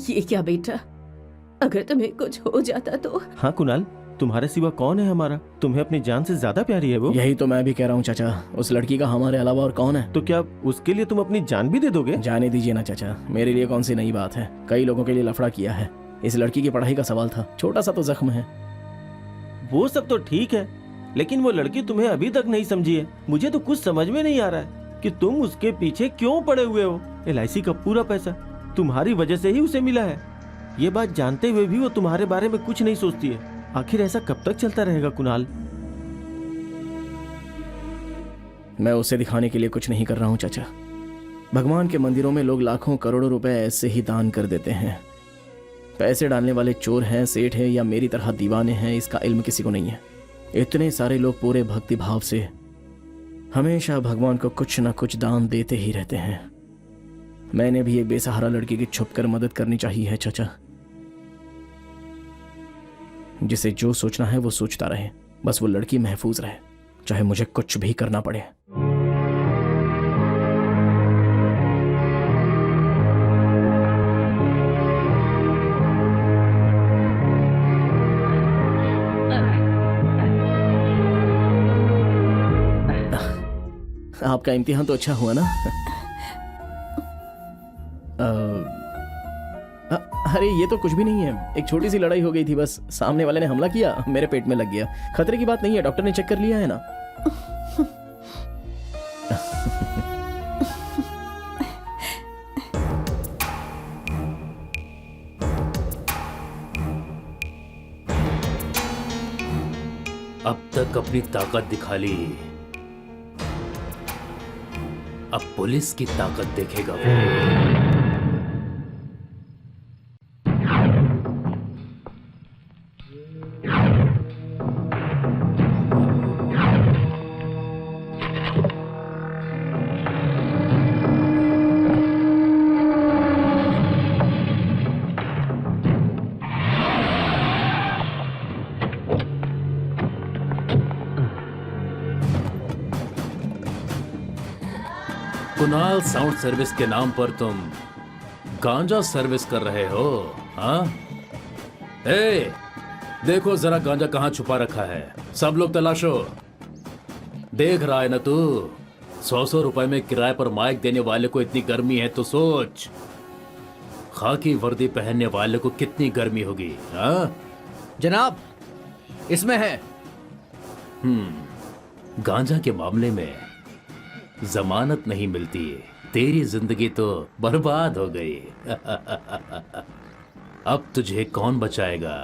ये क्या बेटा, अगर तुम्हें कुछ हो जाता तो? हाँ कुणाल, तुम्हारे सिवा कौन है हमारा? तुम्हें अपनी जान से ज्यादा प्यारी है वो। यही तो मैं भी कह रहा हूँ चाचा, उस लड़की का हमारे अलावा और कौन है? तो क्या उसके लिए तुम अपनी जान भी दे दोगे? जाने दीजिए ना चाचा, मेरे लिए कौन सी नई बात है, कई लोगों के लिए लफड़ा किया है। इस लड़की की पढ़ाई का सवाल था, छोटा सा तो जख्म है। वो सब तो ठीक है, लेकिन वो लड़की तुम्हें अभी तक नहीं समझी है। मुझे तो कुछ समझ में नहीं आ रहा है कि तुम उसके पीछे क्यों पड़े हुए हो। LIC का पूरा पैसा तुम्हारी वजह से ही उसे मिला है। ये बात जानते हुए भी वो तुम्हारे बारे में कुछ नहीं सोचती है। आखिर ऐसा कब तक चलता रहेगा कुणाल? मैं उसे दिखाने के लिए कुछ नहीं कर रहा हूँ चाचा। भगवान के मंदिरों में लोग लाखों करोड़ों रुपए ऐसे ही दान कर देते हैं। पैसे डालने वाले चोर हैं, सेठ हैं या मेरी तरह दीवाने हैं, इसका इल्म किसी को नहीं है। इतने सारे लोग पूरे भक्ति भाव से हमेशा भगवान को कुछ न कुछ दान देते ही रहते हैं। मैंने भी एक बेसहारा लड़की की छुपकर मदद करनी चाहिए है चाचा। जिसे जो सोचना है वो सोचता रहे, बस वो लड़की महफूज रहे, चाहे मुझे कुछ भी करना पड़े। आपका इम्तिहान तो अच्छा हुआ ना? अरे ये तो कुछ भी नहीं है, एक छोटी सी लड़ाई हो गई थी बस। सामने वाले ने हमला किया, मेरे पेट में लग गया। खतरे की बात नहीं है, डॉक्टर ने चेक कर लिया है ना। अब तक अपनी ताकत दिखा ली, अब पुलिस की ताकत देखेगा वो। कुणाल साउंड सर्विस के नाम पर तुम गांजा सर्विस कर रहे हो? हाँ, देखो जरा गांजा कहाँ छुपा रखा है। सब लोग तलाशो। देख रहा है ना तू, 100 रुपए में किराए पर माइक देने वाले को इतनी गर्मी है तो सोच खाकी वर्दी पहनने वाले को कितनी गर्मी होगी। हाँ जनाब, इसमें है। गांजा के मामले में जमानत नहीं मिलती, तेरी जिंदगी तो बर्बाद हो गई। अब तुझे कौन बचाएगा?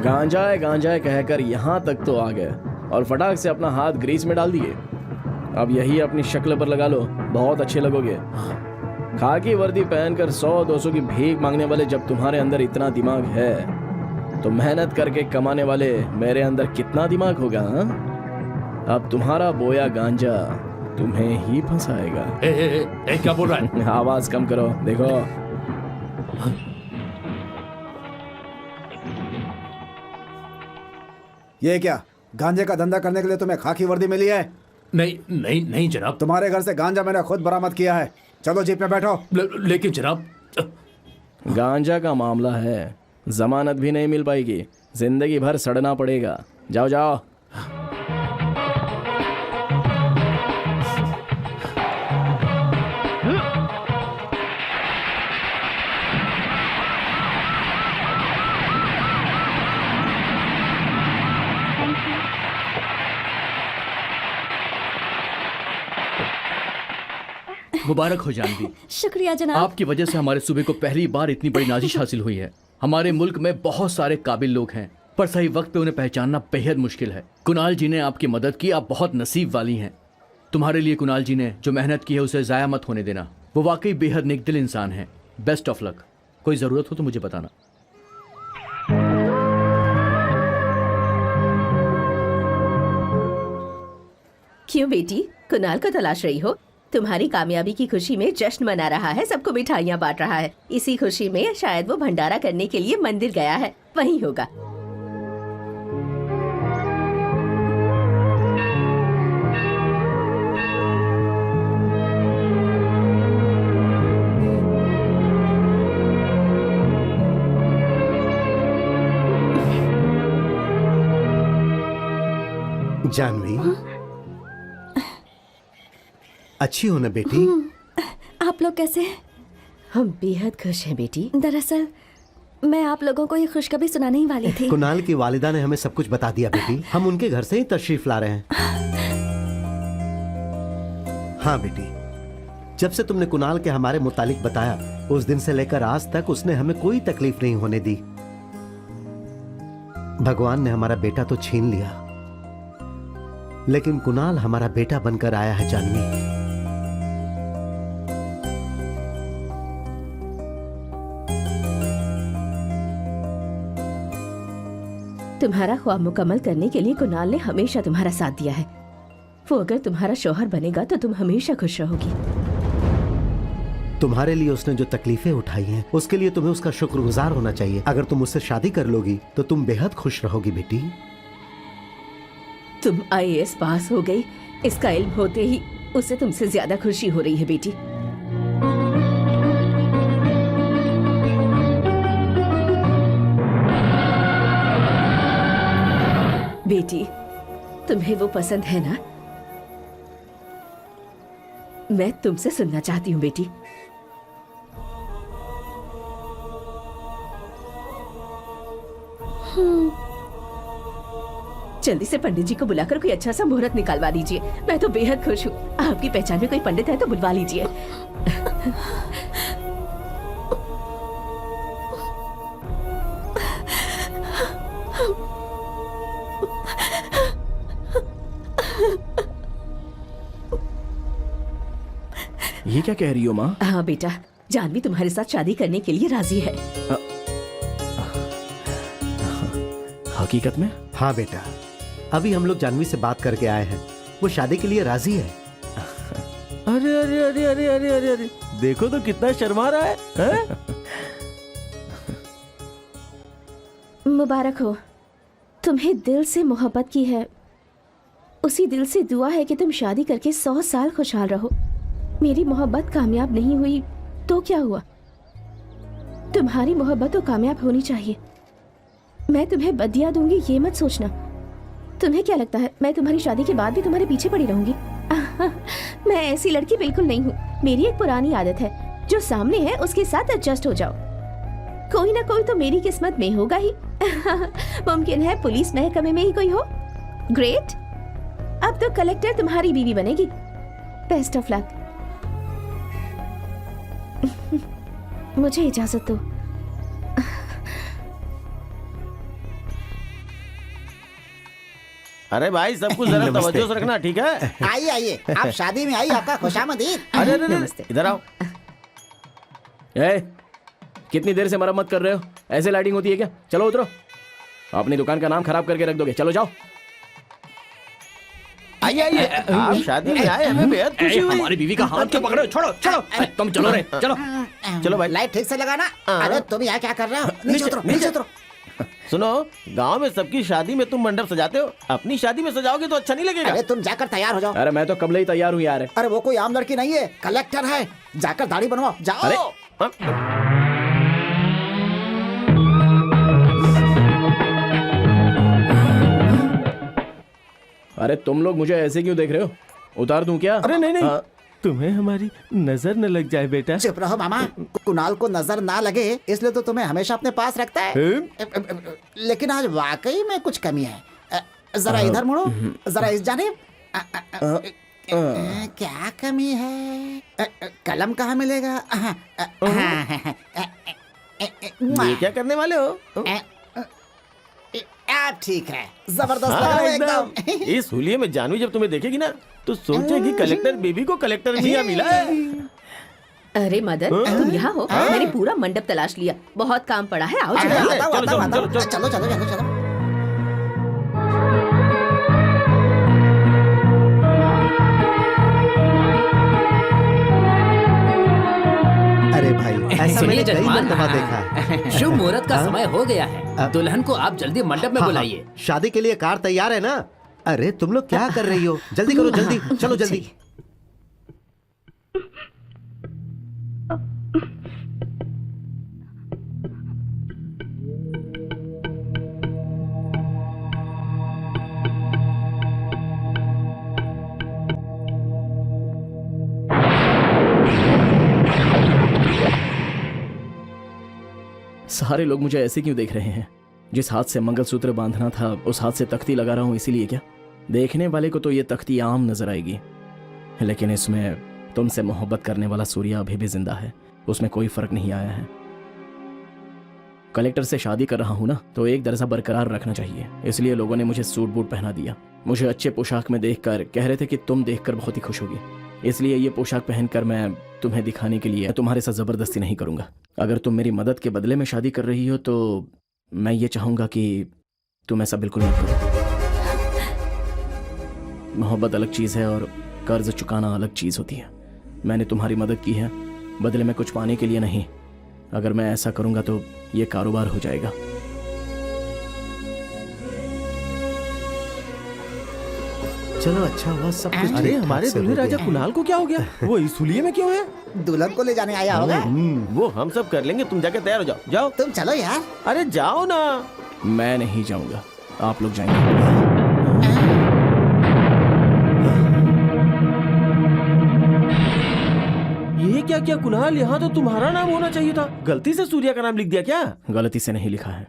गांजा है कहकर यहाँ तक तो आ गए और फटाक से अपना हाथ ग्रीस में डाल दिए। अब यही अपनी शक्ल पर लगा लो, बहुत अच्छे लगोगे। खाकी वर्दी पहनकर 100-200 की भीख मांगने वाले जब तुम्हारे अंदर इतना दिमाग है तो मेहनत करके कमाने वाले मेरे अंदर कितना दिमाग होगा? हा? अब तुम्हारा बोया गांजा तुम्हें ही फंसाएगा। क्या बोल रहा है? आवाज कम करो। देखो ये क्या, गांजे का धंधा करने के लिए तुम्हें खाकी वर्दी मिली है? नहीं नहीं नहीं जनाब, तुम्हारे घर से गांजा मैंने खुद बरामद किया है। चलो जीप में बैठो। लेकिन जनाब, गांजा का मामला है, जमानत भी नहीं मिल पाएगी, जिंदगी भर सड़ना पड़ेगा। जाओ जाओ। मुबारक हो जानवी, शुक्रिया जनाब। आपकी वजह से हमारे सूबे को पहली बार इतनी बड़ी नाजिश हासिल हुई है। हमारे मुल्क में बहुत सारे काबिल लोग हैं, पर सही वक्त पे उन्हें पहचानना बेहद मुश्किल है। कुणाल जी ने आपकी मदद की, आप बहुत नसीब वाली हैं। तुम्हारे लिए कुणाल जी ने जो मेहनत की है उसे ज़ाया मत होने देना। वो वाकई बेहद नेक दिल इंसान है। Best of luck. कोई ज़रूरत हो तो मुझे बताना। क्यों बेटी, कुणाल को तलाश रही हो? तुम्हारी कामयाबी की खुशी में जश्न मना रहा है, सबको मिठाइयाँ बांट रहा है। इसी खुशी में शायद वो भंडारा करने के लिए मंदिर गया है, वहीं होगा। जानवी, अच्छी हो ना बेटी? आप लोग कैसे हैं? हम बेहद खुश हैं बेटी। दरअसल मैं आप लोगों को ये खुशखबरी सुनाने ही वाली थी। कुणाल की वालिदा ने हमें सब कुछ बता दिया बेटी। हम उनके घर से ही तशरीफ ला रहे हैं। हाँ बेटी, जब से तुमने कुणाल के हमारे मुतालिक बताया, उस दिन से लेकर आज तक उसने हमें कोई तकलीफ नहीं होने दी। भगवान ने हमारा बेटा तो छीन लिया, लेकिन कुणाल हमारा बेटा बनकर आया है जानवी। तुम्हारा ख्वाब मुकम्मल करने के लिए कुणाल ने हमेशा तुम्हारा साथ दिया है। वो अगर तुम्हारा शौहर बनेगा तो तुम हमेशा खुश रहोगी। तुम्हारे लिए उसने जो तकलीफें उठाई हैं, उसके लिए तुम्हें उसका शुक्रगुजार होना चाहिए। अगर तुम उससे शादी कर लोगी तो तुम बेहद खुश रहोगी बेटी। तुम IAS पास हो गई, इसका इल्म होते ही उसे तुमसे ज्यादा खुशी हो रही है बेटी। बेटी, तुम्हें वो पसंद है ना? मैं तुमसे सुनना चाहती हूँ बेटी। जल्दी से पंडित जी को बुलाकर कोई अच्छा सा मुहूर्त निकालवा दीजिए। मैं तो बेहद खुश हूँ। आपकी पहचान में कोई पंडित है तो बुलवा लीजिए। ये क्या कह रही हो माँ? हाँ बेटा, जानवी तुम्हारे साथ शादी करने के लिए राजी है। हकीकत में? हाँ बेटा, अभी हम लोग जानवी से बात करके आए हैं। वो शादी के लिए राजी है। अरे अरे अरे अरे अरे अरे अरे, देखो तो कितना शर्मा रहा है, हैं? मुबारक हो, तुम्हें दिल से मोहब्बत की है। उसी दिल से दुआ है कि तुम शादी करके 100 साल खुशहाल रहो। मेरी मोहब्बत कामयाब नहीं हुई तो क्या हुआ? तुम्हारी मोहब्बत तो कामयाब होनी चाहिए। मैं तुम्हें बदिया दूंगी ये मत सोचना। तुम्हें क्या लगता है मैं तुम्हारी शादी के बाद भी तुम्हारे पीछे पड़ी रहूंगी? मैं ऐसी लड़की बिल्कुल नहीं हूँ। मेरी एक पुरानी आदत है, जो सामने है उसके साथ एडजस्ट हो जाओ। कोई ना कोई तो मेरी किस्मत में होगा ही। मुमकिन है पुलिस महकमे में ही कोई हो। ग्रेट, अब तो कलेक्टर तुम्हारी बीवी बनेगी। Best of luck. मुझे इजाजत दो। अरे भाई, सब कुछ जरा तवज्जो से रखना, ठीक है? आइए आइए, आप शादी में आई, आपका खुशामदीद। अरे अरे अरे, नमस्ते। इधर आओ। कितनी देर से मरम्मत कर रहे हो? ऐसे लाइटिंग होती है क्या? चलो उतरो, अपनी दुकान का नाम खराब करके रख दोगे। चलो जाओ। आइए आइए, आप शादी में आए, हमें बेहद खुशी हुई। हमारी बीवी का हाथ क्यों पकड़े हो? छोड़ो छोड़ो। तुम चलो रे, चलो। चलो भाई। लाइट ठीक से लगाना। अरे तुम यहाँ क्या कर रहे हो? नीचे उतरो, नीचे उतरो। सुनो, गांव में सबकी शादी में तुम मंडप सजाते हो, अपनी शादी में सजाओगे तो अच्छा नहीं लगेगा। अरे तुम जाकर तैयार हो जाओ। अरे मैं तो कब ही तैयार हूँ यार। अरे वो कोई आम लड़की नहीं है, कलेक्टर है। जाकर दाढ़ी बनवाओ, जाओ। अरे अरे तुम लोग मुझे ऐसे क्यों देख रहे हो? उतार दूं क्या? अरे नहीं नहीं, तुम्हें हमारी नजर न लग जाए बेटा। चुप रहो मामा। कुणाल को नजर ना लगे इसलिए तो तुम्हें हमेशा अपने पास रखता है। लेकिन आज वाकई में कुछ कमी है। जरा इधर मुड़ो, जरा इस जानिब। क्या कमी है? कलम कहाँ मिलेगा? ये क्या करने वाले हो? आप ठीक है, जबरदस्त लग हाँ, रहे हो एकदम। इस हुलिये में जानवी जब तुम्हें देखेगी ना तो सोचेगी कलेक्टर बेबी को कलेक्टर मियां मिला है। अरे मदन, तुम यहाँ हो? मैंने पूरा मंडप तलाश लिया, बहुत काम पड़ा है। आओ चलो। चलो चलो चलो चलो। अरे भाई, ऐसा सुनिए मैंने कई जजमान, मर्तबा देखा है। शुभ मुहूर्त का समय हो गया है। दुल्हन को आप जल्दी मंडप में हाँ, बुलाइए। हाँ, शादी के लिए कार तैयार है ना? अरे तुम लोग क्या कर रही हो? जल्दी करो, जल्दी चलो जल्दी। सारे लोग मुझे ऐसे क्यों देख रहे हैं? जिस हाथ से मंगलसूत्र बांधना था उस हाथ से तख्ती लगा रहा हूं, इसीलिए क्या? देखने वाले को तो ये तख्ती आम नजर आएगी, लेकिन इसमें तुमसे मोहब्बत करने वाला सूर्या अभी भी जिंदा है। उसमें कोई फर्क नहीं आया है। कलेक्टर से शादी कर रहा हूं ना, तो एक दर्जा बरकरार रखना चाहिए, इसलिए लोगों ने मुझे सूट बूट पहना दिया। मुझे अच्छे पोशाक में देखकर कह रहे थे कि तुम देखकर बहुत ही खुश होगी, इसलिए ये पोशाक पहनकर मैं तुम्हें दिखाने के लिए तुम्हारे साथ जबरदस्ती नहीं करूंगा। अगर तुम मेरी मदद के बदले में शादी कर रही हो तो मैं ये चाहूंगा कि तुम ऐसा बिल्कुल मत करो। मोहब्बत अलग चीज है और कर्ज चुकाना अलग चीज होती है। मैंने तुम्हारी मदद की है, बदले में कुछ पाने के लिए नहीं। अगर मैं ऐसा करूंगा तो ये कारोबार हो जाएगा। चलो अच्छा हुआ सब कुछ। अरे हमारे दुल्हे राजा कुणाल को क्या हो गया? वो इस हुलिये में क्यों है? दुल्हन को ले जाने आया होगा। वो हम सब कर लेंगे, तुम जाके तैयार हो जाओ। जाओ। तुम चलो यार। अरे जाओ ना। मैं नहीं जाऊंगा, आप लोग जाएंगे। ये क्या क्या कुणाल, यहाँ तो तुम्हारा नाम होना चाहिए था। गलती से सूर्या का नाम लिख दिया क्या? गलती से नहीं लिखा है।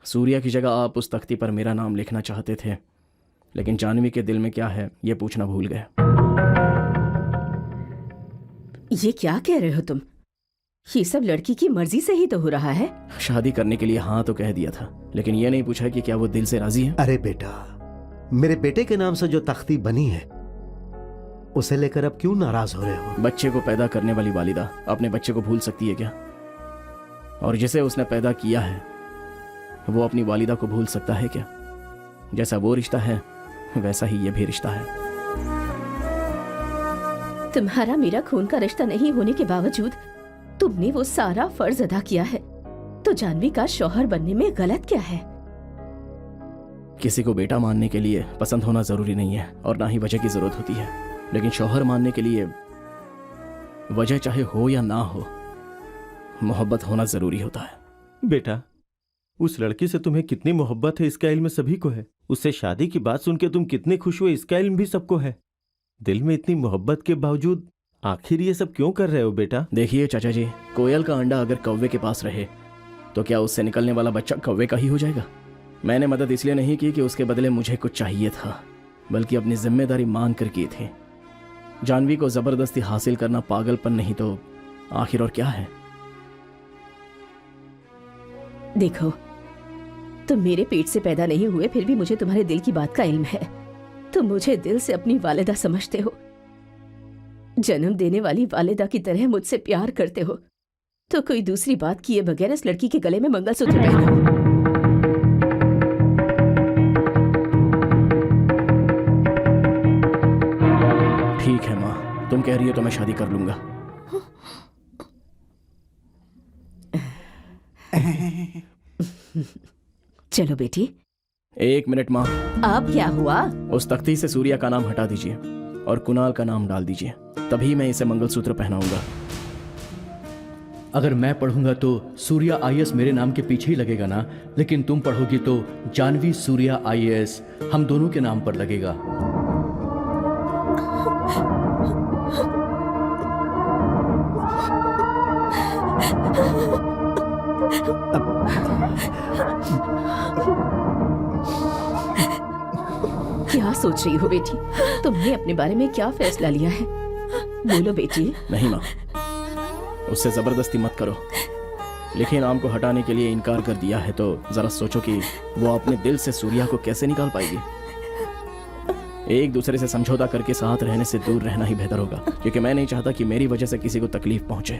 सूर्या की जगह आप उस तख्ती पर मेरा नाम लिखना चाहते थे, लेकिन जानवी के दिल में क्या है ये पूछना भूल गए। ये क्या कह रहे हो तुम? ये सब लड़की की मर्जी से ही तो हो रहा है। शादी करने के लिए हाँ तो कह दिया था, लेकिन ये नहीं पूछा कि क्या वो दिल से राजी है। अरे बेटा, मेरे बेटे के नाम से जो तख्ती बनी है उसे लेकर अब क्यों नाराज हो रहे हो? बच्चे को पैदा करने वाली वालिदा अपने बच्चे को भूल सकती है क्या? और जिसे उसने पैदा किया है वो अपनी वालिदा को भूल सकता है क्या? जैसा वो रिश्ता है वैसा ही ये भी रिश्ता है। तुम्हारा मेरा खून का रिश्ता नहीं होने के बावजूद तुमने वो सारा फर्ज अदा किया है, तो जानवी का शौहर बनने में गलत क्या है? किसी को बेटा मानने के लिए पसंद होना जरूरी नहीं है और ना ही वजह की जरूरत होती है, लेकिन शौहर मानने के लिए वजह चाहे हो या ना हो, मोहब्बत होना जरूरी होता है। बेटा, उस लड़की से तुम्हें कितनी मोहब्बत है इसका इल्म सभी को है। उससे शादी की बात सुन के तुम कितने खुश हुए इसका इल्म भी सबको है। दिल में इतनी मोहब्बत के बावजूद आखिर ये सब क्यों कर रहे हो बेटा? देखिए चाचा जी, कोयल का अंडा अगर कौवे के पास रहे तो क्या उससे निकलने वाला बच्चा कौवे का ही हो जाएगा? मैंने मदद इसलिए नहीं की कि उसके बदले मुझे कुछ चाहिए था, बल्कि अपनी जिम्मेदारी मान कर की थी। जानवी को जबरदस्ती हासिल करना पागलपन नहीं तो आखिर और क्या है? देखो, तुम मेरे पेट से पैदा नहीं हुए, फिर भी मुझे तुम्हारे दिल की बात का इल्म है। तुम मुझे दिल से अपनी वालिदा समझते हो, जन्म देने वाली वालिदा की तरह मुझसे प्यार करते हो, तो कोई दूसरी बात किए बगैर इस लड़की के गले में मंगलसूत्र पहनो। ठीक है माँ, तुम कह रही हो तो मैं शादी कर लूंगा। चलो बेटी। एक मिनट माँ। अब क्या हुआ? उस तख्ती से सूर्या का नाम हटा दीजिए और कुणाल का नाम डाल दीजिए, तभी मैं इसे मंगलसूत्र पहनाऊंगा। अगर मैं पढ़ूंगा तो सूर्या आईएएस मेरे नाम के पीछे ही लगेगा ना, लेकिन तुम पढ़ोगी तो जानवी सूर्या आईएएस हम दोनों के नाम पर लगेगा। क्या सोच रही हो बेटी? तुमने अपने बारे में क्या फैसला लिया है? बोलो बेटी। नहीं माँ, उससे जबरदस्ती मत करो। लेकिन नाम को हटाने के लिए इनकार कर दिया है तो जरा सोचो कि वो अपने दिल से सूर्या को कैसे निकाल पाएगी। एक दूसरे से समझौता करके साथ रहने से दूर रहना ही बेहतर होगा, क्योंकि मैं नहीं चाहता कि मेरी वजह से किसी को तकलीफ पहुंचे।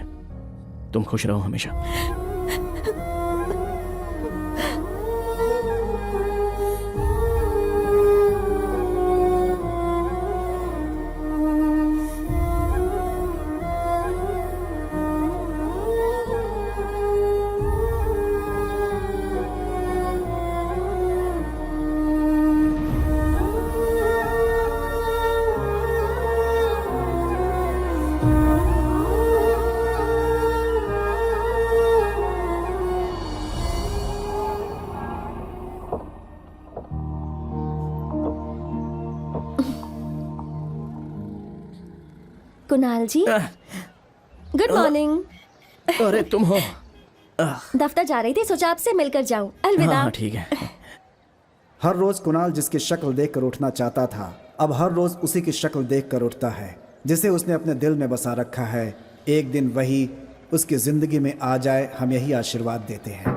तुम खुश रहो हमेशा। कुणाल जी, गुड मॉर्निंग। अरे तुम हो? दफ्तर जा रही थी, सोचा आपसे मिलकर जाऊं। अलविदा। हाँ ठीक है। हर रोज कुणाल जिसकी शक्ल देखकर उठना चाहता था, अब हर रोज उसी की शक्ल देखकर उठता है जिसे उसने अपने दिल में बसा रखा है। एक दिन वही उसकी जिंदगी में आ जाए, हम यही आशीर्वाद देते हैं।